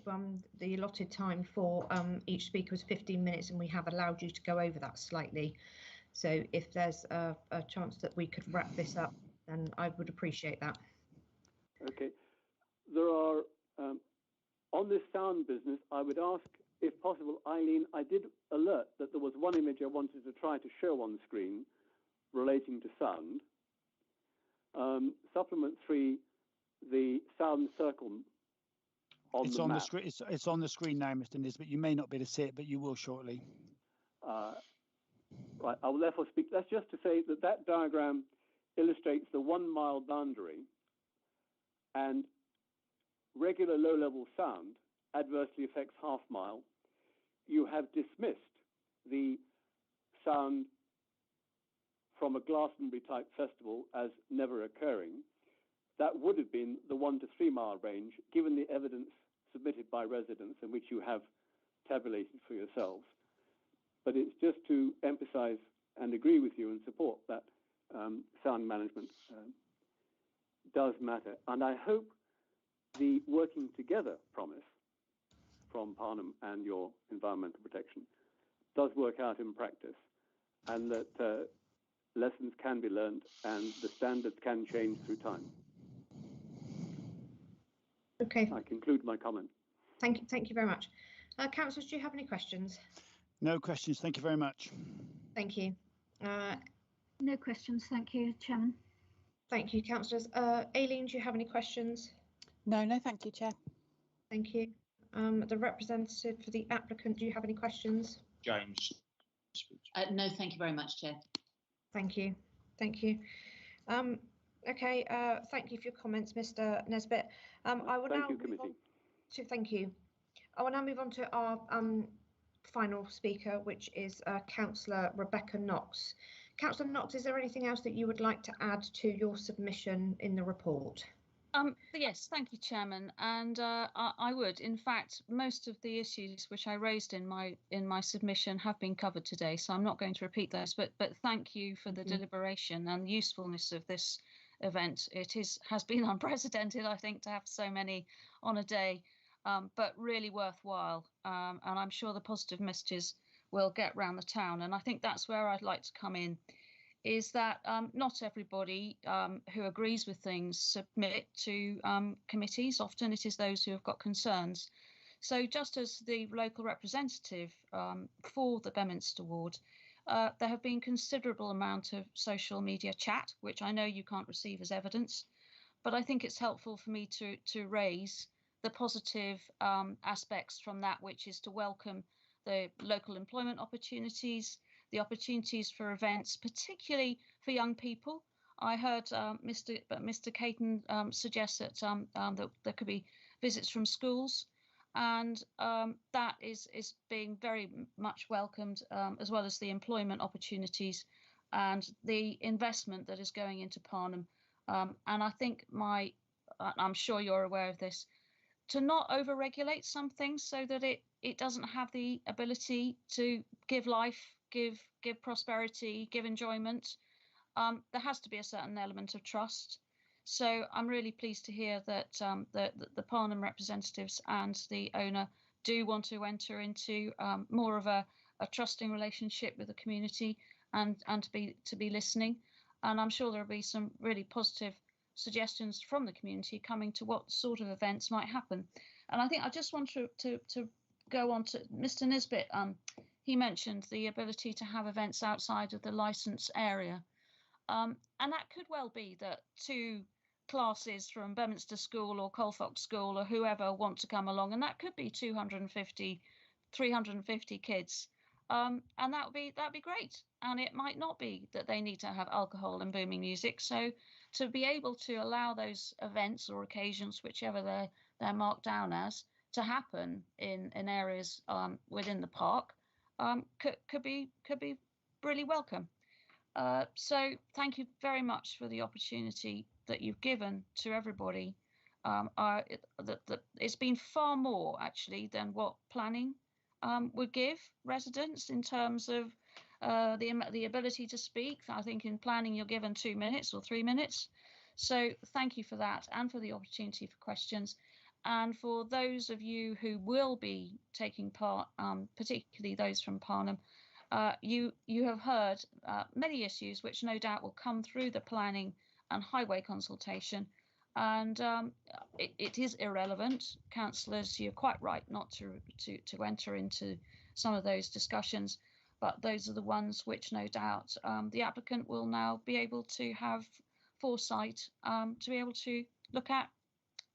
the allotted time for each speaker was 15 minutes, and we have allowed you to go over that slightly. So if there's a chance that we could wrap this up, then I would appreciate that. Okay. There are, on this sound business, I would ask, if possible, Eileen, I did alert that there was one image I wanted to try to show on screen relating to sound. Supplement 3, the sound circle on it's the on map. the screen. It's on the screen now, Mr. Nisbet. You may not be able to see it, but you will shortly. Right. I will therefore speak. That's just to say that that diagram illustrates the 1 mile boundary, and regular low-level sound adversely affects half mile. You have dismissed the sound from a Glastonbury-type festival as never occurring. That would have been the 1 to 3 mile range, given the evidence submitted by residents and which you have tabulated for yourselves. But it's just to emphasise and agree with you and support that sound management does matter. And I hope the working together promise from Parnham and your environmental protection does work out in practice, and that lessons can be learned and the standards can change through time. Okay. I conclude my comment. Thank you very much. Councillors, do you have any questions? No questions. Thank you very much. Thank you. No questions. Thank you, Chairman. Thank you, councillors. Aileen, do you have any questions? No, thank you, Chair. Thank you. The representative for the applicant, do you have any questions? James. No, thank you very much, Chair. Thank you. Thank you. Okay, thank you for your comments, Mr. Nesbitt. I will now move on to, thank you. I will now move on to our final speaker, which is Councillor Rebecca Knox. Councillor Knox, is there anything else that you would like to add to your submission in the report? Yes, thank you, Chairman. And I would, in fact, most of the issues which I raised in my submission have been covered today, so I'm not going to repeat those. But thank you for the deliberation and usefulness of this event. It has been unprecedented, I think, to have so many on a day, but really worthwhile. And I'm sure the positive messages will get round the town. And I think that's where I'd like to come in. Is that not everybody who agrees with things submit to committees. Often it is those who have got concerns. So just as the local representative for the Beaminster ward, there have been considerable amount of social media chat, which I know you can't receive as evidence, but I think it's helpful for me to raise the positive aspects from that, which is to welcome the local employment opportunities, the opportunities for events, particularly for young people. I heard Mr. Caton suggest that that there could be visits from schools, and that is being very much welcomed, as well as the employment opportunities and the investment that is going into Parnham. And I think I'm sure you're aware of this, to not over-regulate some things so that it doesn't have the ability to give life, give prosperity, give enjoyment. There has to be a certain element of trust. So I'm really pleased to hear that the Parnham representatives and the owner do want to enter into more of a trusting relationship with the community and to be listening. And I'm sure there'll be some really positive suggestions from the community coming to what sort of events might happen. And I think I just want to go on to Mr. Nisbet. He mentioned the ability to have events outside of the licence area. And that could well be that two classes from Beaminster School or Colfox School or whoever want to come along, and that could be 250, 350 kids. And that'd be great. And it might not be that they need to have alcohol and booming music. So to be able to allow those events or occasions, whichever they're marked down as, to happen in areas within the park could be really welcome. So thank you very much for the opportunity that you've given to everybody. It's been far more actually than what planning would give residents in terms of the ability to speak. I think in planning you're given 2 minutes or 3 minutes. So thank you for that and for the opportunity for questions. And for those of you who will be taking part, particularly those from Parnham, you have heard many issues which no doubt will come through the planning and highway consultation. And it is irrelevant. Councillors, you're quite right not to enter into some of those discussions, but those are the ones which no doubt the applicant will now be able to have foresight to be able to look at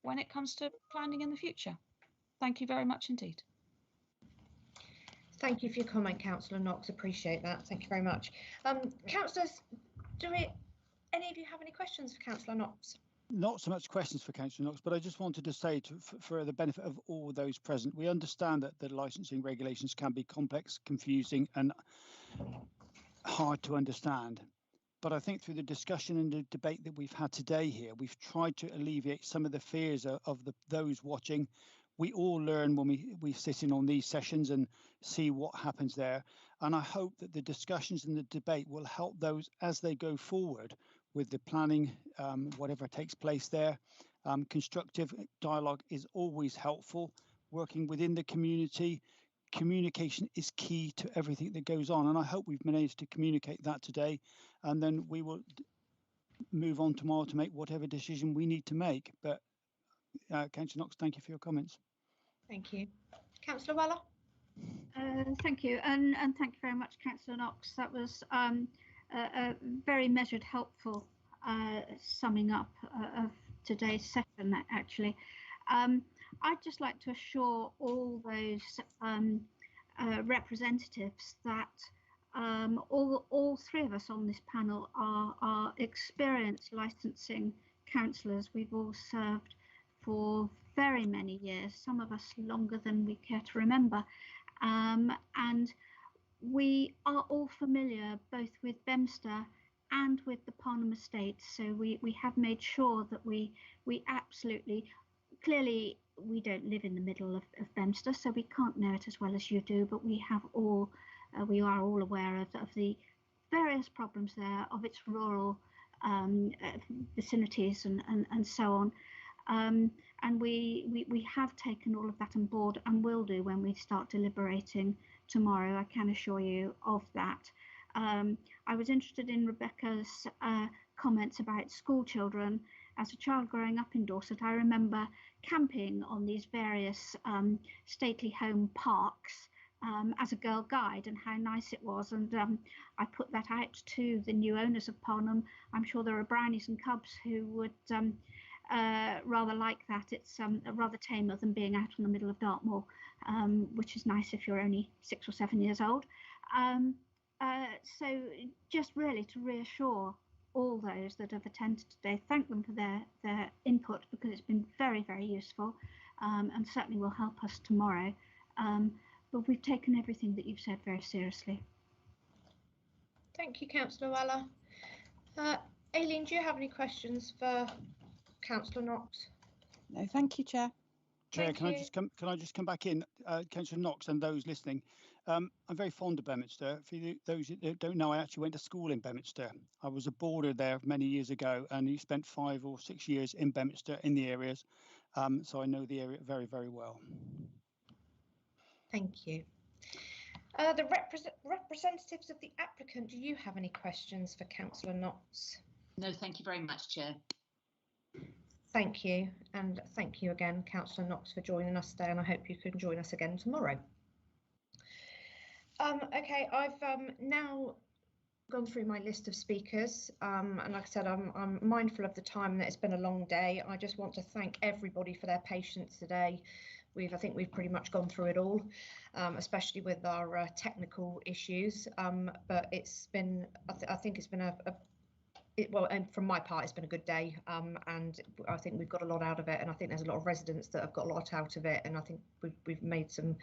when it comes to planning in the future. Thank you very much indeed. Thank you for your comment, Councillor Knox. Appreciate that. Thank you very much. Councillors, any of you have any questions for Councillor Knox? Not so much questions for Councillor Knox, but I just wanted to say, for the benefit of all those present, we understand that the licensing regulations can be complex, confusing and hard to understand. But I think through the discussion and the debate that we've had today here, we've tried to alleviate some of the fears of those watching. we all learn when we sit in on these sessions and see what happens there. And I hope that the discussions and the debate will help those as they go forward with the planning, whatever takes place there. Constructive dialogue is always helpful. Working within the community, communication is key to everything that goes on. And I hope we've managed to communicate that today. And then we will move on tomorrow to make whatever decision we need to make. But Councillor Knox, thank you for your comments. Thank you. Councillor Weller? Thank you, and thank you very much, Councillor Knox. That was a very measured, helpful summing up of today's session, actually. I'd just like to assure all those representatives that all three of us on this panel are experienced licensing councillors. We've all served for very many years, some of us longer than we care to remember. And we are all familiar both with Beaminster and with the Parnham estate. So we have made sure that we absolutely, clearly we don't live in the middle of Beaminster, so we can't know it as well as you do, but we have all, we are all aware of the various problems there, of its rural vicinities and so on. And we have taken all of that on board and will do when we start deliberating tomorrow. I can assure you of that. I was interested in Rebecca's comments about school children. As a child growing up in Dorset, I remember camping on these various stately home parks as a girl guide, and how nice it was. And I put that out to the new owners of Parnham. I'm sure there are brownies and cubs who would rather like that. It's rather tamer than being out in the middle of Dartmoor, which is nice if you're only 6 or 7 years old. So just really to reassure all those that have attended today, thank them for their input, because it's been very, very useful, and certainly will help us tomorrow. But we've taken everything that you've said very seriously. Thank you, Councillor Weller. Aileen, do you have any questions for Councillor Knox? No, thank you, Chair. Chair, can I just come back in, Councillor Knox and those listening? I'm very fond of Beaminster. For those that don't know, I actually went to school in Beaminster. I was a boarder there many years ago, and you spent 5 or 6 years in Beaminster in the areas, so I know the area very, very well. Thank you. The representatives of the applicant, do you have any questions for Councillor Knox? No, thank you very much, Chair. Thank you, and thank you again, Councillor Knox, for joining us today, and I hope you can join us again tomorrow. Okay, I've now gone through my list of speakers, and like I said, I'm mindful of the time, that it's been a long day. I just want to thank everybody for their patience today. I think we've pretty much gone through it all, especially with our technical issues. But it's been, I think it's been well, and from my part, it's been a good day, and I think we've got a lot out of it, and I think there's a lot of residents that have got a lot out of it, and I think we've made some,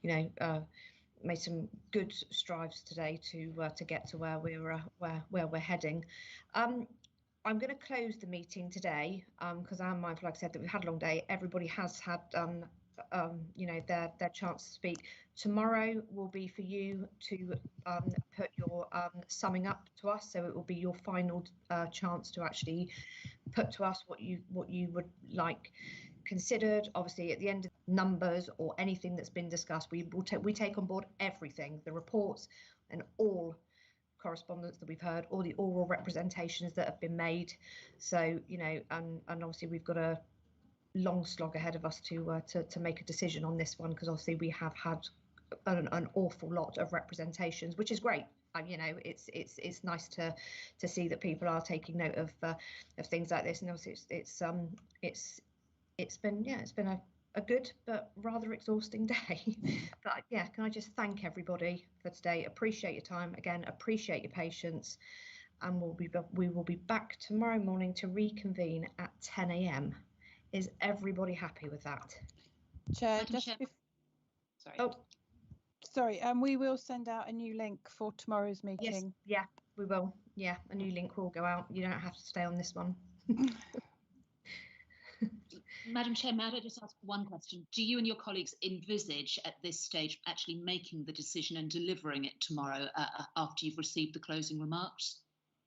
made some good strides today to get to where we're heading. I'm going to close the meeting today because I'm mindful, like I said, that we've had a long day. Everybody has had their chance to speak. Tomorrow will be for you to put your summing up to us, so it will be your final chance to actually put to us what you would like considered. Obviously, at the end of numbers or anything that's been discussed, we take on board everything, the reports and all correspondence that we've heard, all the oral representations that have been made. So and obviously we've got a long slog ahead of us to make a decision on this one, because obviously we have had an awful lot of representations, which is great. It's nice to see that people are taking note of things like this, and obviously it's been a good but rather exhausting day. But yeah, can I just thank everybody for today? Appreciate your time again, appreciate your patience, and we will be back tomorrow morning to reconvene at 10 AM. Is everybody happy with that? Chair, sorry, we will send out a new link for tomorrow's meeting. Yes, yeah, we will. Yeah, a new link will go out. You don't have to stay on this one. Madam Chair, may I just ask one question? Do you and your colleagues envisage at this stage actually making the decision and delivering it tomorrow after you've received the closing remarks?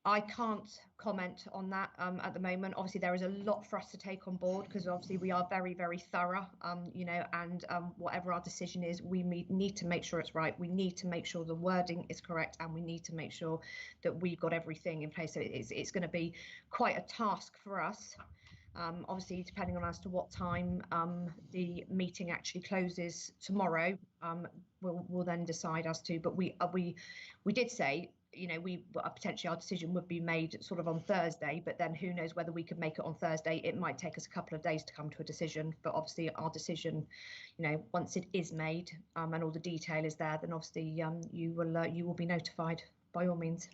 I can't comment on that at the moment. Obviously, there is a lot for us to take on board because obviously we are very, very thorough, you know, and whatever our decision is, we need to make sure it's right. We need to make sure the wording is correct, and we need to make sure that we've got everything in place. So it's going to be quite a task for us. Obviously, depending on as to what time the meeting actually closes tomorrow, we'll then decide as to. But we did say, you know, potentially our decision would be made sort of on Thursday, but then who knows whether we could make it on Thursday. It might take us a couple of days to come to a decision, but obviously our decision, you know, once it is made and all the detail is there, then obviously you will be notified by all means.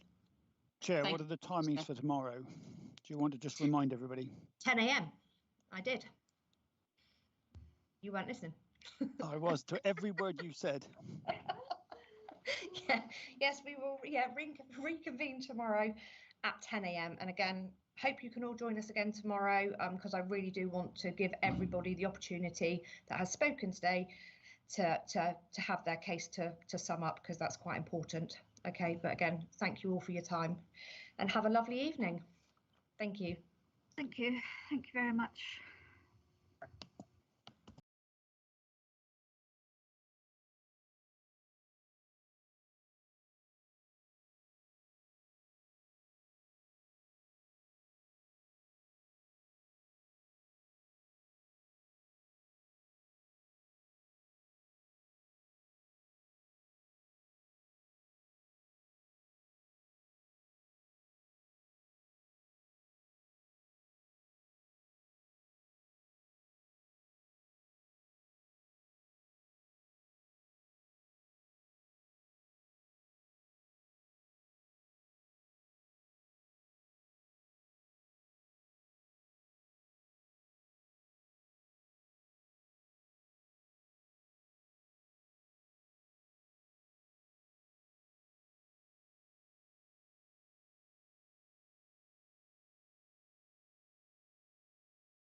Chair, what are the timings for tomorrow? Do you want to just remind everybody? 10 a.m. I did. You weren't listening. I was, to every word you said. Yeah, yes, we will. Yeah, reconvene tomorrow at 10 a.m. And again, hope you can all join us again tomorrow, because I really do want to give everybody the opportunity that has spoken today to have their case to sum up, because that's quite important. Okay, but again, thank you all for your time, and have a lovely evening. Thank you. Thank you. Thank you very much.